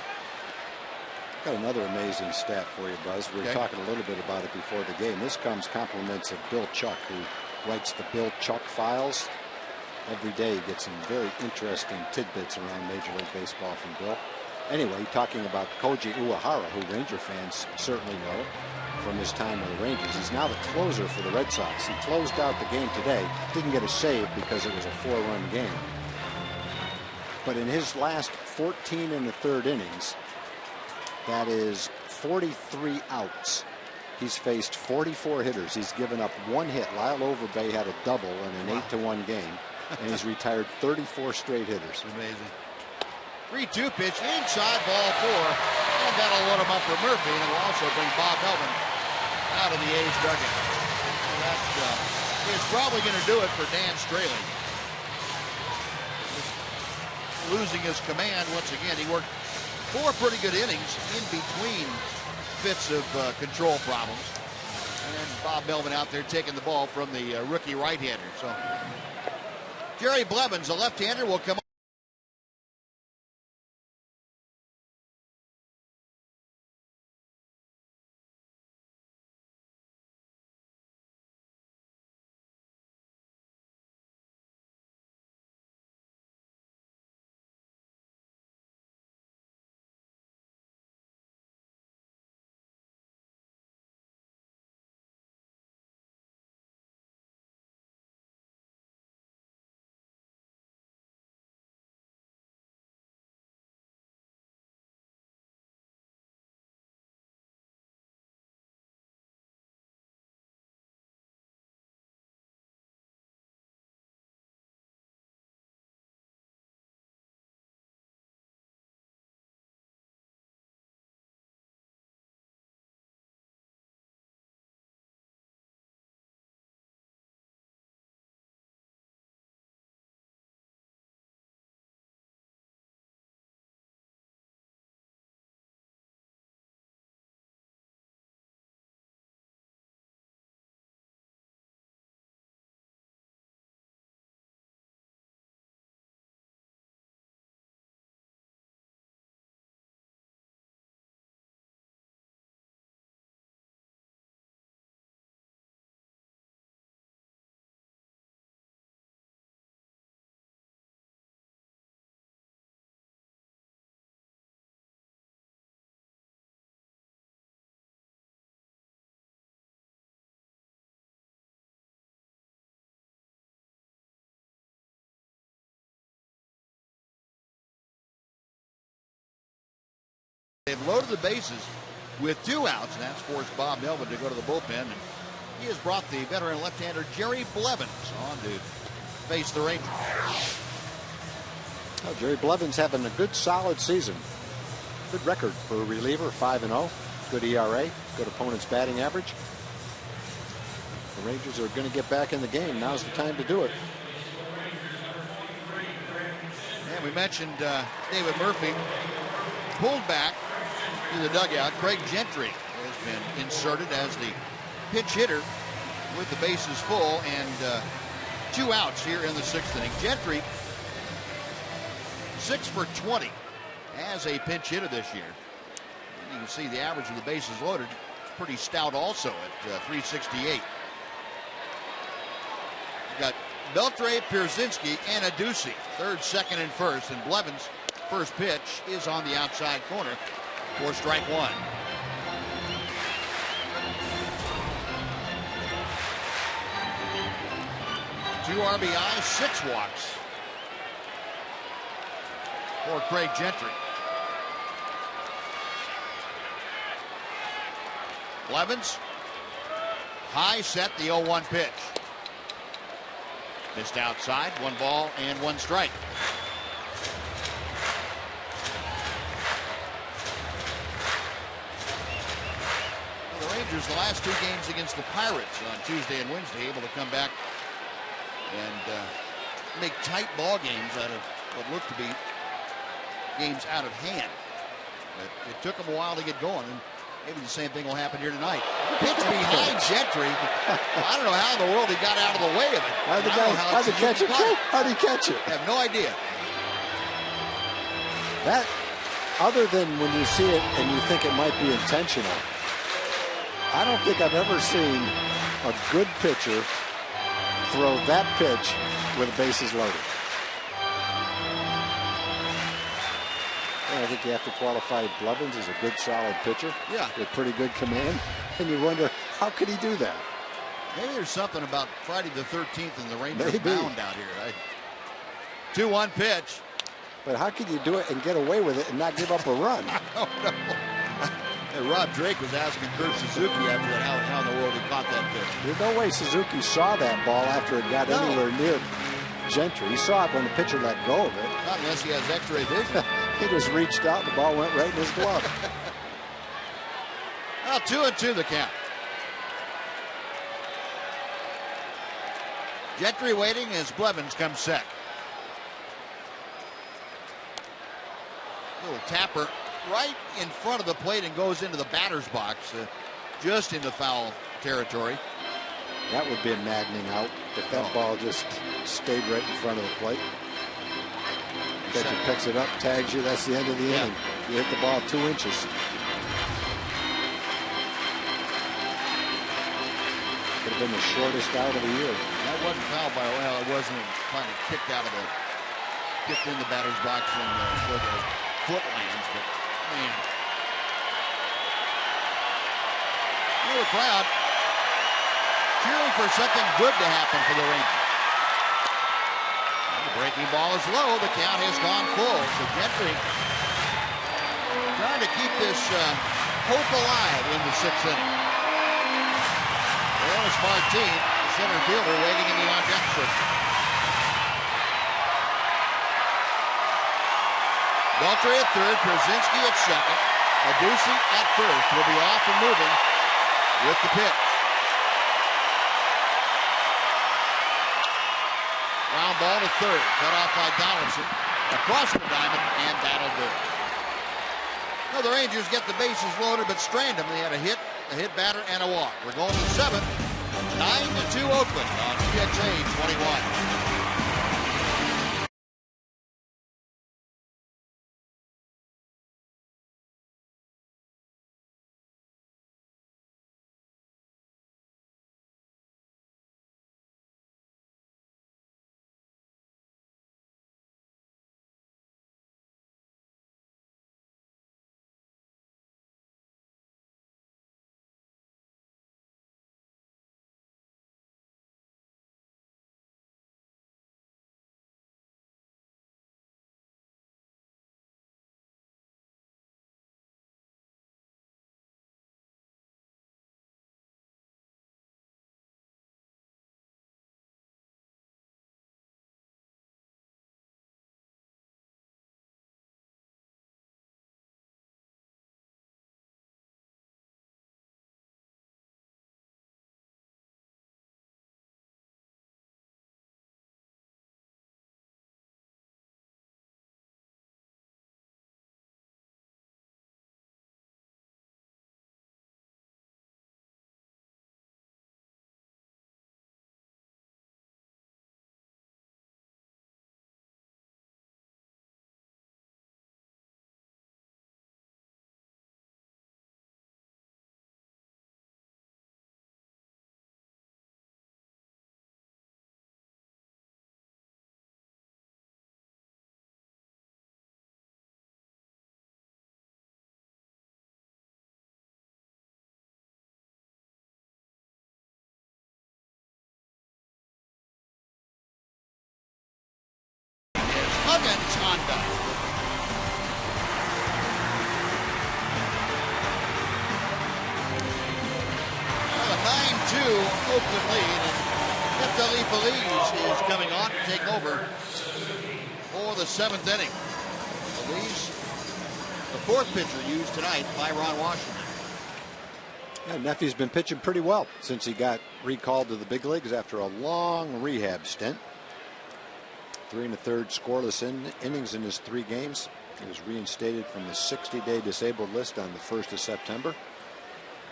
Got another amazing stat for you, Buzz. We were talking a little bit about it before the game. This comes compliments of Bill Chuck, who writes the Bill Chuck files. Every day he gets some very interesting tidbits around Major League Baseball from Bill. Anyway, talking about Koji Uehara, who Ranger fans certainly know from his time with the Rangers. He's now the closer for the Red Sox. He closed out the game today. Didn't get a save because it was a 4-run game. But in his last 14 1/3 innings, that is 43 outs. He's faced 44 hitters. He's given up 1 hit. Lyle Overbay had a double in an 8-1 game, and he's retired 34 straight hitters. Amazing. 3-2 pitch inside, ball 4, and that'll load him up for Murphy, and it will also bring Bob Melvin out of the A's dugout. So that is probably going to do it for Dan Straley. Losing his command once again. He worked 4 pretty good innings in between fits of control problems. And Bob Melvin out there taking the ball from the rookie right-hander. So Jerry Blevins, a left-hander, will come They've loaded the bases with 2 outs, and that's forced Bob Melvin to go to the bullpen. And he has brought the veteran left-hander Jerry Blevins on to face the Rangers. Well, Jerry Blevins having a good, solid season. Good record for a reliever, 5-0. Good ERA, good opponent's batting average. The Rangers are going to get back in the game. Now's the time to do it. And we mentioned David Murphy pulled back to the dugout. Craig Gentry has been inserted as the pinch hitter with the bases full and 2 outs here in the 6th inning. Gentry 6 for 20 as a pinch hitter this year. And you can see the average of the bases loaded pretty stout also at 368. You've got Beltre, Pierzynski, and Adduci, 3rd, 2nd, and 1st. And Blevins' first pitch is on the outside corner for strike 1. Two RBIs, 6 walks for Craig Gentry. Blevins, high, set the 0-1 pitch. Missed outside, 1 ball and 1 strike. Well, the Rangers, the last 2 games against the Pirates on Tuesday and Wednesday, able to come back and make tight ball games out of what looked to be games out of hand. But it took them a while to get going, and maybe the same thing will happen here tonight. Pitch behind Gentry. I don't know how in the world he got out of the way of it. How'd he catch it? How'd he catch it? I have no idea. That, other than when you see it and you think it might be intentional, I don't think I've ever seen a good pitcher throw that pitch with the bases loaded. I think you have to qualify Blevins as a good, solid pitcher. Yeah. With pretty good command. And you wonder, how could he do that? Maybe there's something about Friday the 13th and the Rangers Maybe. mound out here. 2-1 pitch. But how can you do it and get away with it and not give up a run? I don't know. And Rob Drake was asking Kurt Suzuki after that how in the world he caught that pitch. There's no way Suzuki saw that ball after it got anywhere near Gentry. He saw it when the pitcher let go of it. Not unless he has x-ray vision. He just reached out and the ball went right in his glove. Well, 2-2 the count. Gentry waiting as Blevins comes set. Little tapper right in front of the plate and goes into the batter's box, just into foul territory. That would be a maddening out if that ball just stayed right in front of the plate. Catcher picks it up, tags you, that's the end of the inning. You hit the ball 2 inches. Could have been the shortest out of the year. That wasn't fouled by, well, it wasn't kind of kicked in the batter's box and where the foot lands, but man. The crowd cheering for something good to happen for the Rangers. The breaking ball is low. The count has gone full. So Gentry trying to keep this hope alive in the 6th inning. Well, Martin, the center fielder, waiting in the on-deck circle. Beltre at 3rd, Pierzynski at 2nd. Adduci at 1st will be off and moving with the pitch. Ground ball to 3rd, cut off by Donaldson. Across the diamond, and that'll do it. Well, the Rangers get the bases loaded, but strand them. They had a hit batter, and a walk. We're going to the 7th. 9-2 Oakland on PXA 21. time. Well, a 9-2 Oakland lead, and Neftali Feliz is coming on to take over for the 7th inning. Feliz, the 4th pitcher used tonight by Ron Washington. Yeah, Neffy's been pitching pretty well since he got recalled to the big leagues after a long rehab stint. 3 1/3 scoreless innings in his 3 games. He was reinstated from the 60-day disabled list on the 1st of September.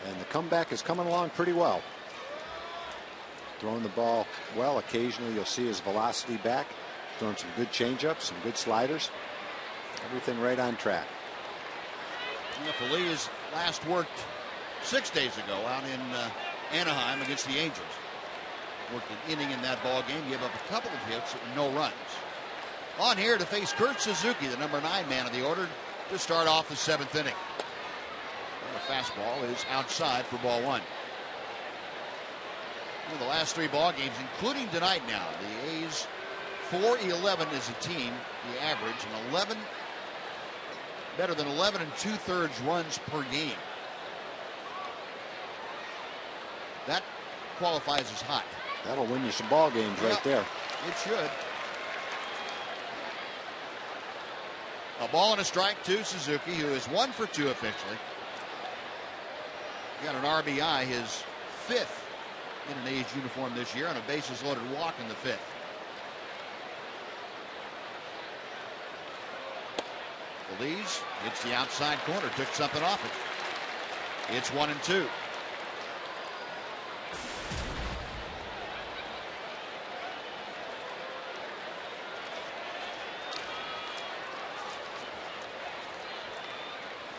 And the comeback is coming along pretty well. Throwing the ball well. Occasionally you'll see his velocity back. Throwing some good changeups, some good sliders. Everything right on track. Yeah, Feliz last worked 6 days ago out in Anaheim against the Angels. Worked an inning in that ball game, gave up a couple of hits, no runs. On here to face Kurt Suzuki, the number 9 man of the order, to start off the 7th inning. And the fastball is outside for ball 1. The last 3 ball games, including tonight now, the A's 4-11 as a team, the average, and 11, better than 11 2/3 runs per game. That qualifies as hot. That'll win you some ball games right there. It should. A ball and a strike to Suzuki, who is 1 for 2 officially. He got an RBI, his 5th in an A's uniform this year, on a bases loaded walk in the 5th. Feliz hits the outside corner, took something off it. It's 1-2.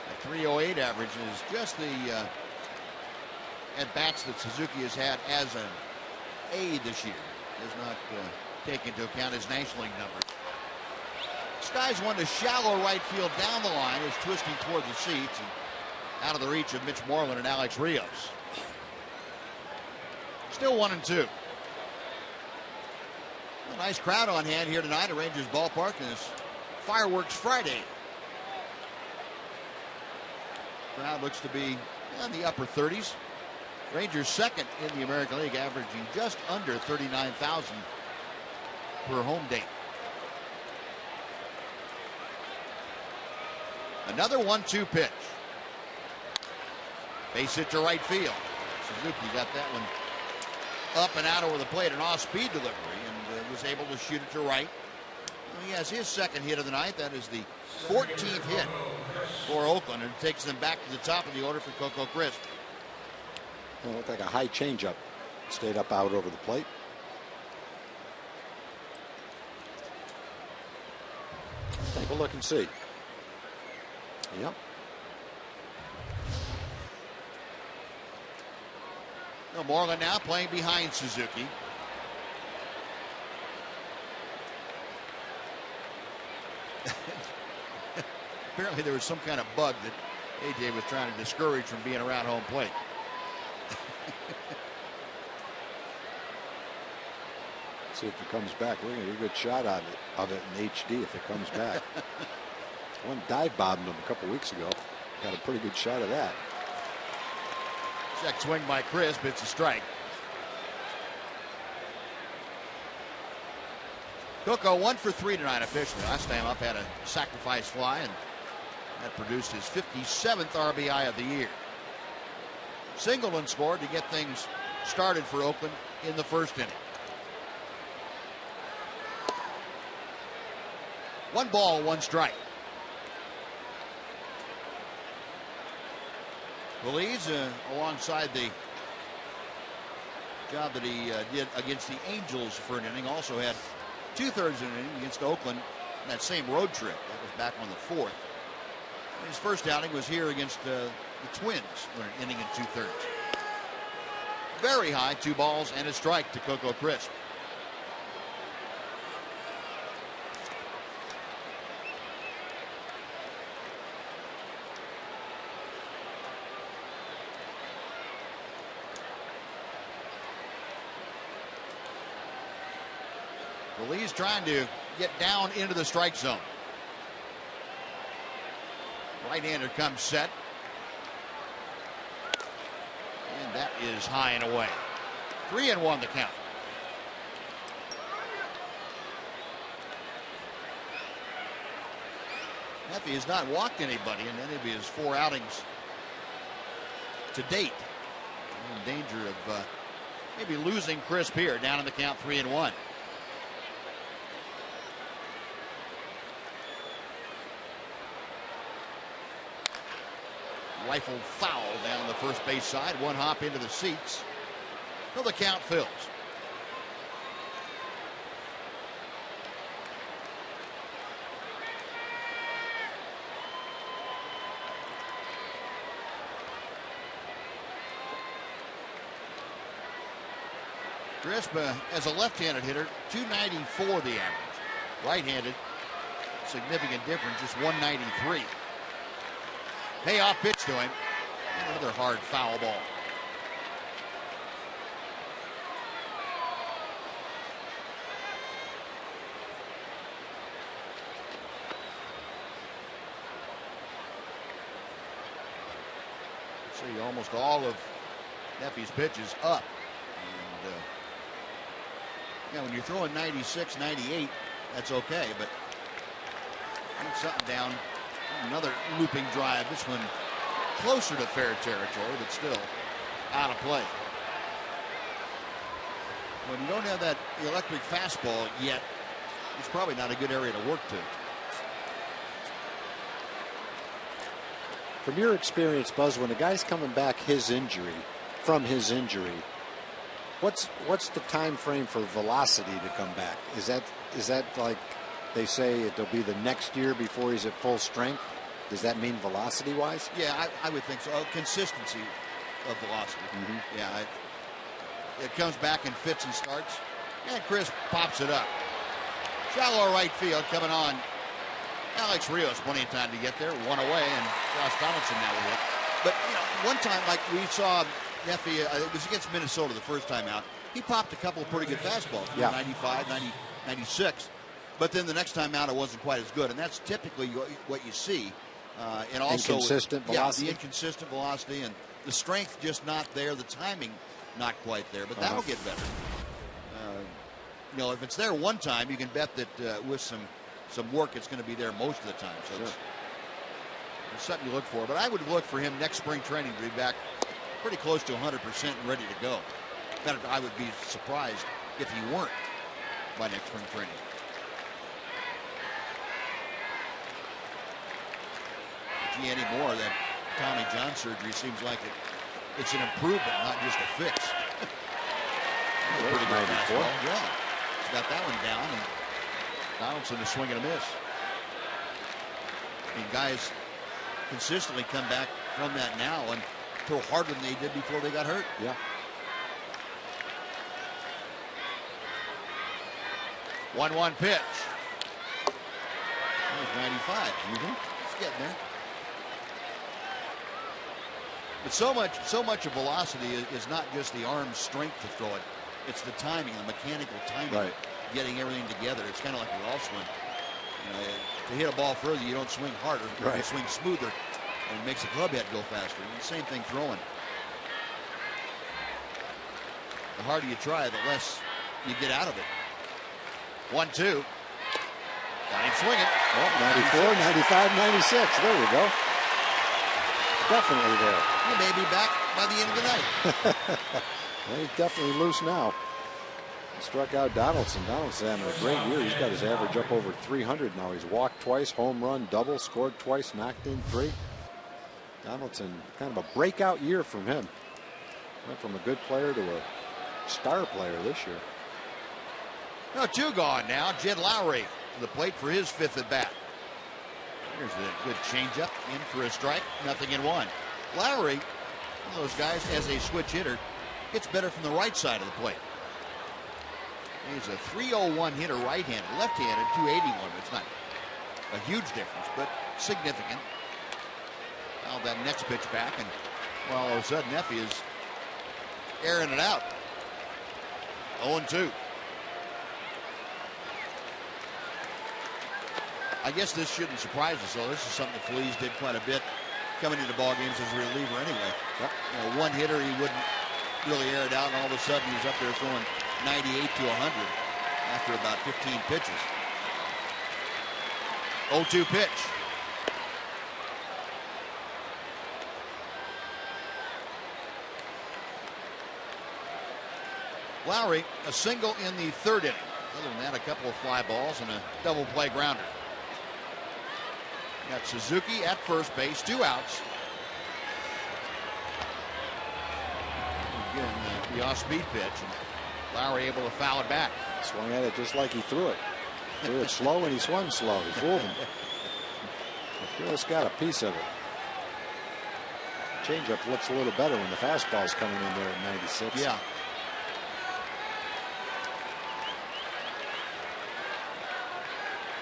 A .308 average is just the at-bats that Suzuki has had as an A this year. Does not take into account his National League numbers. Skies one to shallow right field down the line, is twisting toward the seats and out of the reach of Mitch Moreland and Alex Rios. Still 1-2. A nice crowd on hand here tonight at Rangers Ballpark in this Fireworks Friday. Crowd looks to be in the upper 30s. Rangers 2nd in the American League, averaging just under 39,000 per home date. Another 1-2 pitch. Base hit to right field. Suzuki got that one up and out over the plate, an off-speed delivery, and was able to shoot it to right. Well, he has his 2nd hit of the night. That is the 14th hit for Oakland, and takes them back to the top of the order for Coco Crisp. It looked like a high changeup. Stayed up out over the plate. Take a look and see. Yep. Well, Moreland now playing behind Suzuki. Apparently there was some kind of bug that AJ was trying to discourage from being around home plate. See if it comes back. We're going to get a good shot of it in HD if it comes back. One dive bombed him a couple weeks ago. Got a pretty good shot of that. Check swing by Crisp. It's a strike. Coco 1 for 3 tonight officially. Last time up had a sacrifice fly, and that produced his 57th RBI of the year. Singleton scored to get things started for Oakland in the 1st inning. 1 ball, 1 strike. Feliz, alongside the job that he did against the Angels for an inning, also had 2/3 of an inning against Oakland in that same road trip. That was back on the 4th. His first outing was here against the Twins, with an inning and 2/3. Very high, 2 balls and a strike to Coco Crisp. Feliz trying to get down into the strike zone. Right-hander comes set. And that is high and away. 3-1 the count. Neffy has not walked anybody in any of his 4 outings to date. In danger of maybe losing Crisp here. Down in the count, 3-1. Rifle foul down the first base side. One hop into the seats. Till the count fills. Crisp, as a left-handed hitter, 294 the average. Right-handed, significant difference, just 193. Payoff pitch to him. Another hard foul ball. See almost all of Neffy's pitches up. And, when you're throwing 96, 98, that's okay, but need something down. Another looping drive. This one closer to fair territory, but still out of play. When you don't have that electric fastball yet, it's probably not a good area to work to. From your experience, Buzz, when a guy's coming back from his injury, what's the time frame for velocity to come back? Is that like they say it'll be the next year before he's at full strength? Does that mean velocity wise? Yeah, I would think so. Consistency of velocity. Mm-hmm. Yeah, it comes back in fits and starts. And Chris pops it up. Shallow right field coming on. Alex Rios, plenty of time to get there. One away, and Josh Donaldson now with it. But one time, like we saw Neffy, it was against Minnesota the first time out. He popped a couple of pretty good fastballs. Yeah. 95, 90, 96. But then the next time out, it wasn't quite as good, and that's typically what you see. And also inconsistent velocity. Yeah, the inconsistent velocity and the strength just not there, the timing not quite there. But that'll get better. If it's there one time, you can bet that with some work, it's going to be there most of the time. So sure. It's something you look for. But I would look for him next spring training to be back pretty close to 100% and ready to go. I would be surprised if he weren't by next spring training. Anymore, that Tommy John surgery seems like it's an improvement, not just a fix. Pretty good fastball. Yeah, got that one down, and Donaldson is swinging a miss. I mean, guys consistently come back from that now and throw harder than they did before they got hurt. Yeah. 1-1 pitch. That was 95. It's getting there. But so much of velocity is not just the arm strength to throw it. It's the timing, the mechanical timing, right. Getting everything together. It's kind of like a golf swing. To hit a ball further, you don't swing harder. Right. You swing smoother, and it makes the club head go faster. And the same thing throwing. The harder you try, the less you get out of it. 1-2. Got him swinging. 94, 95, 96. There we go. Definitely there. He may be back by the end of the night. Well, he's definitely loose now. He struck out Donaldson. Donaldson's having a great year. He's got his average up over 300 now. He's walked twice, home run, double, scored twice, knocked in 3. Donaldson, kind of a breakout year from him. Went from a good player to a star player this year. 2 gone now. Jed Lowry to the plate for his 5th at bat. Here's a good changeup in for a strike. 0-1. Lowry, one of those guys, as a switch hitter, gets better from the right side of the plate. He's a 301 hitter right-handed. Left-handed, 281. It's not a huge difference, but significant. Now that next pitch back, and well, all of a sudden, Neffy is airing it out. 0-2. I guess this shouldn't surprise us, though. This is something that Feliz did quite a bit coming into ball games as a reliever anyway. Yep. You know, one hitter, he wouldn't really air it out, and all of a sudden he was up there throwing 98 to 100 after about 15 pitches. 0-2 pitch. Lowry, a single in the third inning. Other than that, a couple of fly balls and a double play grounder. Got Suzuki at first base, 2 outs. Again, the off-speed pitch, and Lowry able to foul it back. Swung at it just like he threw it. Threw it slow and he swung slow. He fooled him. Just got a piece of it. Changeup looks a little better when the fastball's coming in there at 96. Yeah.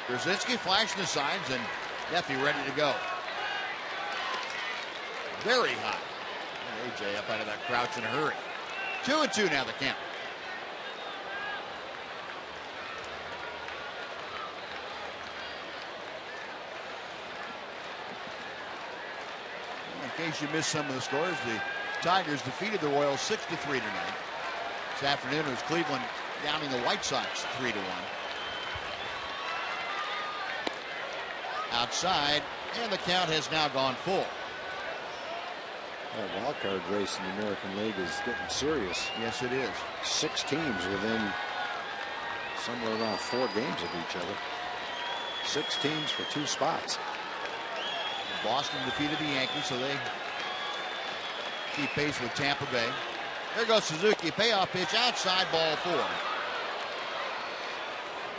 Brzezinski flashing the signs, and Neffy ready to go. Very hot. And AJ up out of that crouch in a hurry. 2-2 now the count. In case you missed some of the scores, the Tigers defeated the Royals 6-3 tonight. This afternoon it was Cleveland downing the White Sox 3-1. Outside, and the count has now gone full. That wild card race in the American League is getting serious. Yes, it is. 6 teams within somewhere around 4 games of each other. 6 teams for 2 spots. Boston defeated the Yankees, so they keep pace with Tampa Bay. There goes Suzuki, payoff pitch outside, ball 4.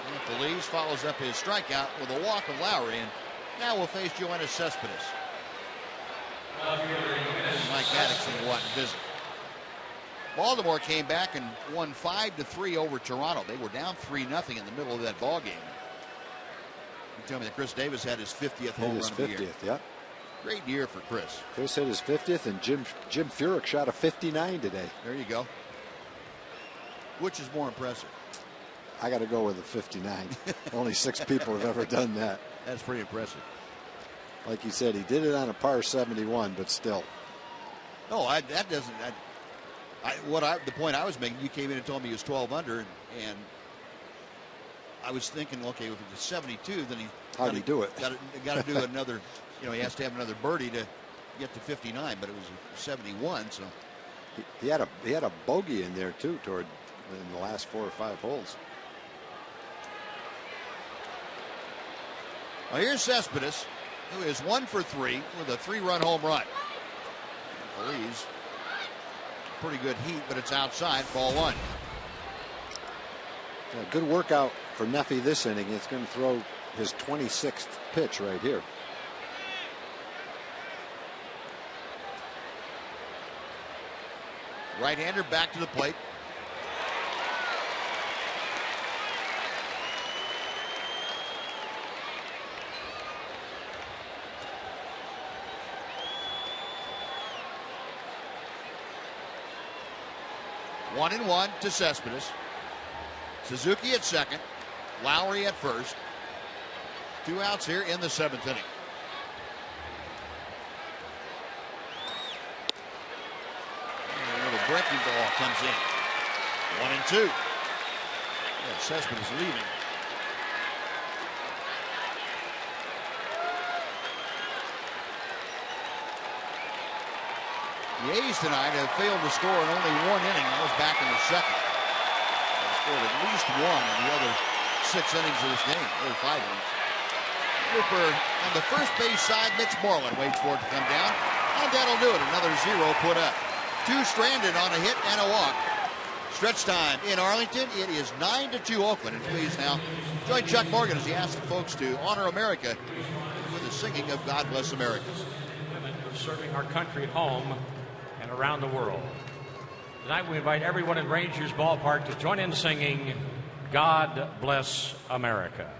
And Feliz follows up his strikeout with a walk of Lowry, and now we'll face Yoenis Cespedes. Mike Maddox will go out and visit. Baltimore came back and won 5-3 over Toronto. They were down 3-0 in the middle of that ball game. You tell me that Chris Davis had his 50th home run of the year. Yep. Great year for Chris. Chris hit his 50th, and Jim Furyk shot a 59 today. There you go. Which is more impressive? I got to go with a 59. Only 6 people have ever done that. That's pretty impressive. Like you said, he did it on a par 71, but still. No, that doesn't. The point I was making, you came in and told me he was 12 under, and I was thinking, okay, if it's 72, then how'd he do it? Got to do another. You know, he has to have another birdie to get to 59, but it was 71. So he had a bogey in there too in the last 4 or 5 holes. Well, here's Cespedes, who is 1 for 3 with a 3-run home run. Feliz, pretty good heat, but it's outside, ball 1. Yeah, good workout for Neffy this inning. It's going to throw his 26th pitch right here. Right-hander back to the plate. One and one to Cespedes. Suzuki at second. Lowry at first. 2 outs here in the 7th inning. And the breaking ball comes in. 1 and 2. Yeah, Cespedes leaving. The A's tonight have failed to score in only 1 inning. That was back in the 2nd. They scored at least 1 in the other 6 innings of this game, or 5 innings. Cooper on the first base side. Mitch Moreland waits for it to come down, and that'll do it. Another 0 put up. 2 stranded on a hit and a walk. Stretch time in Arlington. It is 9-2 Oakland. And please now join Chuck Morgan as he asks the folks to honor America with the singing of God Bless America. Women for serving our country at home and around the world. Tonight we invite everyone in Rangers Ballpark to join in singing God Bless America.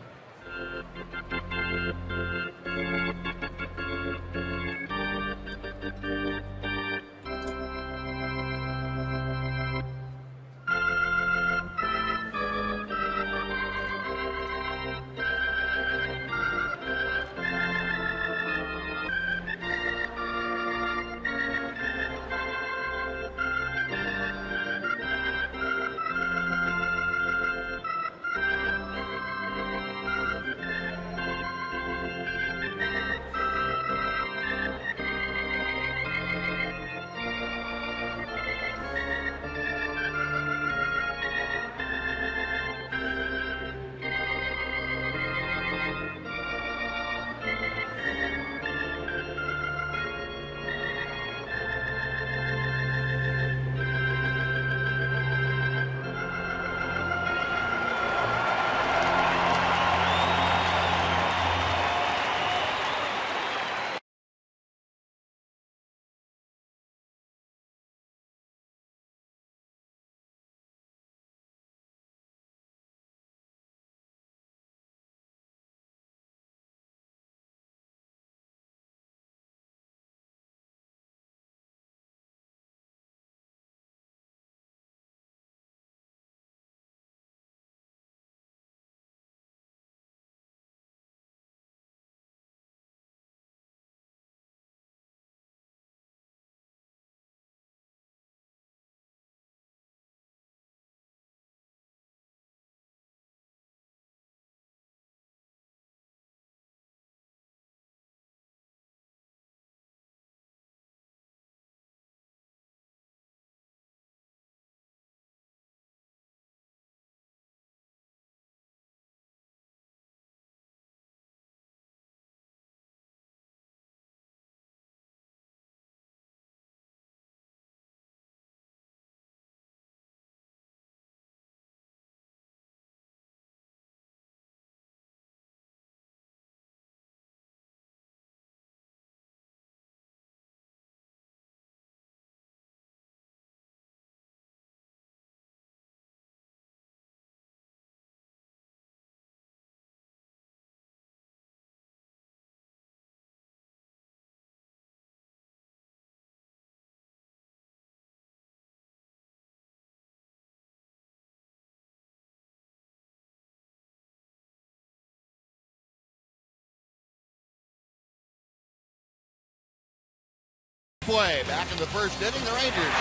play. Back in the first inning, the Rangers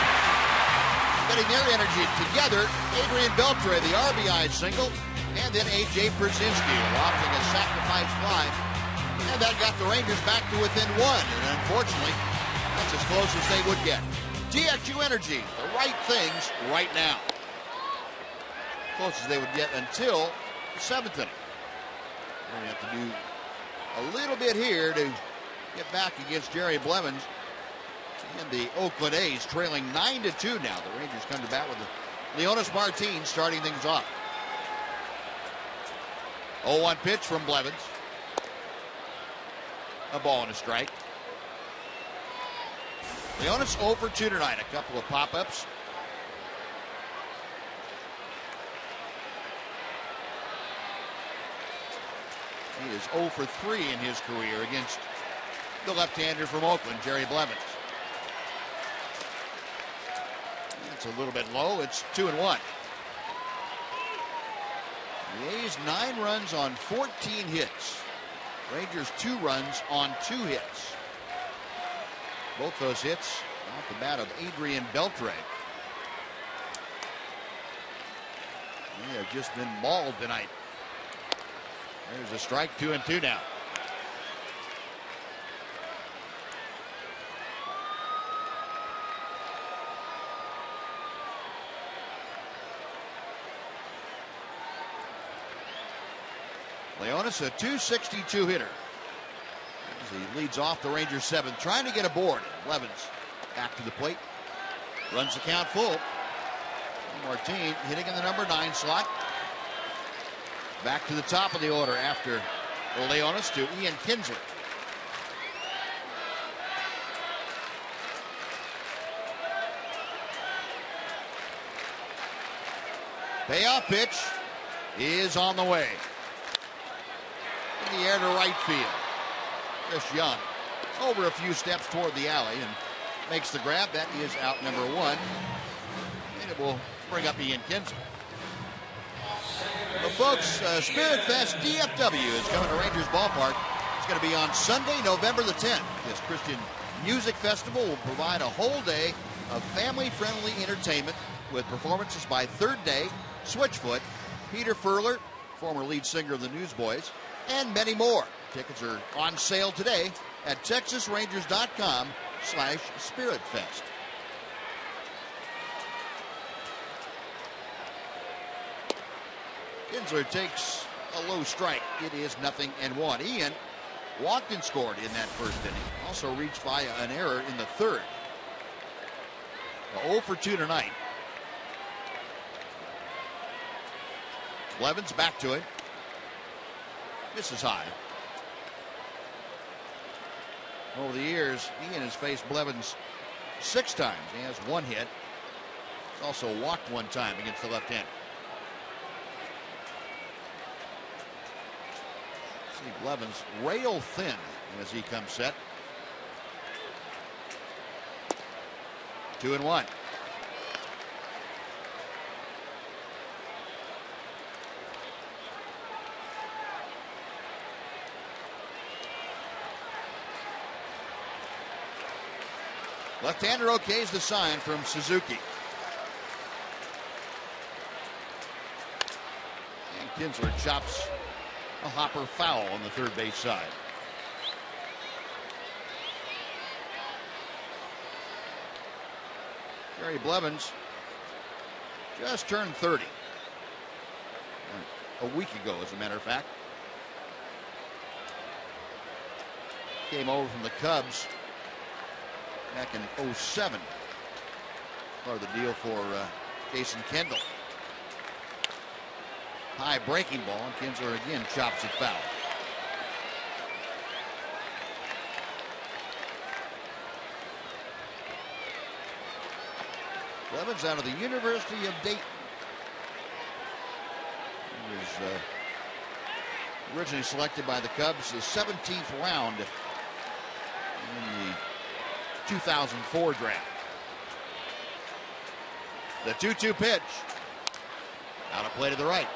getting their energy together. Adrian Beltre, the RBI single, and then A.J. Brzezinski lofting a sacrifice fly. And that got the Rangers back to within one. And unfortunately, that's as close as they would get. TXU Energy, the right things right now. Close as they would get until the seventh inning. We're going to have to do a little bit here to get back against Jerry Blevins and the Oakland A's, trailing 9-2 now. The Rangers come to bat with Leonis Martin starting things off. 0-1 pitch from Blevins. A ball and a strike. Leonis 0 for 2 tonight. A couple of pop-ups. He is 0 for 3 in his career against the left-hander from Oakland, Jerry Blevins. It's a little bit low. It's 2-1. The A's 9 runs on 14 hits. Rangers 2 runs on 2 hits. Both those hits off the bat of Adrian Beltre. They have just been mauled tonight. There's a strike, 2-2 now. Leonis, a .262 hitter. As he leads off the Rangers 7th, trying to get aboard. Blevins back to the plate. Runs the count full. Martin hitting in the number 9 slot. Back to the top of the order after Leonis to Ian Kinsler. Payoff pitch is on the way. In the air to right field. Chris Young over a few steps toward the alley and makes the grab. That is out number 1. And it will bring up Ian Kinsler. Well, folks, Spirit Fest DFW is coming to Rangers Ballpark. It's going to be on Sunday, November the 10th. This Christian music festival will provide a whole day of family-friendly entertainment with performances by Third Day, Switchfoot, Peter Furler, former lead singer of the Newsboys, and many more. Tickets are on sale today at TexasRangers.com/SpiritFest. Kinsler takes a low strike. It is 0-1. Ian walked and scored in that first inning. Also reached via an error in the third. 0 for 2 tonight. Blevins back to it. Misses high. Over the years, Ian has faced Blevins 6 times. He has 1 hit. He's also walked 1 time against the left-hander. See Blevins rail thin as he comes set. 2-1. Left-hander okays the sign from Suzuki. And Kinsler chops a hopper foul on the third base side. Jerry Blevins just turned 30. A week ago, as a matter of fact. Came over from the Cubs back in '07. Part of the deal for Jason Kendall. High breaking ball, and Kinsler again chops it foul. Blevins out of the University of Dayton. He was originally selected by the Cubs the 17th round in the 2004 draft. The 2-2 pitch. Out of play to the right.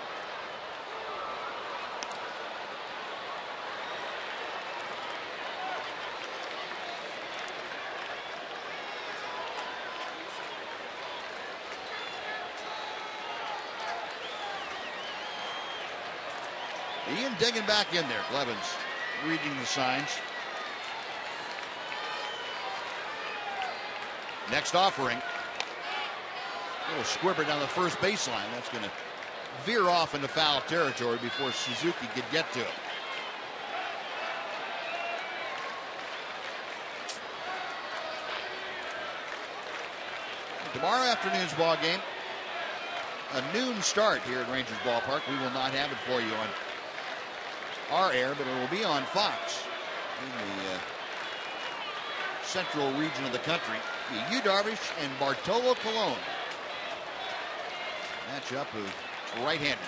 Ian digging back in there. Blevins reading the signs. Next offering. A little squibber down the first baseline. That's going to veer off into foul territory before Suzuki could get to it. Tomorrow afternoon's ball game, a noon start here at Rangers Ballpark. We will not have it for you on our air, but it will be on Fox in the central region of the country. Yu Darvish and Bartolo Colon. Matchup of right-handers.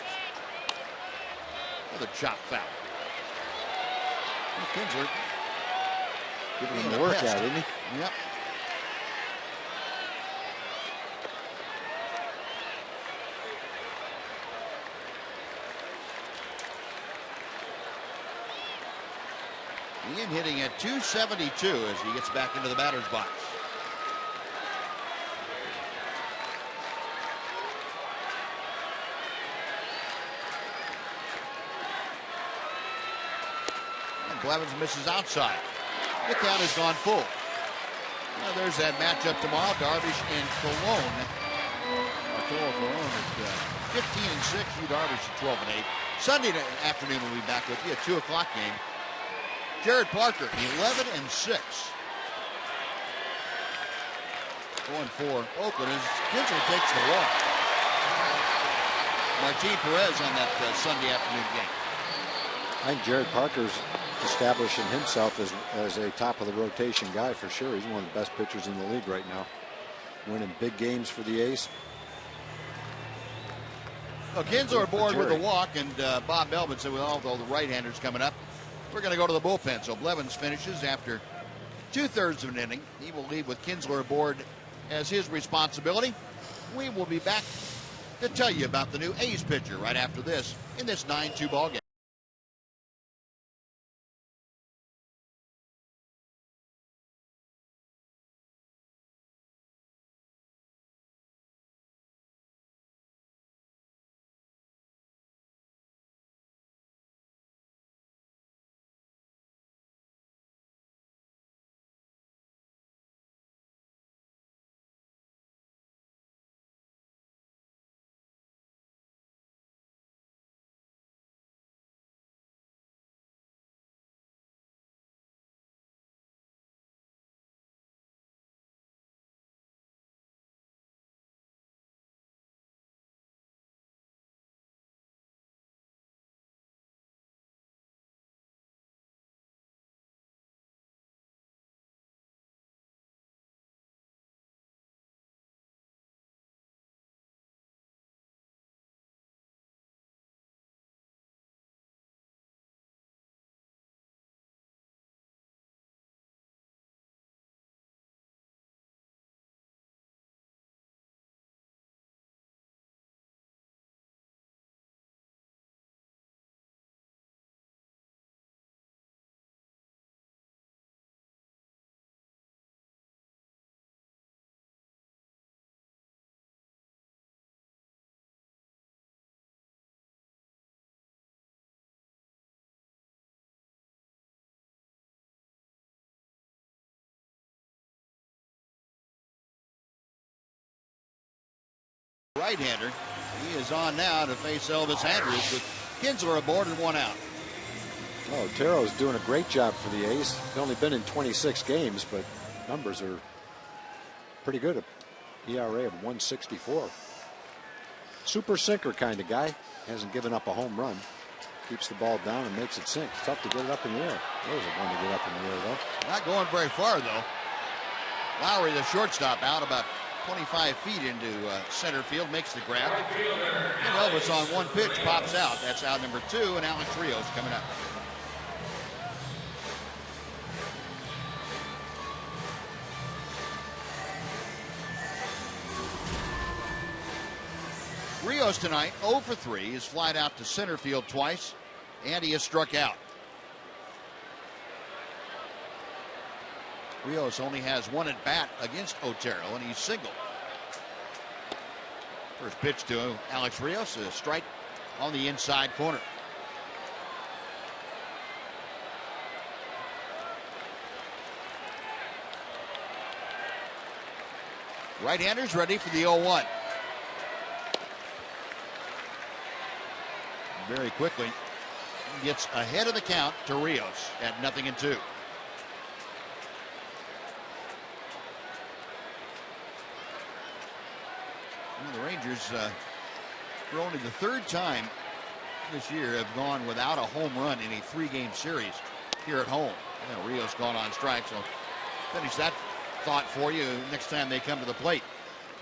Another chop foul. Kinsler giving him a workout, isn't he? Yep. Ian hitting at 272 as he gets back into the batter's box. And Blevins misses outside. The count has gone full. Well, there's that matchup tomorrow, Darvish and Colon. Bartolo Colon at 15-6, Yu Darvish at 12-8. Sunday afternoon we'll be back with you, a 2 o'clock game. Jared Parker, 11-6. Going for Oakland as Kinsler takes the walk. Martin Perez on that Sunday afternoon game. I think Jared Parker's establishing himself as a top of the rotation guy for sure. He's one of the best pitchers in the league right now. Winning big games for the A's. Well, Kinsler aboard with a walk, and Bob Melvin said with all the right-handers coming up, we're going to go to the bullpen. So Blevins finishes after 2/3 of an inning. He will leave with Kinsler aboard as his responsibility. We will be back to tell you about the new A's pitcher right after this in this 9-2 ball game. Right-hander. He is on now to face Elvis Andrus with Kinsler aboard and 1 out. Oh, Otero's doing a great job for the A's. He's only been in 26 games, but numbers are pretty good. ERA of 1.64. Super sinker kind of guy. Hasn't given up a home run. Keeps the ball down and makes it sink. It's tough to get it up in the air. There's a one to get up in the air, though. Not going very far, though. Lowry, the shortstop, out about 25 feet into center field, makes the grab. And Elvis on one pitch pops out. That's out number 2, and Alex Rios coming up. Rios tonight 0 for 3. He's flied out to center field twice, and he has struck out. Rios only has 1 at bat against Otero, and he's singled. First pitch to Alex Rios, a strike on the inside corner. Right-handers ready for the 0-1. Very quickly gets ahead of the count to Rios at 0-2. The Rangers, for only the third time this year, have gone without a home run in a 3-game series here at home. Rios gone on strike, so finish that thought for you next time they come to the plate.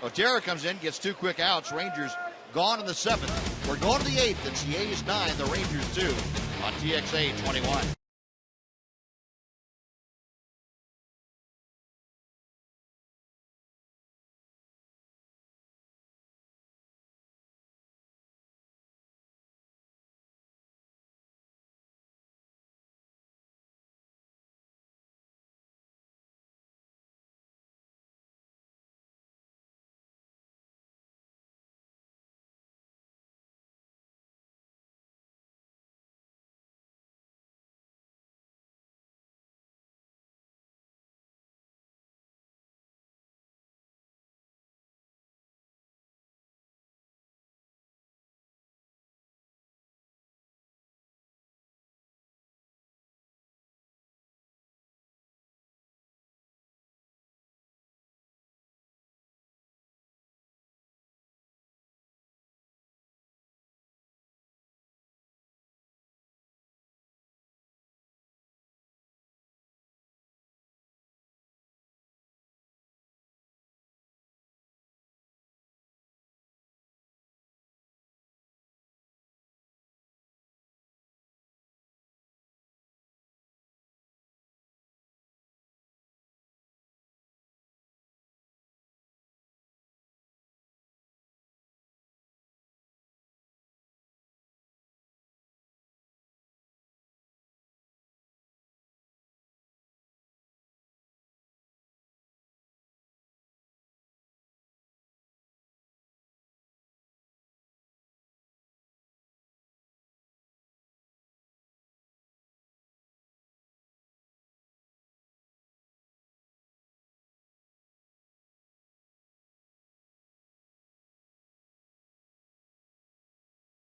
Otero comes in, gets 2 quick outs. Rangers gone in the 7th. We're going to the 8th. It's the A's 9, the Rangers 2 on TXA 21.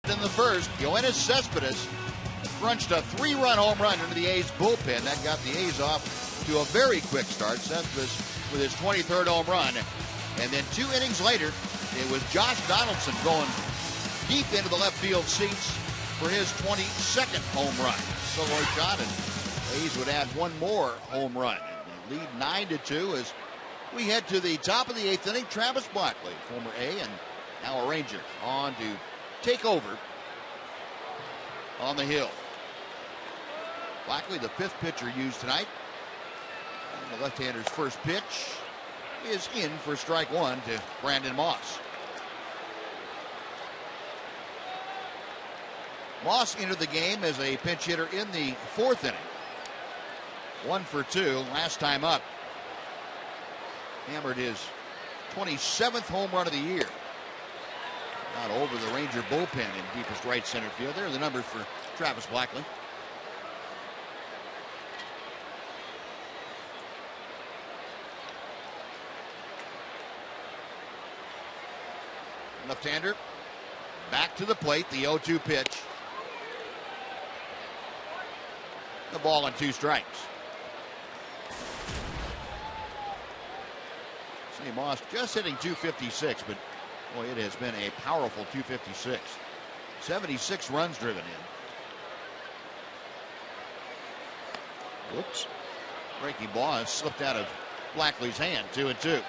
In the first, Yoenis Cespedes crunched a 3-run home run into the A's bullpen. That got the A's off to a very quick start. Cespedes with his 23rd home run. And then 2 innings later, it was Josh Donaldson going deep into the left field seats for his 22nd home run. Solo shot, and A's would add 1 more home run. And lead 9-2 as we head to the top of the 8th inning. Travis Blackley, former A and now a Ranger, on to take over on the hill. Blackley, the 5th pitcher used tonight. And the left-hander's first pitch is in for strike 1 to Brandon Moss. Moss entered the game as a pinch hitter in the 4th inning. 1 for 2 last time up. Hammered his 27th home run of the year. Out over the Ranger bullpen in deepest right center field. There are the numbers for Travis Blackley. Left-hander back to the plate. The 0-2 pitch. The ball and 2 strikes. See, Moss just hitting .256, but boy, it has been a powerful .256. 76 runs driven in. Whoops. Breaking ball has slipped out of Blackley's hand. 2-2.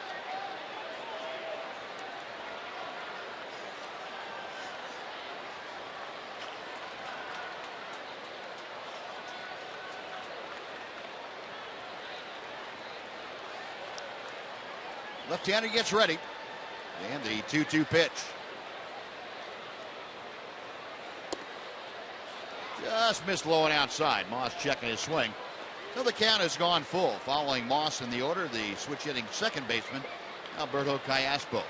Left-hander gets ready. And the 2-2 pitch. Just missed low and outside. Moss checking his swing. So the count has gone full. Following Moss in the order, the switch hitting second baseman, Alberto Callaspo.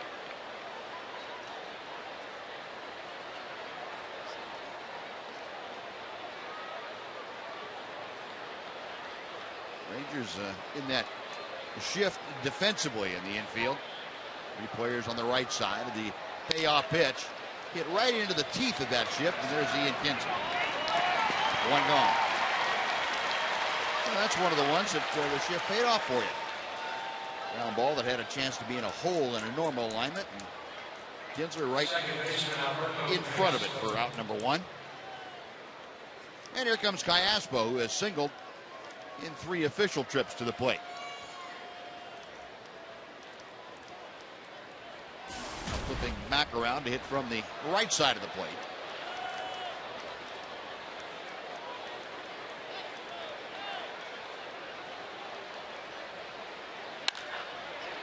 Rangers in that shift defensively in the infield. Three players on the right side of the payoff pitch. Hit right into the teeth of that shift, and there's Ian Kinsler. One gone. Well, that's one of the ones that the shift paid off for you. Ground ball that had a chance to be in a hole in a normal alignment. And Kinsler right in front of it for out number one. And here comes Kai Aspo, who has singled in 3 official trips to the plate. Flipping back around to hit from the right side of the plate.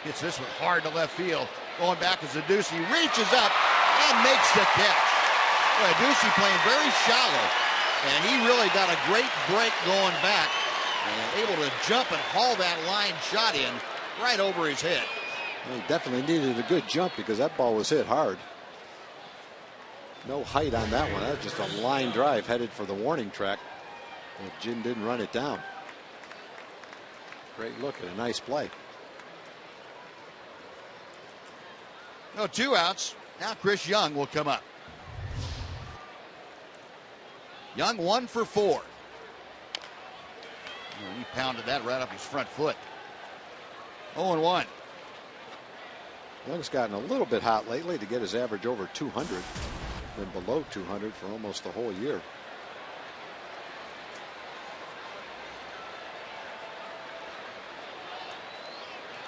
Hits this one hard to left field. Going back as Ducey reaches up and makes the catch. Well, Ducey playing very shallow, and he really got a great break going back and able to jump and haul that line shot in right over his head. Well, he definitely needed a good jump because that ball was hit hard. No height on that one. That was just a line drive headed for the warning track. And Jim didn't run it down. Great look at a nice play. No, 2 outs. Now Chris Young will come up. Young 1 for 4. He pounded that right off his front foot. 0-1. Young's gotten a little bit hot lately to get his average over 200. Been below 200 for almost the whole year.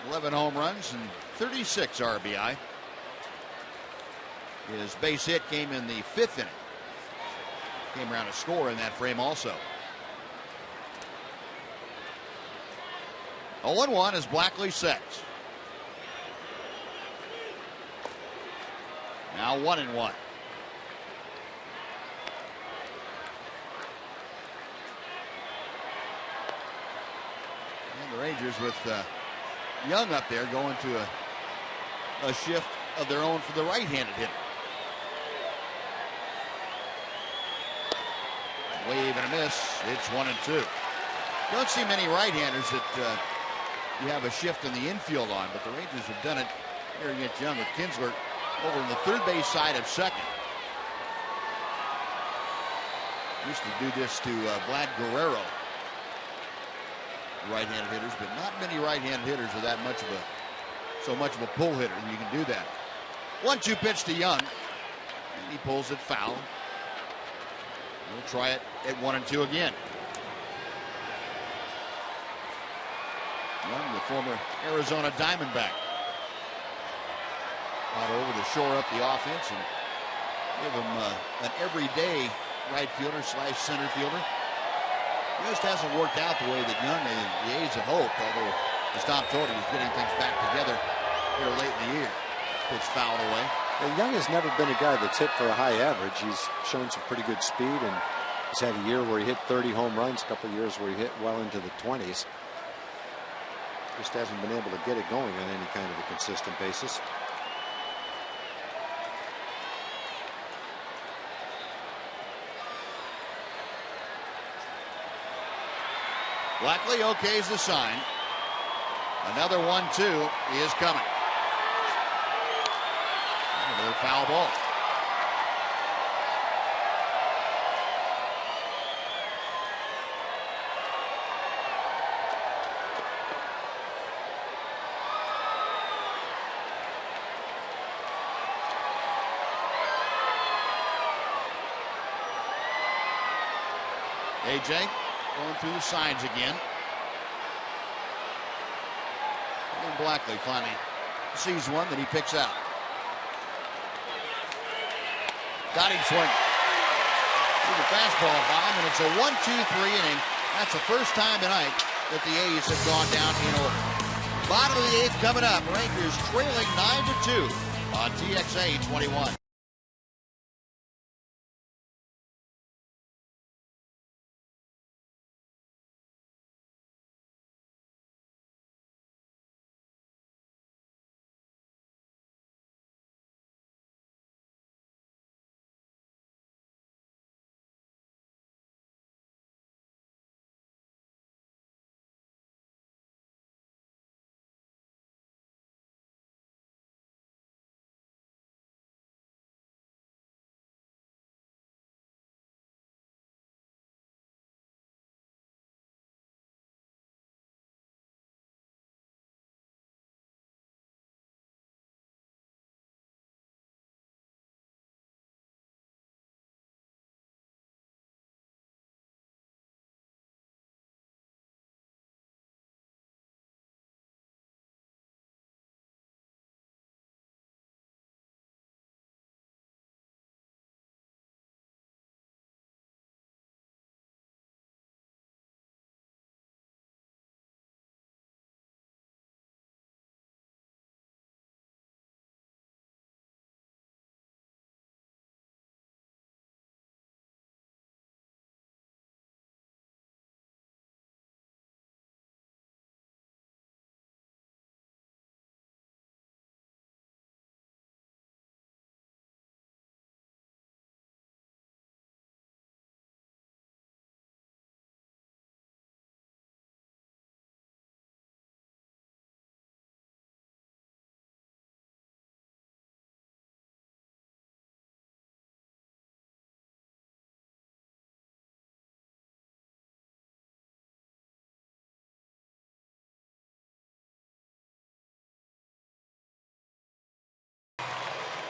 $11 home runs and 36 RBI. His base hit came in the 5th inning. Came around a score in that frame also. 0-1 as Blackley sets. Now 1-1. And the Rangers with Young up there going to a shift of their own for the right-handed hitter. Wave and a miss. It's 1-2. Don't see many right-handers that you have a shift in the infield on, but the Rangers have done it here against Young with Kinsler over on the third base side of second. Used to do this to Vlad Guerrero. Right-handed hitters, but not many right-handed hitters are that much of so much of a pull hitter that you can do that. 1-2 pitch to Young, and he pulls it foul. We'll try it at 1-2 again. Young, the former Arizona Diamondback, out over to shore up the offense and give him an everyday right fielder / center fielder. It just hasn't worked out the way that Young and the A's had hoped, although as Tom told him, he's getting things back together here late in the year. Pitch fouled away. Well, Young has never been a guy that's hit for a high average. He's shown some pretty good speed, and he's had a year where he hit 30 home runs, a couple of years where he hit well into the 20s. Just hasn't been able to get it going on any kind of a consistent basis. Blackley okays the sign. Another 1-2 is coming. Another foul ball. AJ going through the signs again. And Blackley finally sees one that he picks out. Got him swinging. Through the fastball bomb, and it's a 1-2-3 inning. That's the first time tonight that the A's have gone down in order. Bottom of the 8th coming up. Rangers trailing 9-2 on TXA 21.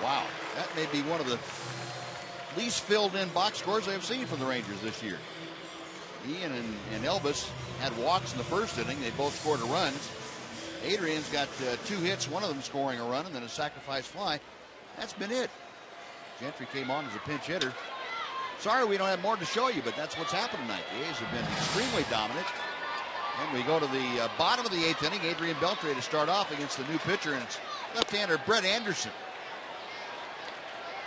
Wow, that may be one of the least filled in box scores I've seen from the Rangers this year. Ian and Elvis had walks in the first inning. They both scored runs. Adrian's got 2 hits, one of them scoring a run, and then a sacrifice fly. That's been it. Gentry came on as a pinch hitter. Sorry we don't have more to show you, but that's what's happened tonight. The A's have been extremely dominant. And we go to the bottom of the 8th inning. Adrian Beltre to start off against the new pitcher, and it's left-hander Brett Anderson.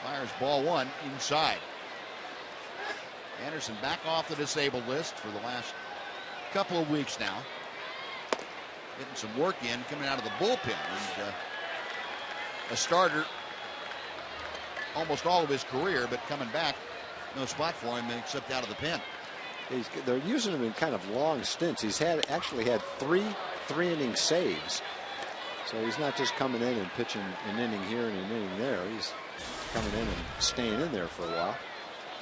Fires ball 1 inside. Anderson back off the disabled list for the last couple of weeks now. Getting some work in, coming out of the bullpen. And a starter almost all of his career, but coming back, no spot for him except out of the pen. They're using him in kind of long stints. He's actually had 3 3-inning saves. So he's not just coming in and pitching an inning here and an inning there. He's coming in and staying in there for a while.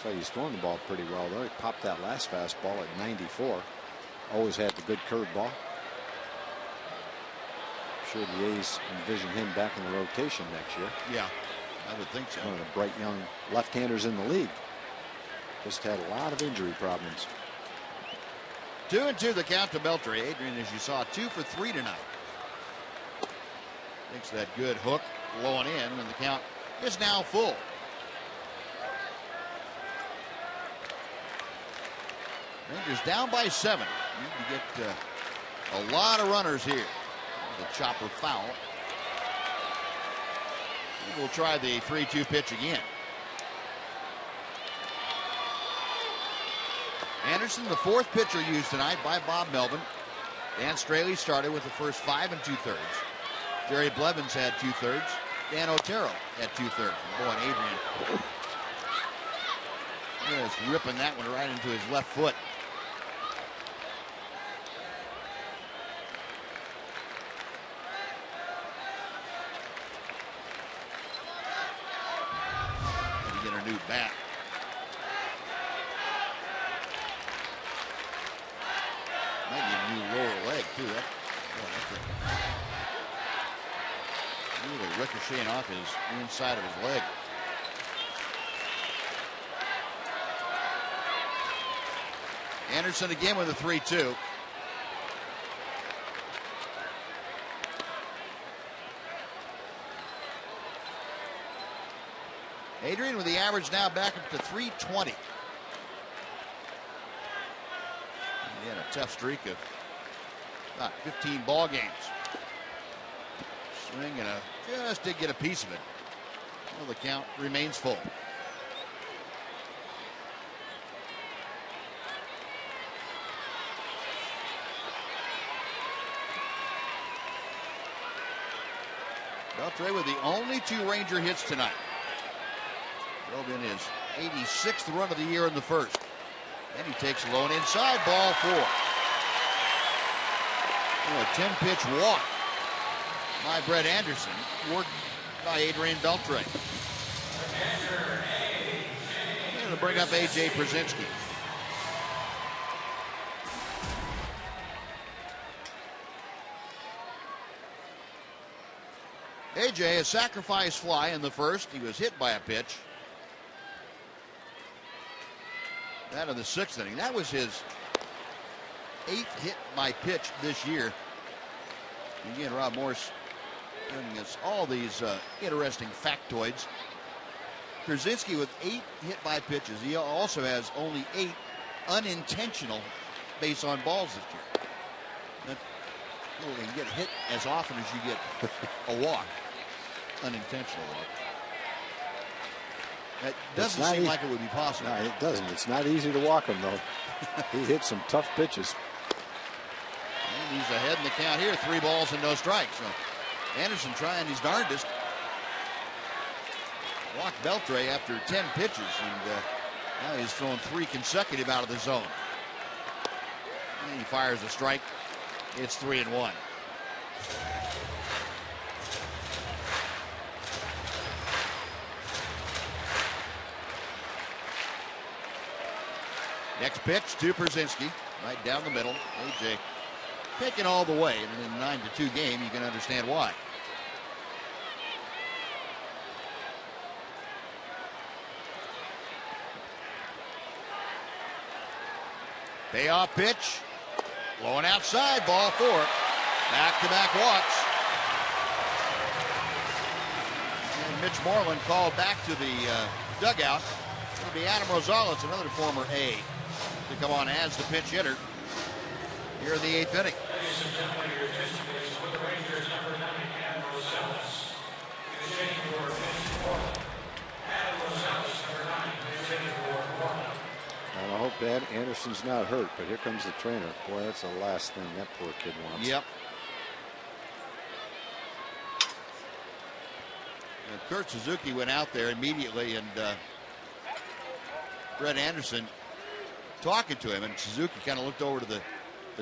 So he's throwing the ball pretty well, though. He popped that last fastball at 94. Always had the good curveball. I'm sure the A's envision him back in the rotation next year. Yeah, I would think so. One of the bright young left-handers in the league. Just had a lot of injury problems. 2-2 the count to Beltre. Adrian, as you saw, 2 for 3 tonight. Takes that good hook, low and in, and the count is now full. Rangers down by 7. Need to get a lot of runners here. The chopper foul. We'll try the 3-2 pitch again. Anderson, the 4th pitcher used tonight by Bob Melvin. Dan Straley started with the first 5 2/3. Jerry Blevins had 2/3. Dan Otero had 2/3. Boy, and Adrian just ripping that one right into his left foot. Maybe get a new bat. Might need a new lower leg, too. Really ricocheting off his inside of his leg. Anderson again with a 3-2. Adrian with the average now back up to 320. He had a tough streak of about 15 ball games. Swing and just did get a piece of it. Well, the count remains full. Beltre with the only 2 Ranger hits tonight. Drove in his 86th run of the year in the first. Then he takes low and inside, ball 4. A 10-pitch walk by Brett Anderson, worked by Adrian Beltre. And it'll bring up A.J. Przinsky. A.J. a sacrifice fly in the first. He was hit by a pitch. That of the 6th inning. That was his 8th hit by pitch this year. Again, Rob Morse giving us all these interesting factoids. Przinsky with 8 hit by pitches. He also has only 8 unintentional base on balls this year. You can get hit as often as you get a walk, unintentional walk. That doesn't seem like it would be possible. No, it doesn't. It's not easy to walk him, though. He hit some tough pitches. And he's ahead in the count here. 3 balls and no strikes. So Anderson trying his darndest. Walked Beltre after 10 pitches, and now he's thrown 3 consecutive out of the zone. And he fires a strike. It's 3-1. Next pitch to Przinsky, right down the middle. A.J. taking all the way, and in a 9-2 game, you can understand why. Payoff pitch. Blowing outside, ball 4. Back-to-back walks. And Mitch Moreland called back to the dugout. It'll be Adam Rosales, another former A, to come on as the pinch hitter here in the 8th inning. I hope that Anderson's not hurt, but here comes the trainer. Boy, that's the last thing that poor kid wants. Yep. And Kurt Suzuki went out there immediately, and Brett Anderson talking to him, and Suzuki kind of looked over to the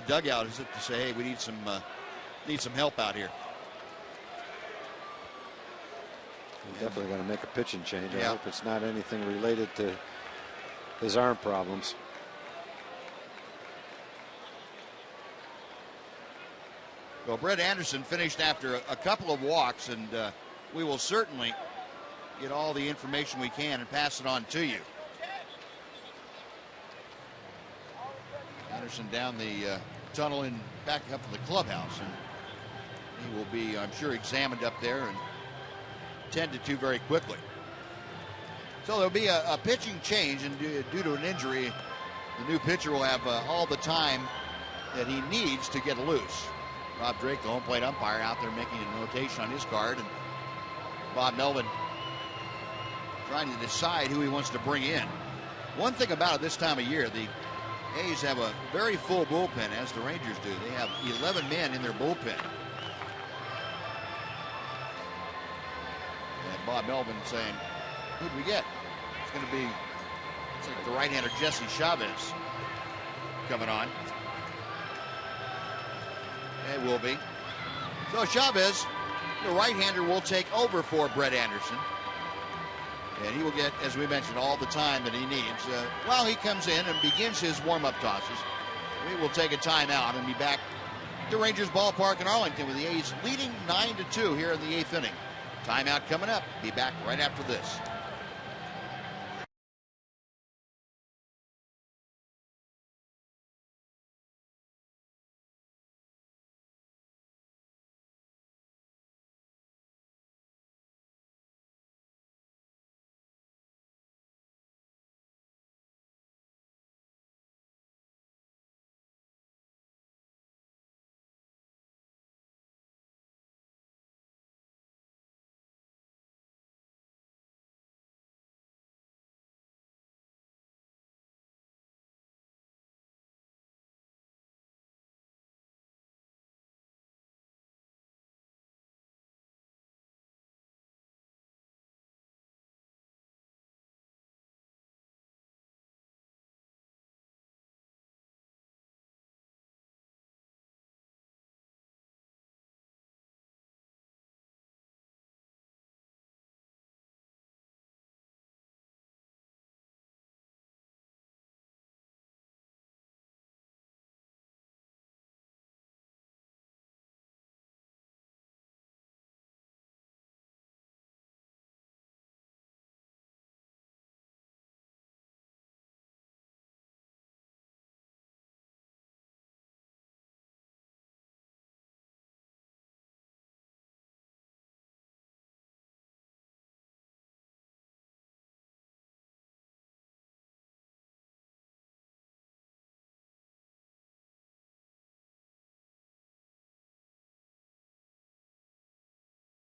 dugout as if to say, hey, we need some help out here. He's definitely going to make a pitching change. I hope it's not anything related to his arm problems. Well, Brett Anderson finished after a couple of walks, and we will certainly get all the information we can and pass it on to you. Anderson down the tunnel and back up to the clubhouse, and he will be, I'm sure, examined up there and tended to very quickly. So there'll be a pitching change, and due to an injury, the new pitcher will have all the time that he needs to get loose. Rob Drake, the home plate umpire, out there making a notation on his card, and Bob Melvin trying to decide who he wants to bring in. One thing about it this time of year, the A's have a very full bullpen, as the Rangers do. They have 11 men in their bullpen. And Bob Melvin saying, who'd we get? It's going to be, it's like the right-hander Jesse Chavez coming on. It will be. So Chavez, the right-hander, will take over for Brett Anderson. And he will get, as we mentioned, all the time that he needs. While he comes in and begins his warm-up tosses, we will take a timeout and be back to Rangers Ballpark in Arlington with the A's leading 9-2 here in the 8th inning. Timeout coming up. Be back right after this.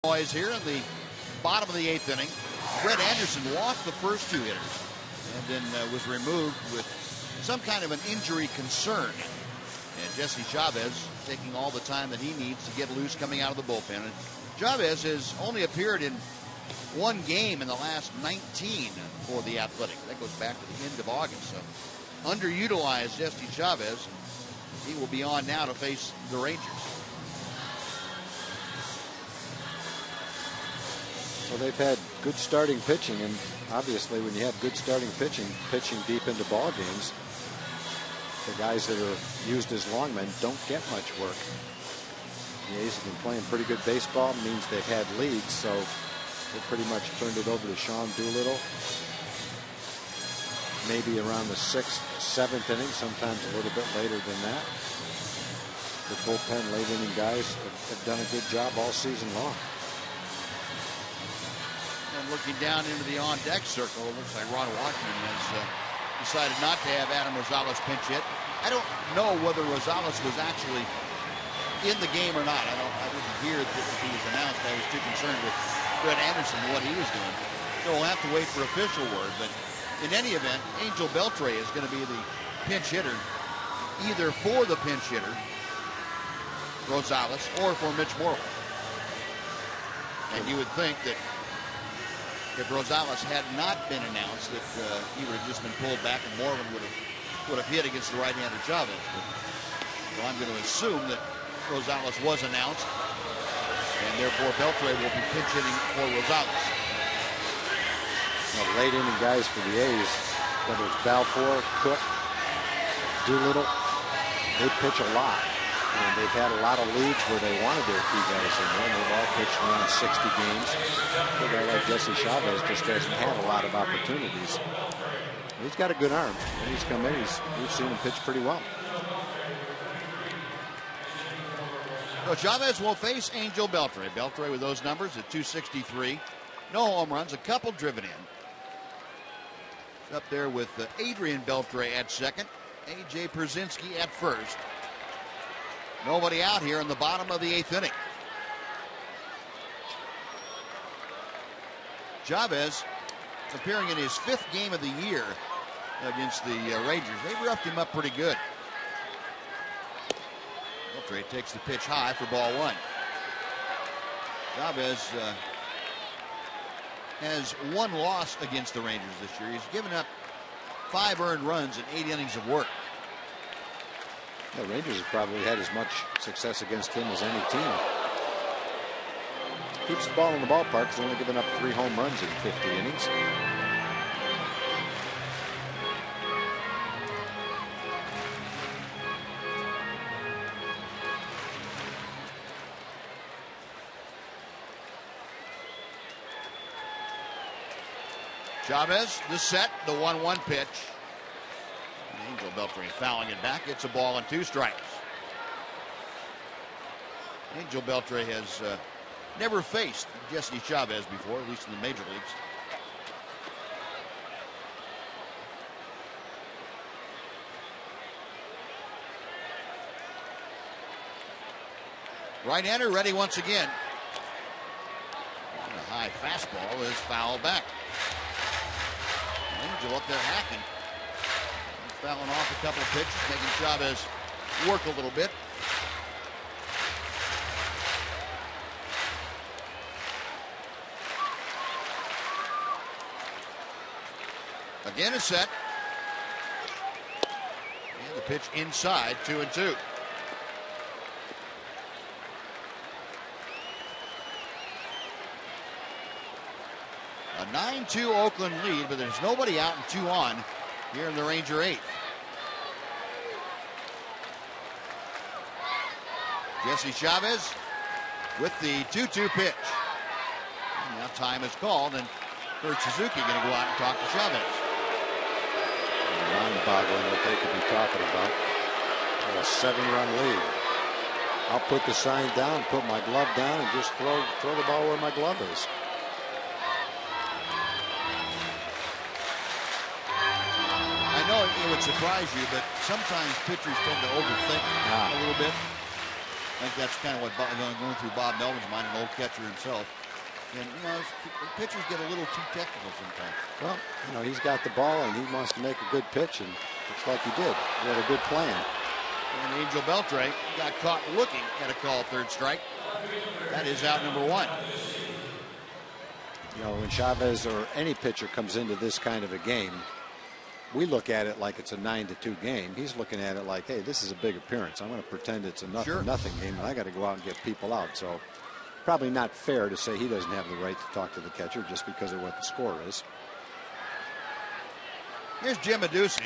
Noise here in the bottom of the 8th inning. Brett Anderson walked the first 2 hitters and then was removed with some kind of an injury concern. And Jesse Chavez taking all the time that he needs to get loose coming out of the bullpen. And Chavez has only appeared in 1 game in the last 19 for the Athletics. That goes back to the end of August. So underutilized Jesse Chavez. He will be on now to face the Rangers. Well, they've had good starting pitching, and obviously when you have good starting pitching deep into ball games, the guys that are used as longmen don't get much work. The A's have been playing pretty good baseball, means they've had leads, so they pretty much turned it over to Sean Doolittle. maybe around the 6th, 7th inning, sometimes a little bit later than that. The bullpen late inning guys have done a good job all season long. And looking down into the on-deck circle, it looks like Ron Washington has decided not to have Adam Rosales pinch hit. I don't know whether Rosales was actually in the game or not. I didn't hear that he was announced. I was too concerned with Brett Anderson and what he was doing. So we'll have to wait for official word. But in any event, Angel Beltre is going to be the pinch hitter, either for the pinch hitter, Rosales, or for Mitch Moreland. And you would think that if Rosales had not been announced, that he would have just been pulled back and Moreland would have hit against the right-hander Chavez. So I'm going to assume that Rosales was announced, and therefore Beltre will be pinch hitting for Rosales. Well, late inning guys for the A's, whether it's Balfour, Cook, Doolittle, they pitch a lot. And they've had a lot of leads where they wanted their key guys in there. They've all pitched around 60 games. A guy like Jesse Chavez just doesn't have a lot of opportunities. He's got a good arm. When he's come in, we've seen him pitch pretty well. So Chavez will face Angel Beltre. Beltre with those numbers at 263. No home runs, a couple driven in. Up there with Adrian Beltre at second. A.J. Pierzynski at first. Nobody out here in the bottom of the 8th inning. Chavez appearing in his 5th game of the year against the Rangers. They roughed him up pretty good. Beltre takes the pitch high for ball 1. Chavez has 1 loss against the Rangers this year. He's given up 5 earned runs in 8 innings of work. The Rangers have probably had as much success against him as any team. Keeps the ball in the ballpark. He's only given up 3 home runs in 50 innings. Chavez, the set, the 1-1 pitch. Angel Beltre fouling it back. It's a ball and 2 strikes. Angel Beltre has never faced Jesse Chavez before, at least in the major leagues. Right-hander ready once again. And a high fastball is fouled back. Angel up there hacking. Fouling off a couple of pitches, making Chavez work a little bit. Again a set. And the pitch inside, 2-2. A 9-2 Oakland lead, but there's nobody out and 2 on here in the Ranger 8th. Jesse Chavez with the 2-2 pitch. And now time is called, and Kurt Suzuki going to go out and talk to Chavez. Mind-boggling what they could be talking about. A 7-run lead. I'll put the sign down, put my glove down, and just throw the ball where my glove is. I know it would surprise you, but sometimes pitchers tend to overthink a little bit. I think that's kind of what going through Bob Melvin's mind, an old catcher himself. And, pitchers get a little too technical sometimes. Well, he's got the ball and he wants to make a good pitch, and looks like he did. He had a good plan. And Angel Beltre got caught looking at a call 3rd strike. That is out number 1. When Chavez or any pitcher comes into this kind of a game, we look at it like it's a 9-2 game. He's looking at it like, hey, this is a big appearance. I'm going to pretend it's a nothing game, and I got to go out and get people out. So probably not fair to say he doesn't have the right to talk to the catcher just because of what the score is. Here's Jim Adducci.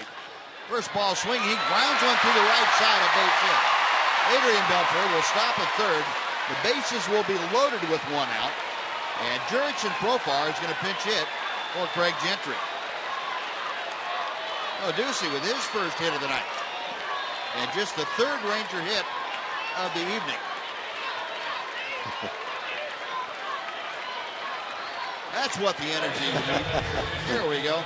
First ball swinging. He grounds one through the right side of base hit. Adrian Beltre will stop at 3rd. The bases will be loaded with 1 out. And Jurickson Profar is going to pinch hit for Craig Gentry. Oh, Ducey with his first hit of the night. And just the third Ranger hit of the evening. That's what the energy would be. Here we go.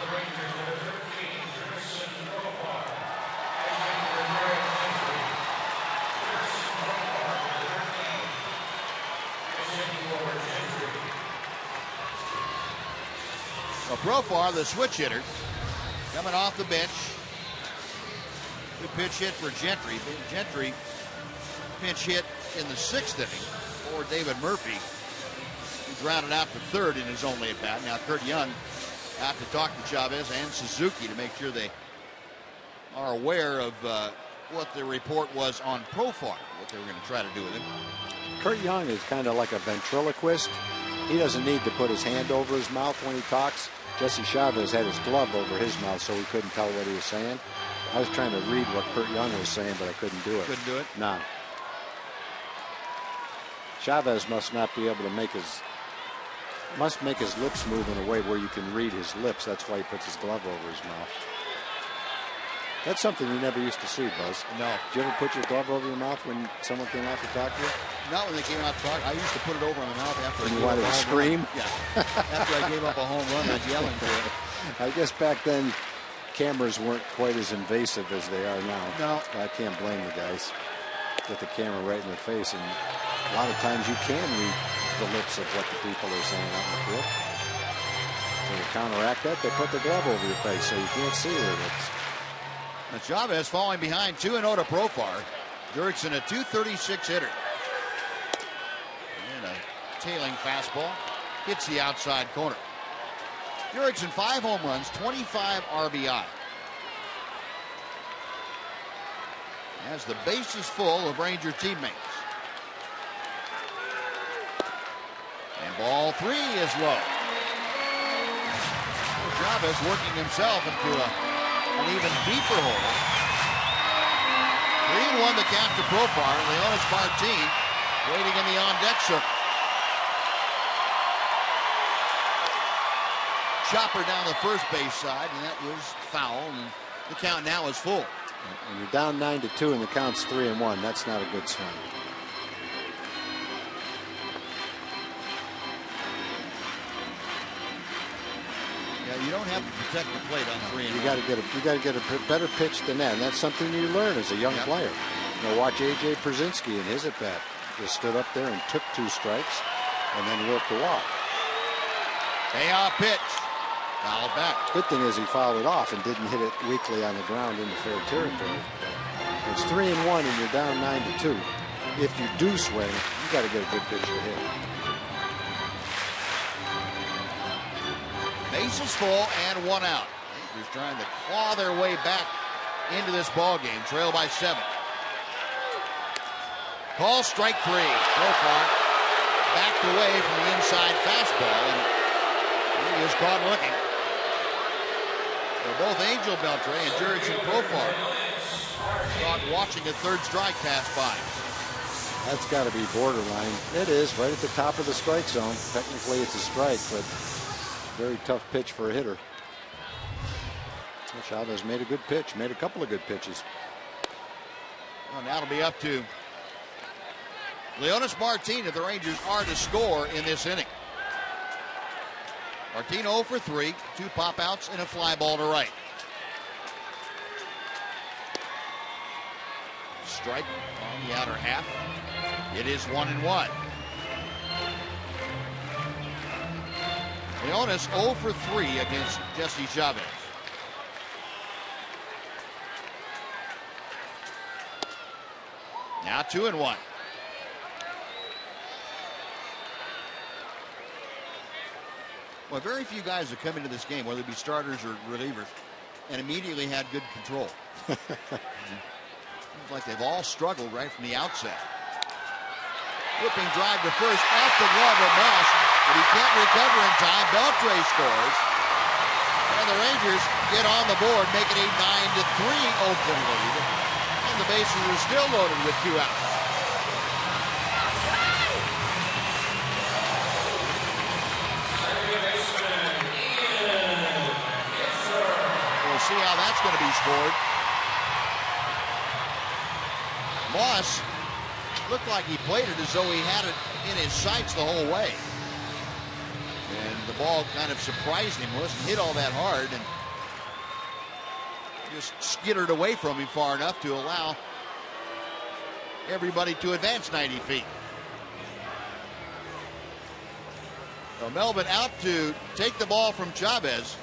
Well, Profar, the switch hitter, coming off the bench. Good pitch hit for Gentry. Gentry pinch hit in the 6th inning for David Murphy, who grounded out to third in his only at bat. Now Kurt Young out to talk to Chavez and Suzuki to make sure they are aware of what the report was on Profar, what they were going to try to do with him. Kurt Young is kind of like a ventriloquist. He doesn't need to put his hand over his mouth when he talks. Jesse Chavez had his glove over his mouth so he couldn't tell what he was saying. I was trying to read what Kurt Young was saying, but I couldn't do it. Couldn't do it? No. Chavez must not be able to make his lips move in a way where you can read his lips. That's why he puts his glove over his mouth. That's something you never used to see, Buzz. No. Did you ever put your glove over your mouth when someone came out to talk to you? Not when they came out to talk. I used to put it over my mouth after when I you wanted to scream? Yeah. After I gave up a home run, I'd yell for it. I guess back then cameras weren't quite as invasive as they are now. No. I can't blame the guys. Get the camera right in their face, and a lot of times you can read the lips of what the people are saying out in the field. So to counteract that, they put the glove over your face so you can't see their lips. And Chavez falling behind 2-0 to Profar. Jurickson a .236 hitter. And a tailing fastball hits the outside corner. Jurickson 5 home runs, 25 RBI. Has the bases full of Ranger teammates. And ball 3 is low. Chavez working himself into an even deeper hole. 3-1 the count to Profar. Leonis Martin waiting in the on-deck circle. Chopper down the first base side, and that was foul. And the count now is full. And you're down 9-2, and the count's 3-1. That's not a good swing. Yeah, you don't have to protect the plate on 3-1. You got to get a better pitch than that, and that's something you learn as a young player. You know, watch AJ Przinsky in his at bat. Just stood up there and took 2 strikes, and then worked the walk. Payoff pitch. Fouled back. Good thing is he fouled it off and didn't hit it weakly on the ground into fair territory. It's 3-1 and you're down 9-2. If you do swing, you got to get a good pitch to hit. Bases full and 1 out. Rangers trying to claw their way back into this ball game. Trail by 7. Call strike 3. Profar backed away from the inside fastball, and he is caught looking. They're both Angel Beltre and Jurickson Profar caught watching a third strike pass by. That's got to be borderline. It is right at the top of the strike zone. Technically it's a strike, but very tough pitch for a hitter. Chavez made a good pitch, made a couple of good pitches. Well, now it'll be up to Leonis Martin if the Rangers are to score in this inning. Martin 0 for 3, 2 pop outs and a fly ball to right. Strike on the outer half. It is 1-1. Leonis 0 for 3 against Jesse Chavez. Now 2-1. Well, very few guys have come into this game, whether it be starters or relievers, and immediately had good control. Seems like they've all struggled right from the outset. Whipping drive to first, off the glove of Moss, but he can't recover in time. Beltre scores, and the Rangers get on the board, make it a 9-3 Oakland lead, and the bases are still loaded with 2 outs. See how that That's going to be scored. Moss looked like he played it as though he had it in his sights the whole way. And the ball kind of surprised him. It wasn't hit all that hard and just skittered away from him far enough to allow everybody to advance 90 feet. So Melvin out to take the ball from Chavez.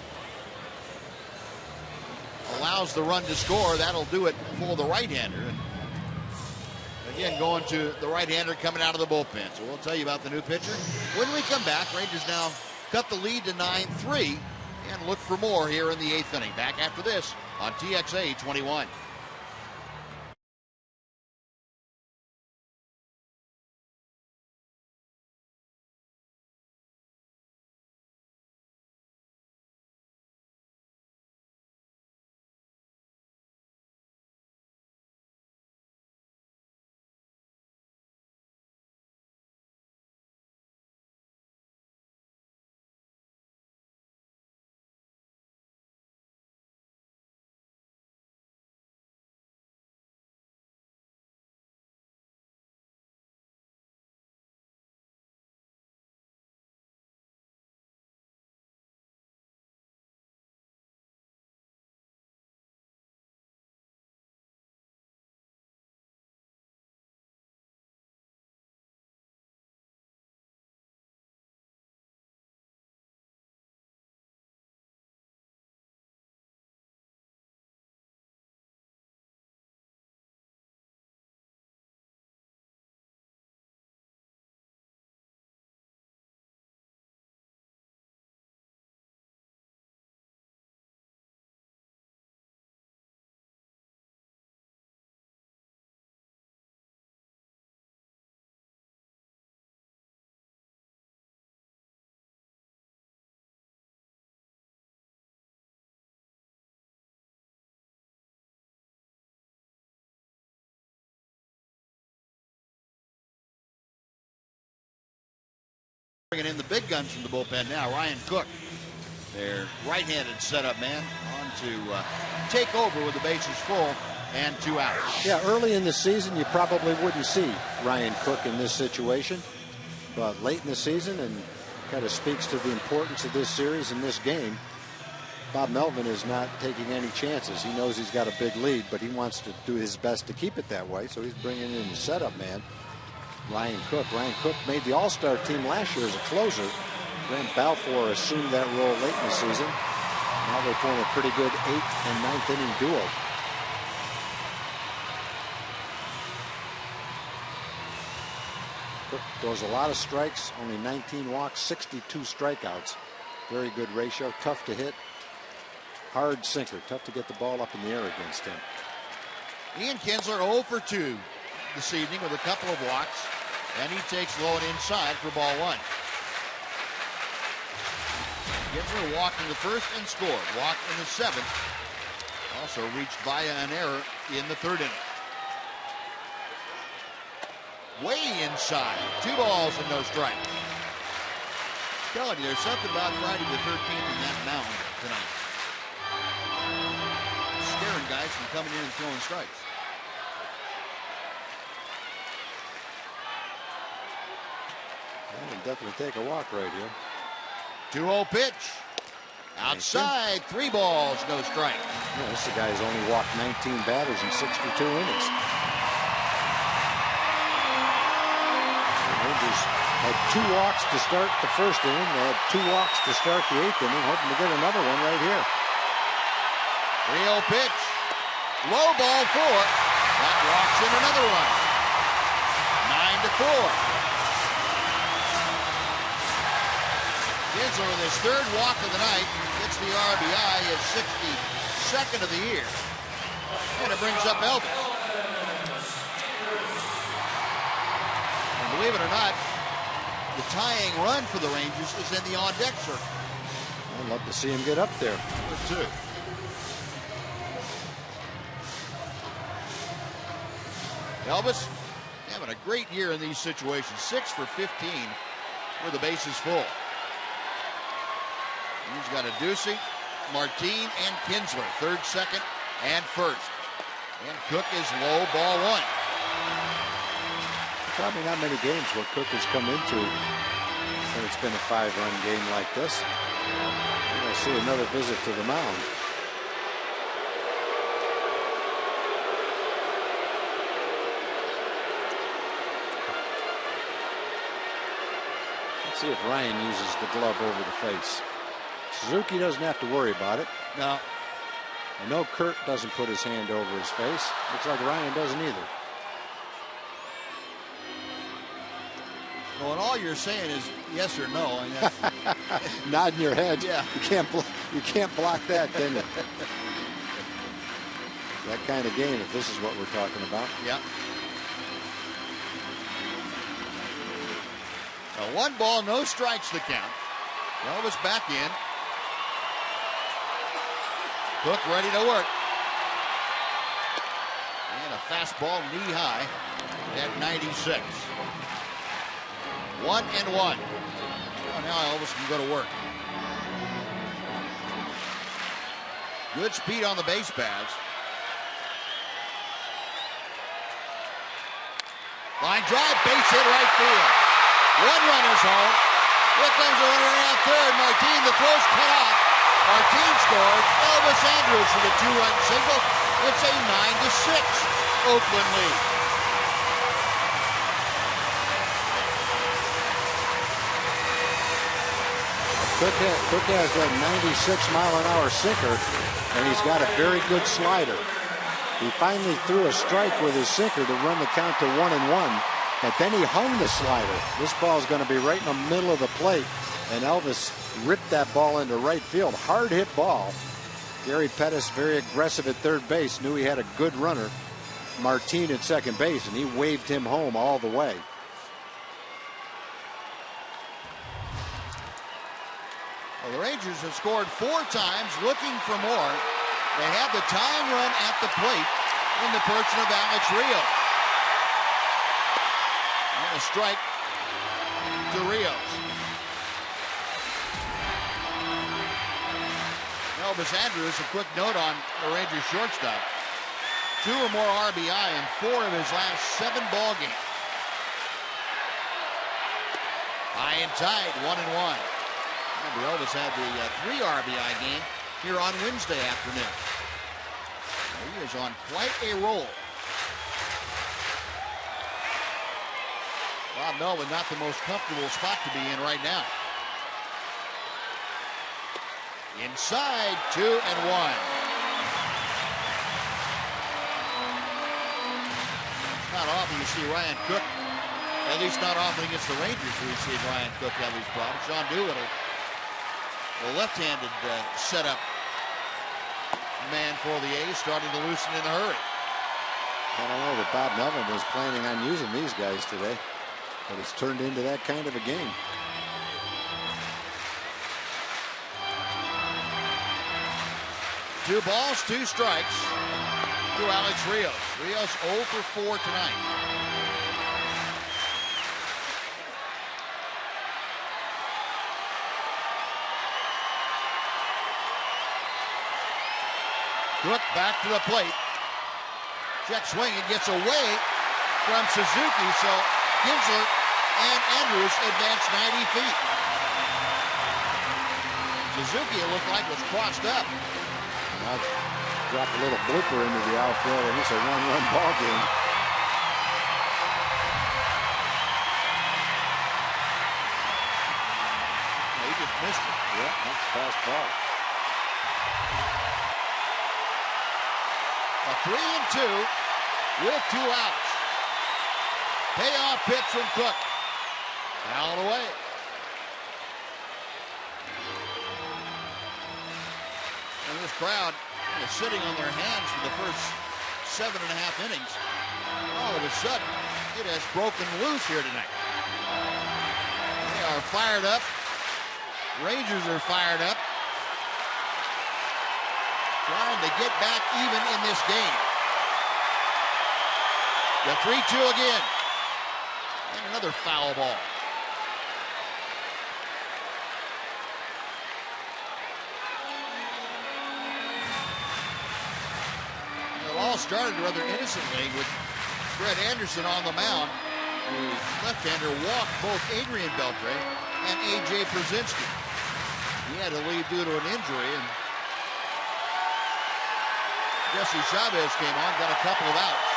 Allows the run to score. That'll do it for the right-hander. And again, going to the right-hander coming out of the bullpen. So we'll tell you about the new pitcher when we come back. Rangers now cut the lead to 9-3 and look for more here in the 8th inning. Back after this on TXA 21. Bringing in the big guns from the bullpen now. Ryan Cook, their right-handed setup man, on to take over with the bases full and 2 outs. Yeah, early in the season, you probably wouldn't see Ryan Cook in this situation. But late in the season, and kind of speaks to the importance of this series and this game, Bob Melvin is not taking any chances. He knows he's got a big lead, but he wants to do his best to keep it that way. So he's bringing in the setup man, Ryan Cook. Ryan Cook made the All-Star team last year as a closer. Grant Balfour assumed that role late in the season. Now they form a pretty good 8th and 9th inning duo. Cook throws a lot of strikes, only 19 walks, 62 strikeouts. Very good ratio, tough to hit. Hard sinker, tough to get the ball up in the air against him. Ian Kinsler 0 for 2 this evening with a couple of walks. And he takes low and inside for ball 1. Kinsler walked in the first and scored. Walked in the 7th. Also reached via an error in the 3rd inning. Way inside. 2 balls and no strikes. Telling you, there's something about Friday the 13th in that mound tonight. Scaring guys from coming in and throwing strikes. Well, definitely take a walk right here. 2-0 pitch. Outside, 3 balls, no strike. Yeah, this guy's only walked 19 batters in 62 innings. The Rangers had 2 walks to start the 1st inning. They had 2 walks to start the 8th inning, hoping to get another one right here. 3-0 pitch. Low ball 4. That walks in another one. 9-4. Kinsler with his 3rd walk of the night gets the RBI, his 62nd of the year. And it brings up Elvis. And believe it or not, the tying run for the Rangers is in the on-deck circle. I'd love to see him get up there. Number 2. Elvis having a great year in these situations. 6 for 15 with the bases full. He's got a deucey Martin and Kinsler, third, second, and first. And Cook is low, ball one. Probably not many games where Cook has come into when it's been a 5-run game like this. We're going to see another visit to the mound. Let's see if Ryan uses the glove over the face. Suzuki doesn't have to worry about it. No. I know Kurt doesn't put his hand over his face. Looks like Ryan doesn't either. Well, and all you're saying is yes or no. And that's nodding your head. Yeah. You can't block that, can you? That kind of game, if this is what we're talking about. Yeah. 1 ball, no strikes the count. Elvis back in. Cook ready to work. And a fastball knee high at 96. 1-1. Oh, now Elvis can go to work. Good speed on the base paths. Line drive, base hit right field. 1 run is home. Here comes the runner around third. Martin, the throw's cut off. Martin scores. Elvis Andrus with a 2-run single. It's a 9-6 Oakland lead. Cook has that 96-mile-an-hour sinker, and he's got a very good slider. He finally threw a strike with his sinker to run the count to 1-1, but then he hung the slider. This ball is going to be right in the middle of the plate, and Elvis ripped that ball into right field. Hard hit ball. Gary Pettis, very aggressive at third base, knew he had a good runner, Martin at second base, and he waved him home all the way. Well, the Rangers have scored 4 times, looking for more. They have the tying run at the plate in the person of Alex Rios. And a strike to Rios. Elvis Andrus, a quick note on the Rangers shortstop. 2 or more RBI in 4 of his last 7 ball games. High and tight, 1-1. Elvis had the 3 RBI game here on Wednesday afternoon. He is on quite a roll. Bob Melvin, not the most comfortable spot to be in right now. Inside, 2-1. It's not often you see Ryan Cook, at least not often against the Rangers, we see Ryan Cook have these problems. Sean Doolittle, the left-handed setup man for the A's, starting to loosen in a hurry. I don't know that Bob Melvin was planning on using these guys today, but it's turned into that kind of a game. Two balls, 2 strikes to Alex Rios. Rios 0 for 4 tonight. Cook back to the plate. Check swing and gets away from Suzuki, so Kinsler and Andrus advance 90 feet. Suzuki, it looked like, was crossed up. Now dropped a little blooper into the outfield, and it's a 1-run ball game. He just missed it. Yeah, that's a fast ball. A 3-2 with 2 outs. Payoff pitch from Cook. Fouled away. And this crowd is sitting on their hands for the first 7.5 innings. All of a sudden, it has broken loose here tonight. They are fired up. Rangers are fired up, trying to get back even in this game. The 3-2 again. And another foul ball. all started rather innocently with Fred Anderson on the mound. The left-hander walked both Adrian Beltre and A.J. Brzezinski. He had to leave due to an injury, and Jesse Chavez came on, got a couple of outs.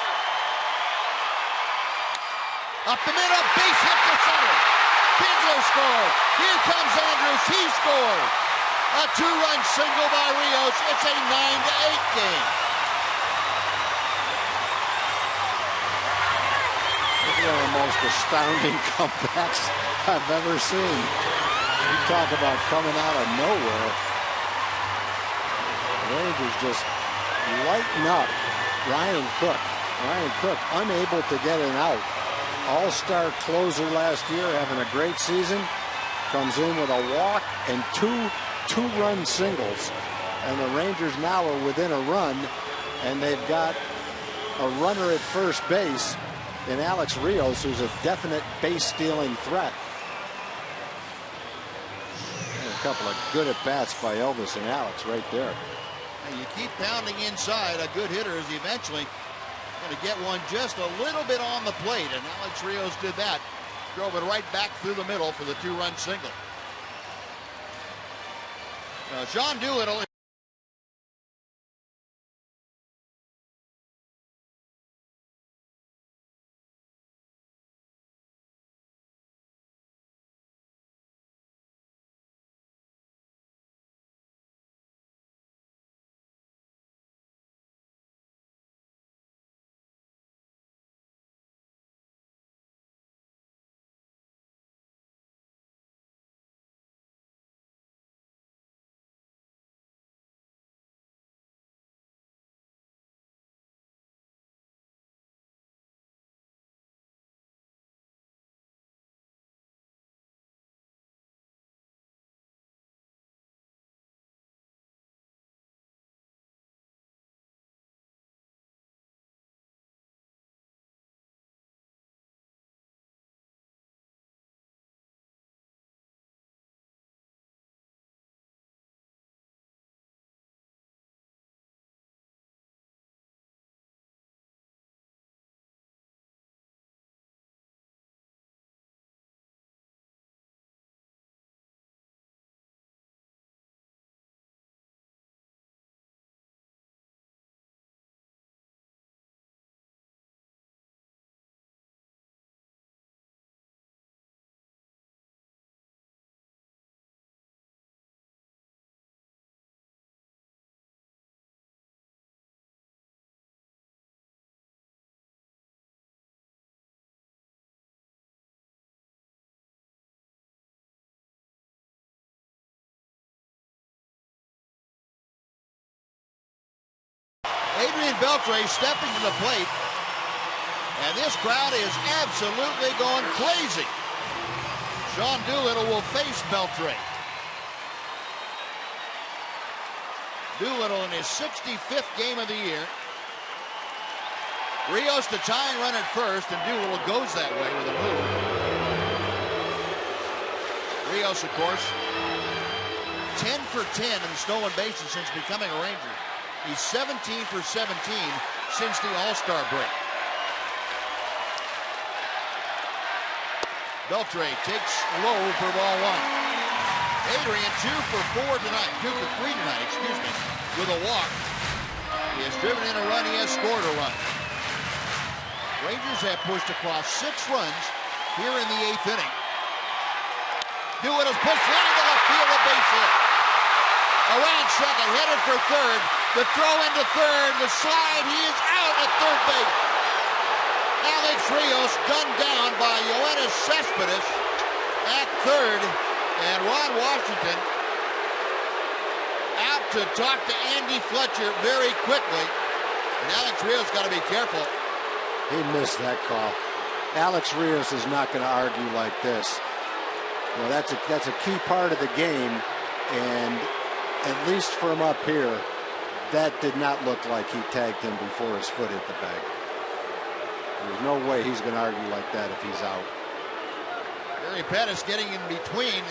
Up the middle, base hit to center. Kinsler scored. Here comes Andrews. He scored. A 2-run single by Rios. It's a 9-8 game. It's one of the most astounding comebacks I've ever seen. You talk about coming out of nowhere. The Rangers just lighten up. Ryan Cook unable to get an out. All-star closer last year, having a great season, comes in with a walk and two-run singles, and the Rangers now are within a run, and they've got a runner at first base in Alex Rios, who's a definite base-stealing threat. And a couple of good at-bats by Elvis and Alex right there. And you keep pounding inside. A good hitter is eventually going to get one just a little bit on the plate, and Alex Rios did that. Drove it right back through the middle for the 2-run single. John Doolittle. Adrian Beltre stepping to the plate, and this crowd is absolutely going crazy. Sean Doolittle will face Beltre. Doolittle in his 65th game of the year. Rios the tying run at first, and Doolittle goes that way with a move. Rios, of course, 10 for 10 in the stolen bases since becoming a Ranger. He's 17 for 17 since the All-Star break. Beltre takes low for ball one. Adrian 2 for 3 tonight, with a walk. He has driven in a run, he has scored a run. Rangers have pushed across 6 runs here in the 8th inning. Doolittle's pushed line to left field, a base hit. Around second, headed for third. The throw into third, the slide, he is out at third base. Alex Rios gunned down by Yoenis Cespedes at third, and Ron Washington out to talk to Andy Fletcher very quickly. And Alex Rios got to be careful. He missed that call. Alex Rios is not going to argue like this. Well, that's a key part of the game, and at least from up here, that did not look like he tagged him before his foot hit the bag. There's no way he's going to argue like that if he's out. Gary Pettis getting in between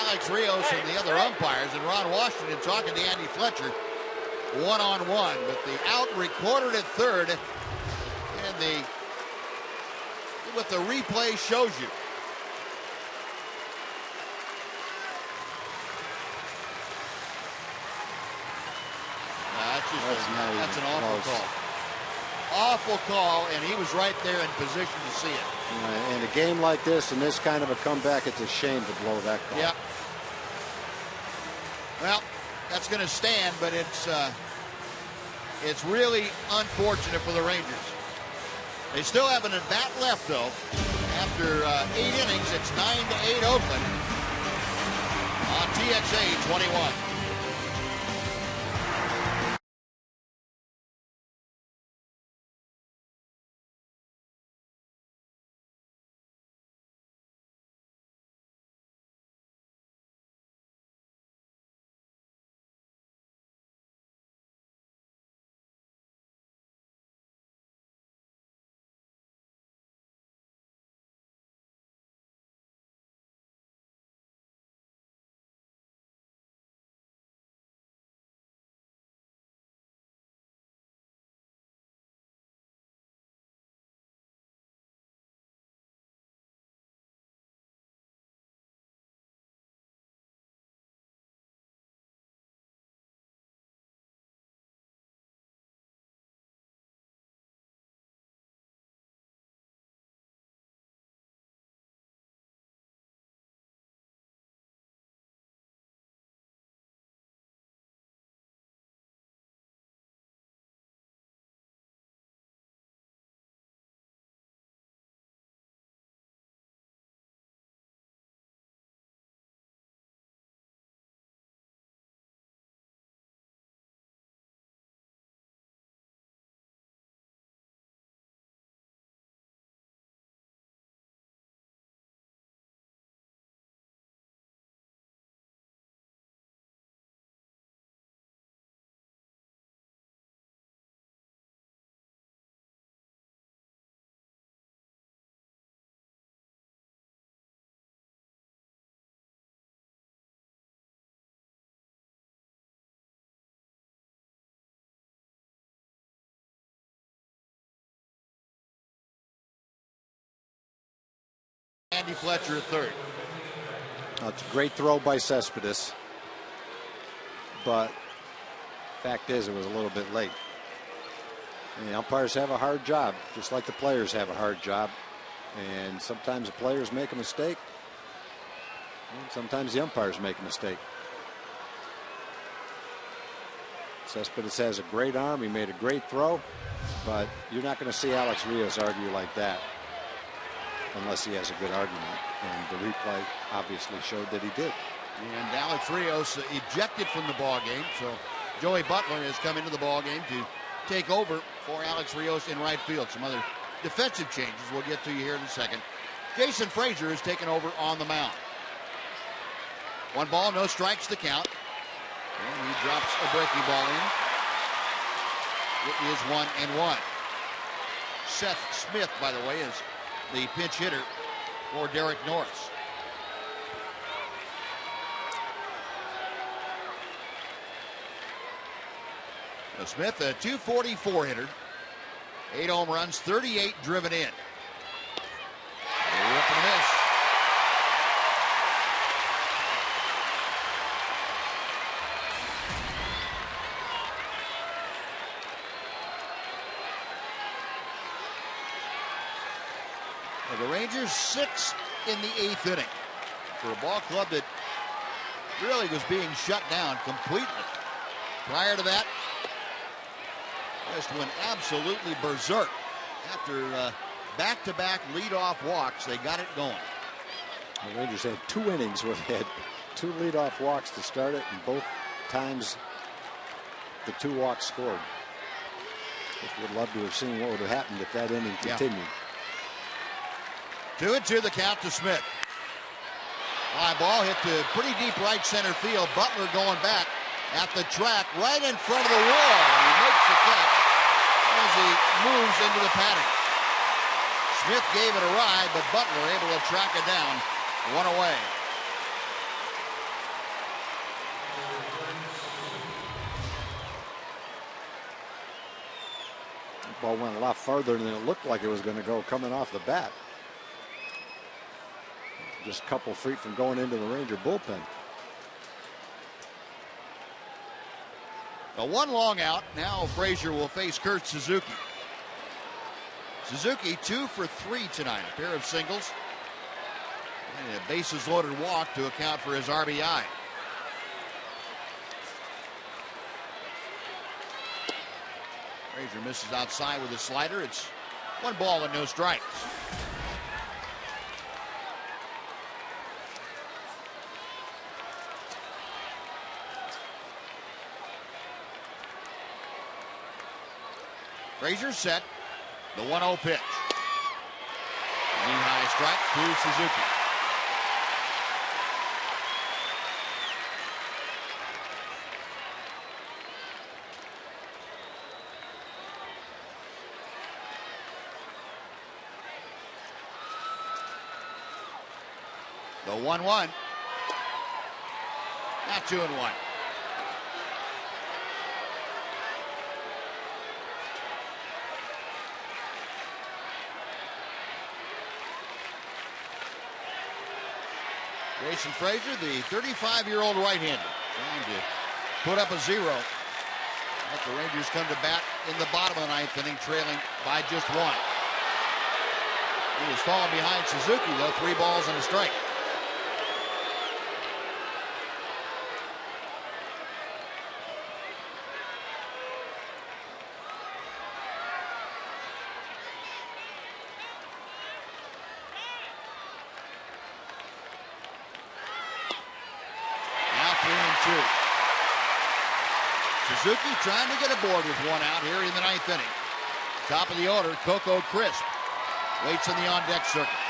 Alex Rios and the other umpires, and Ron Washington talking to Andy Fletcher. one-on-one, but the out recorded at third, and what the replay shows you. That's an awful call. Awful call, and he was right there in position to see it. In a game like this, and this kind of a comeback, it's a shame to blow that call. Yeah. Well, that's going to stand, but it's really unfortunate for the Rangers. They still have an at-bat left, though. After 8 innings, it's 9-8 Oakland on TXA 21. Andy Fletcher at third. It's a great throw by Cespedes, but fact is it was a little bit late. And the umpires have a hard job, just like the players have a hard job. And sometimes the players make a mistake, and sometimes the umpires make a mistake. Cespedes has a great arm. He made a great throw, but you're not going to see Alex Rios argue like that unless he has a good argument. And the replay obviously showed that he did. And Alex Rios ejected from the ball game, so Joey Butler has come into the ball game to take over for Alex Rios in right field. Some other defensive changes we'll get to you here in a second. Jason Frazier has taken over on the mound. 1 ball, no strikes to count. And he drops a breaking ball in. It is 1-1. Seth Smith, by the way, is the pinch hitter for Derek Norris. Now Smith, a .244 hitter. 8 home runs, 38 driven in. Up and miss. The Rangers 6 in the 8th inning for a ball club that really was being shut down completely. Prior to that, just went absolutely berserk. After back-to-back leadoff walks, they got it going. The Rangers had 2 innings where they had 2 leadoff walks to start it, and both times the 2 walks scored. Just would love to have seen what would have happened if that inning continued. 2-2 the count to Smith. Fly ball hit to pretty deep right center field. Butler going back at the track right in front of the wall. And he makes the catch as he moves into the paddock. Smith gave it a ride, but Butler able to track it down. 1 away. Ball went a lot farther than it looked like it was going to go coming off the bat. Just a couple feet from going into the Ranger bullpen. The one long out. Now Frazier will face Kurt Suzuki. Suzuki 2 for 3 tonight. A pair of singles and a bases loaded walk to account for his RBI. Frazier misses outside with a slider. It's 1 ball and no strikes. Frazier set. The 1-0 pitch. Knee high strike to Suzuki. The 1-1. Now 2-1. Jason Frazier, the 35-year-old right-hander, trying to put up a 0. Let the Rangers come to bat in the bottom of the 9th inning, trailing by just 1. He was falling behind Suzuki, though. 3 balls and a strike. Suzuki trying to get aboard with 1 out here in the 9th inning. Top of the order, Coco Crisp waits in the on-deck circle.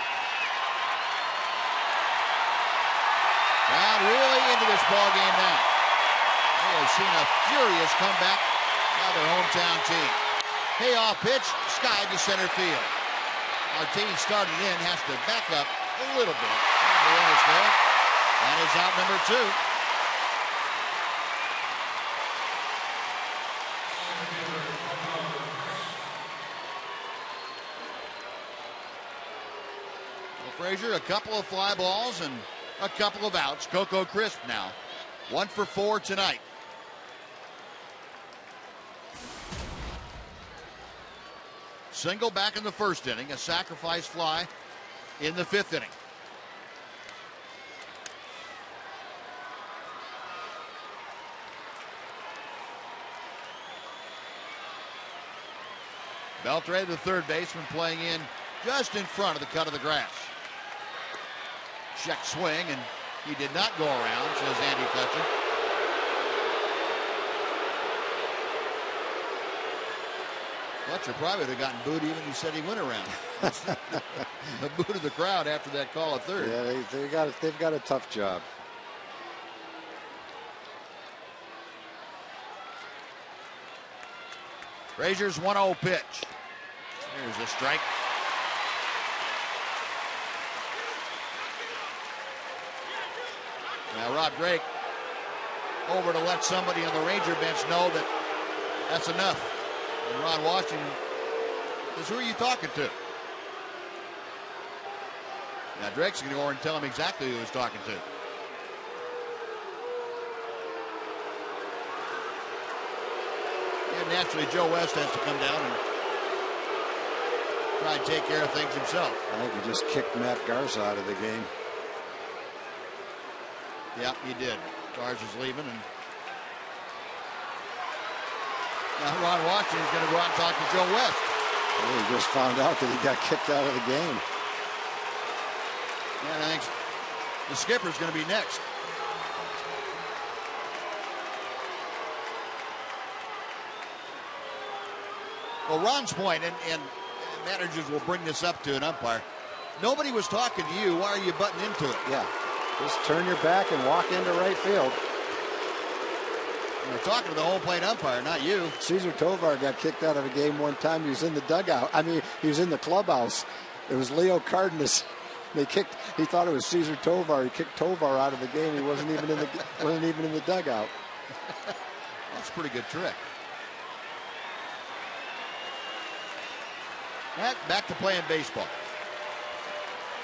Crowd really into this ball game now. They have seen a furious comeback by their hometown team. Payoff pitch, skied to center field. Martinez started in, has to back up a little bit. The runner's there. That is out number 2. Frazier, a couple of fly balls and a couple of outs. Coco Crisp now 1 for 4 tonight. Single back in the 1st inning, a sacrifice fly in the 5th inning. Beltre, the 3rd baseman, playing in just in front of the cut of the grass. Check swing, and he did not go around, says Andy Fletcher. Fletcher probably would have gotten booed even if he said he went around. The boot of the crowd after that call at 3rd. Yeah, they've got a tough job. Frazier's 1-0 pitch. Here's a strike. Now Rob Drake over to let somebody on the Ranger bench know that that's enough. And Ron Washington says, who are you talking to? Now Drake's going to go over and tell him exactly who he was talking to. And naturally Joe West has to come down and try and take care of things himself. I think he just kicked Matt Garza out of the game. Yeah, he did. Garza's leaving, and now Ron Washington's going to go out and talk to Joe West. Well, he just found out that he got kicked out of the game. And I think the skipper's going to be next. Well, Ron's point, and managers will bring this up to an umpire. Nobody was talking to you. Why are you butting into it? Yeah. Just turn your back and walk into right field. We're talking to the home plate umpire, not you. Cesar Tovar got kicked out of a game one time. He was in the dugout. I mean, he was in the clubhouse. It was Leo Cardenas. He thought it was Cesar Tovar. He kicked Tovar out of the game. He wasn't even in the dugout. That's a pretty good trick. Back to playing baseball.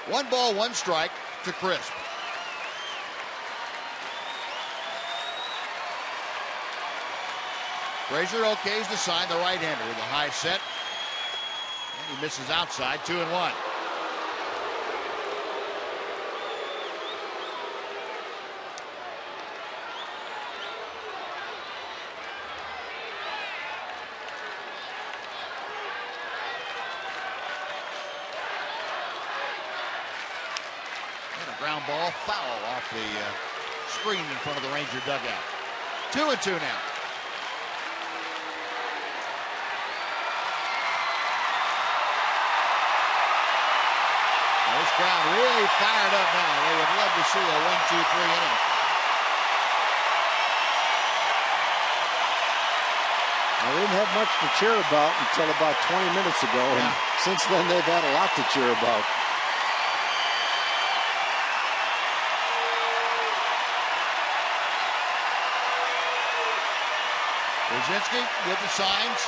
1 ball, 1 strike to Crisp. Frazier okays the sign, the right-hander with a high set. And he misses outside, 2-1. Ground ball, foul off the screen in front of the Ranger dugout. 2-2 now. This crowd really fired up now. They would love to see a 1-2-3 inning. Well, they didn't have much to cheer about until about 20 minutes ago, and since then they've had a lot to cheer about. Brzezinski with the signs.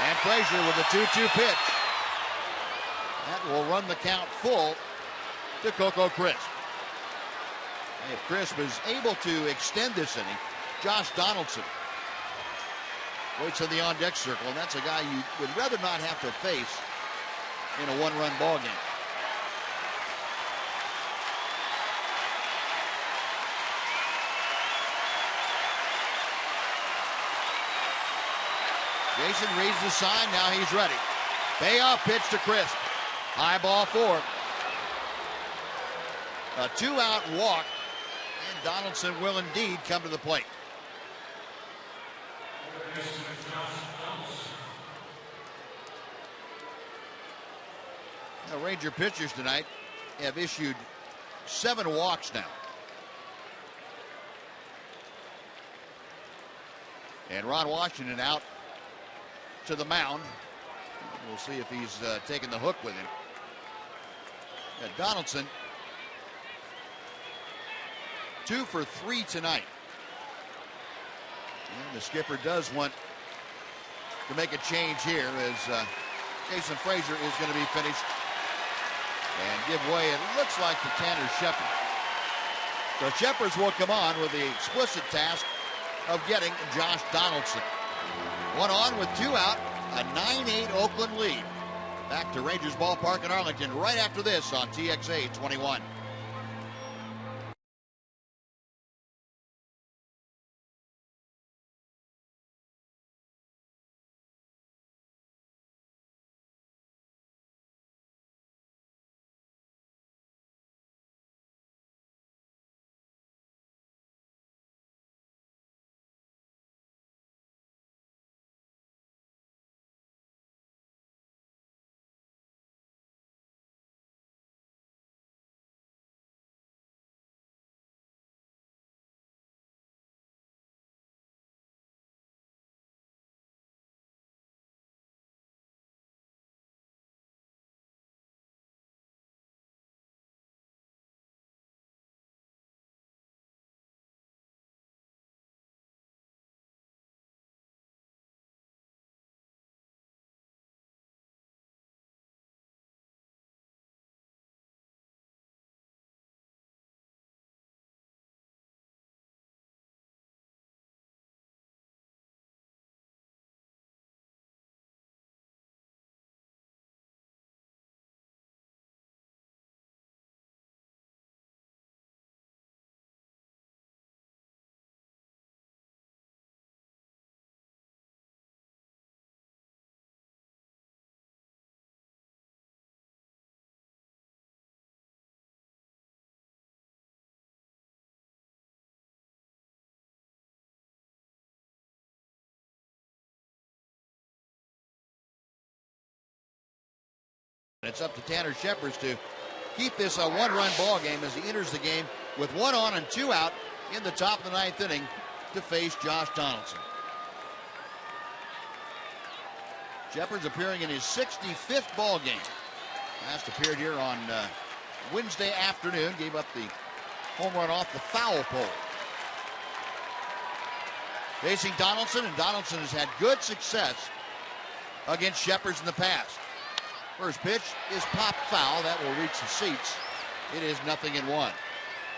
And Frazier with a 2-2 pitch. That will run the count full to Coco Crisp. If Crisp is able to extend this inning, Josh Donaldson waits in the on-deck circle, and that's a guy you would rather not have to face in a one-run ball game. Jason reads the sign, now he's ready. Payoff pitch to Crisp. High ball 4. A 2-out walk, and Donaldson will indeed come to the plate. Now, Ranger pitchers tonight have issued 7 walks now. And Ron Washington out to the mound. We'll see if he's taking the hook with him. Donaldson 2 for 3 tonight. And the skipper does want to make a change here as Jason Frazier is going to be finished and give way, it looks like, to Tanner Shepard. So Shepard will come on with the explicit task of getting Josh Donaldson. 1 on with 2 out, a 9-8 Oakland lead. Back to Rangers Ballpark in Arlington right after this on TXA 21. It's up to Tanner Shepard to keep this a 1-run ball game as he enters the game with 1 on and 2 out in the top of the 9th inning to face Josh Donaldson. Shepard's appearing in his 65th ball game. Last appeared here on Wednesday afternoon, gave up the home run off the foul pole. Facing Donaldson, and Donaldson has had good success against Shepard in the past. First pitch is popped foul. That will reach the seats. It is 0-1.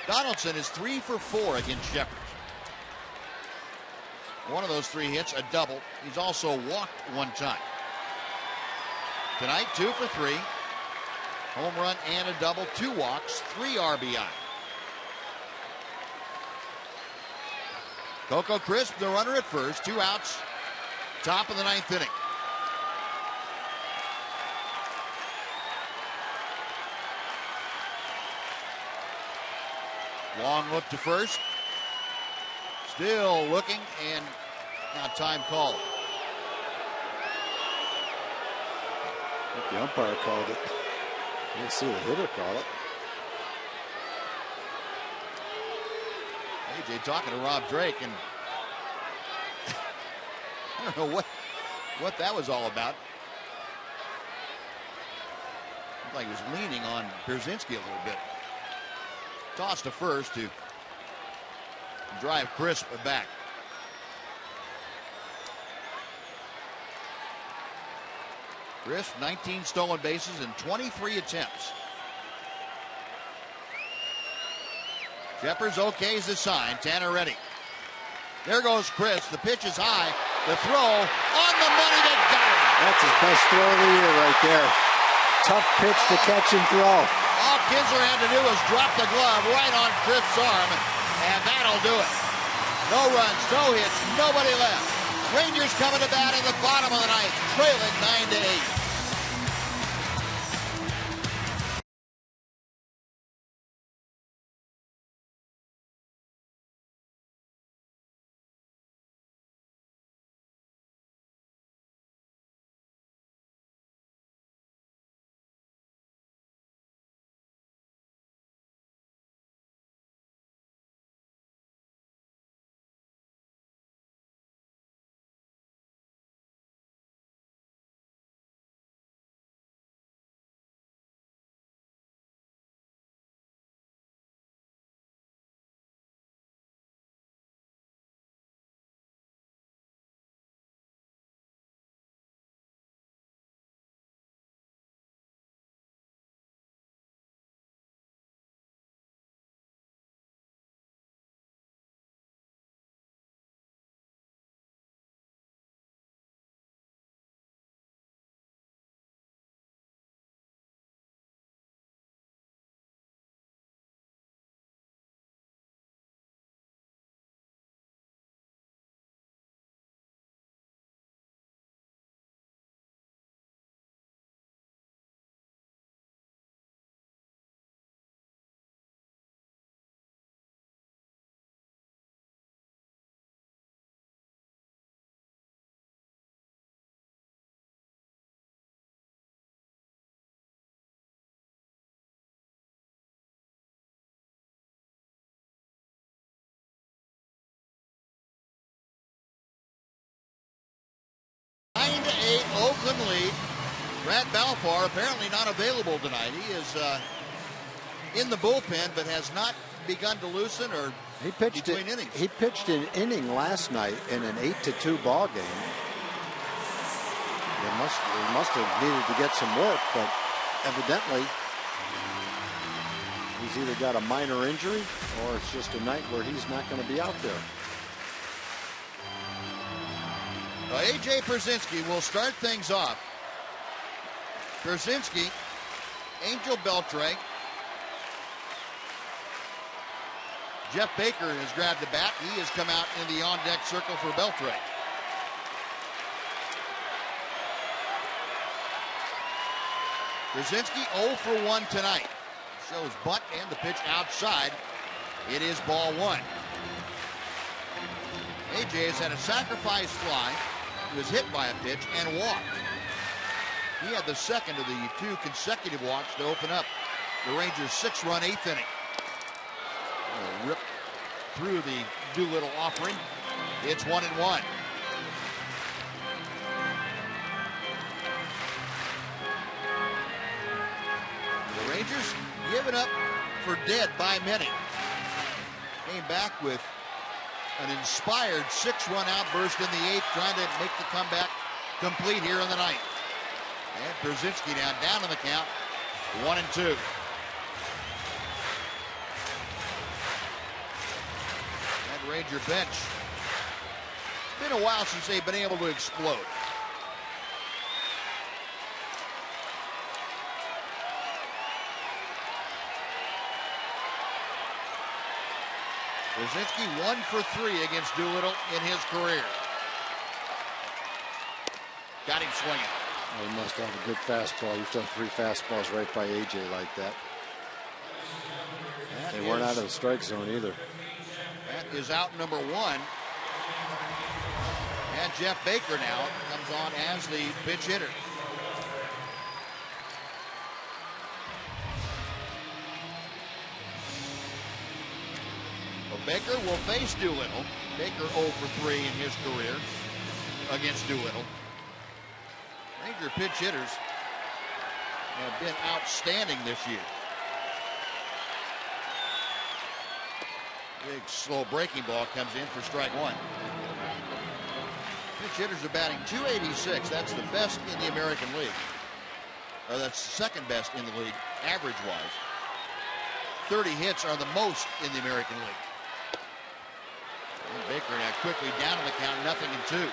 Donaldson is 3 for 4 against Shepard. One of those 3 hits, a double. He's also walked 1 time. Tonight, 2 for 3. Home run and a double, 2 walks, 3 RBI. Coco Crisp, the runner at first, 2 outs. Top of the 9th inning. Long look to first. Still looking, and now time called. I think the umpire called it. We'll see the hitter call it. AJ talking to Rob Drake, and I don't know what that was all about. Looked like he was leaning on Brzezinski a little bit. Toss to first to drive Crisp back. Crisp, 19 stolen bases in 23 attempts. Shepard's okay is the sign. Tanner ready. There goes Crisp. The pitch is high. The throw on the money that got him. That's his best throw of the year right there. Tough pitch to catch and throw. All Kinsler had to do was drop the glove right on Crisp's arm, and that'll do it. No runs, no hits, nobody left. Rangers coming to bat in the bottom of the 9th, trailing 9-8. Oakland lead. Brad Balfour apparently not available tonight. He is in the bullpen, but has not begun to loosen or between innings. He pitched an inning last night in an 8-2 ball game. He must have needed to get some work, but evidently he's either got a minor injury or it's just a night where he's not going to be out there. A.J. Brzezinski will start things off. Brzezinski, Angel Beltre. Jeff Baker has grabbed the bat. He has come out in the on-deck circle for Beltre. Brzezinski 0 for 1 tonight. Shows bunt and the pitch outside. It is ball 1. A.J. has had a sacrifice fly. He was hit by a pitch and walked. He had the second of the 2 consecutive walks to open up the Rangers' 6-run 8th inning. Rip through the Doolittle offering. It's 1-1. The Rangers given up for dead by many. Came back with an inspired 6-run outburst in the 8th, trying to make the comeback complete here in the 9th. And Brzezinski now down in the count, 1-2. That Ranger bench, been a while since they've been able to explode. Brzezinski 1 for 3 against Doolittle in his career. Got him swinging. Oh, he must have a good fastball. You've done 3 fastballs right by AJ like that. They weren't out of the strike zone either. That is out number 1. And Jeff Baker now comes on as the pinch hitter. Well, Baker will face Doolittle. Baker 0 for 3 in his career against Doolittle. Ranger pitch hitters have been outstanding this year. Big slow breaking ball comes in for strike 1. Pitch hitters are batting .286. That's the best in the American League. Or that's the second best in the league, average-wise. 30 hits are the most in the American League. And Baker now quickly down on the count, 0-2.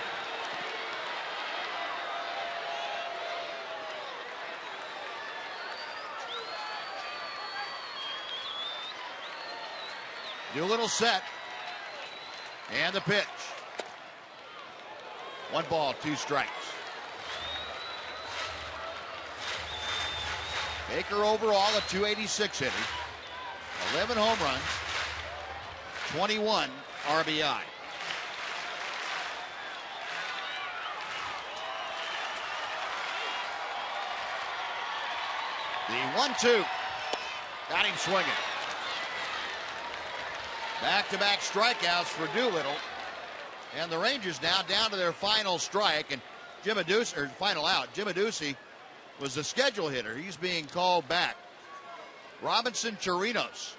Doolittle set. And the pitch. 1 ball, 2 strikes. Baker overall a .286 hitter. 11 home runs. 21 RBI. The 1-2. Got him swinging. Back-to-back strikeouts for Doolittle. And the Rangers now down to their final strike. And Jim Adduci, or final out. Jim Adduci was the schedule hitter. He's being called back. Robinson Chirinos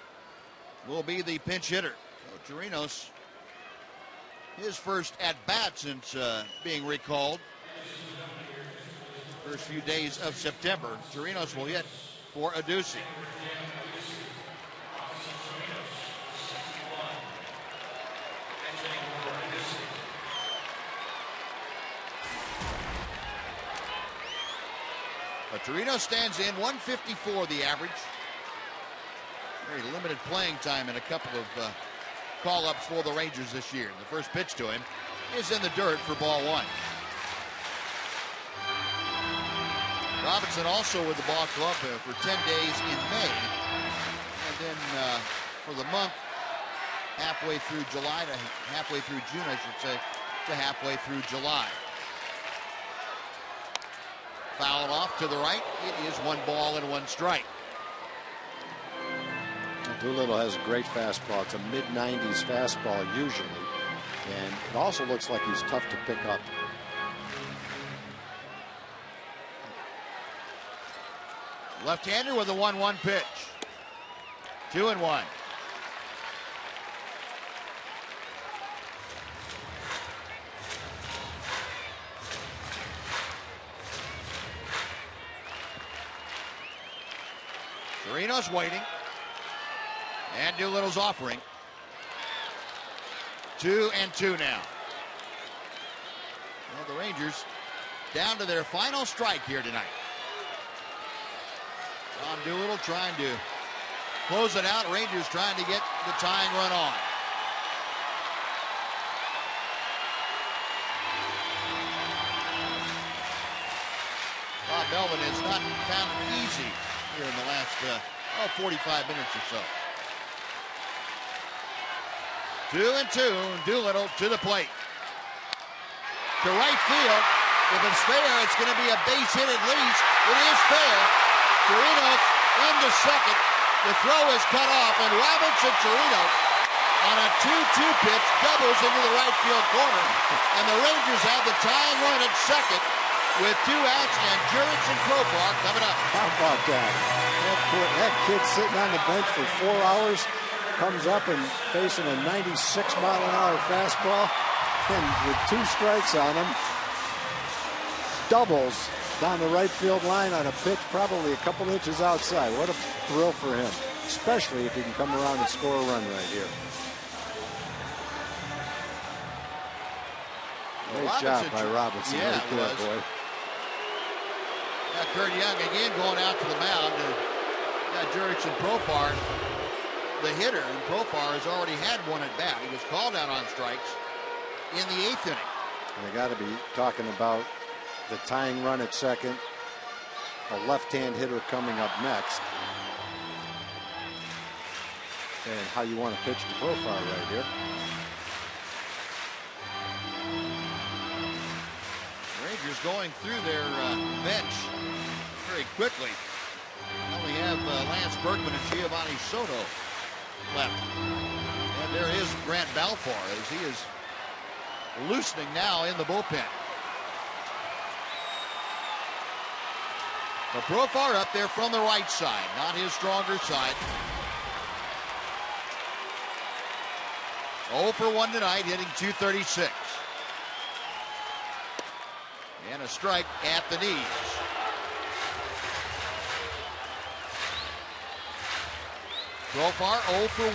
will be the pinch hitter. So Chirinos, his first at-bat since being recalled. First few days of September. Chirinos will hit for Adduci. Torino stands in 154 the average. Very limited playing time and a couple of call-ups for the Rangers this year. The first pitch to him is in the dirt for ball 1. Robinson also with the ball club for 10 days in May. And then for the month, halfway through July to halfway through June, I should say, to halfway through July. Fouled off to the right. It is 1 ball and 1 strike. Doolittle has a great fastball. It's a mid-90s fastball usually. And it also looks like he's tough to pick up. Left-hander with a 1-1 pitch. 2-1. Torino's waiting. And Doolittle's offering. 2-2 now. Well, the Rangers down to their final strike here tonight. John Doolittle trying to close it out. Rangers trying to get the tying run on. Bob Melvin has not found it easy here in the last 45 minutes or so. 2-2. Doolittle to the plate. To right field. If it's fair, it's going to be a base hit at least. It is fair. Torino into second. The throw is cut off, and Robinson Chirinos on a 2-2 pitch doubles into the right field corner. And the Rangers have the tying run at second with 2 outs, and Jurich and Profar coming up. How about that? That kid sitting on the bench for 4 hours comes up and facing a 96-mile-an-hour fastball, and with 2 strikes on him, doubles down the right field line on a pitch probably a couple inches outside. What a thrill for him, especially if he can come around and score a run right here. Great job by Robinson. Yeah, right there, boy. Kurt Young again going out to the mound. Jurickson Profar, the hitter, and Profar has already had one at bat. He was called out on strikes in the 8th inning. And they got to be talking about the tying run at second, a left-hand hitter coming up next, and how you want to pitch to Profar right here. Rangers going through their bench very quickly. They only have Lance Berkman and Giovanni Soto left. And there is Grant Balfour as he is loosening now in the bullpen. So Profar up there from the right side, not his stronger side. 0 for 1 tonight, hitting .236. And a strike at the knees. Profar 0 for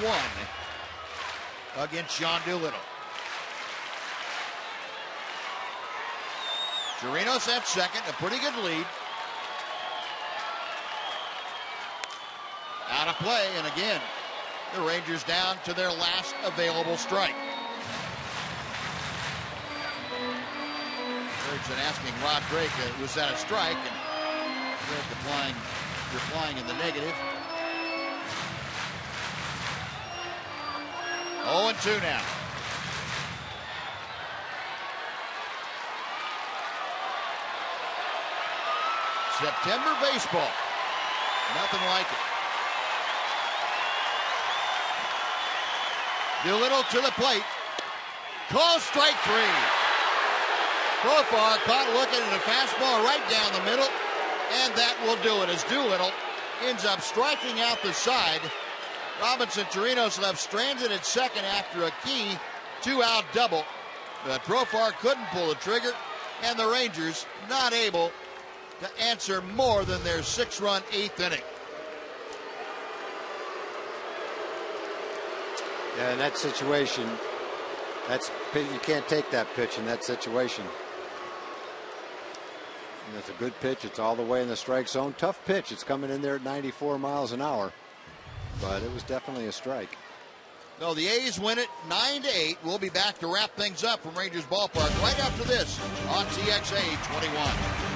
1 against Sean Doolittle. Chirinos at second, a pretty good lead. Out of play, and again, the Rangers down to their last available strike. Erickson asking Rod Drake, was that a strike? And Drake replying in the negative. 0-2 now. September baseball. Nothing like it. Doolittle to the plate. Call strike 3. Profar caught looking at a fastball right down the middle, and that will do it as Doolittle ends up striking out the side. Robinson Chirinos left stranded at second after a key 2-out double, but Profar couldn't pull the trigger, and the Rangers not able to answer more than their 6-run 8th inning. Yeah, in that situation, you can't take that pitch in that situation. And that's a good pitch. It's all the way in the strike zone. Tough pitch. It's coming in there at 94 miles an hour. But it was definitely a strike. No, the A's win it 9-8. We'll be back to wrap things up from Rangers Ballpark right after this on TXA 21.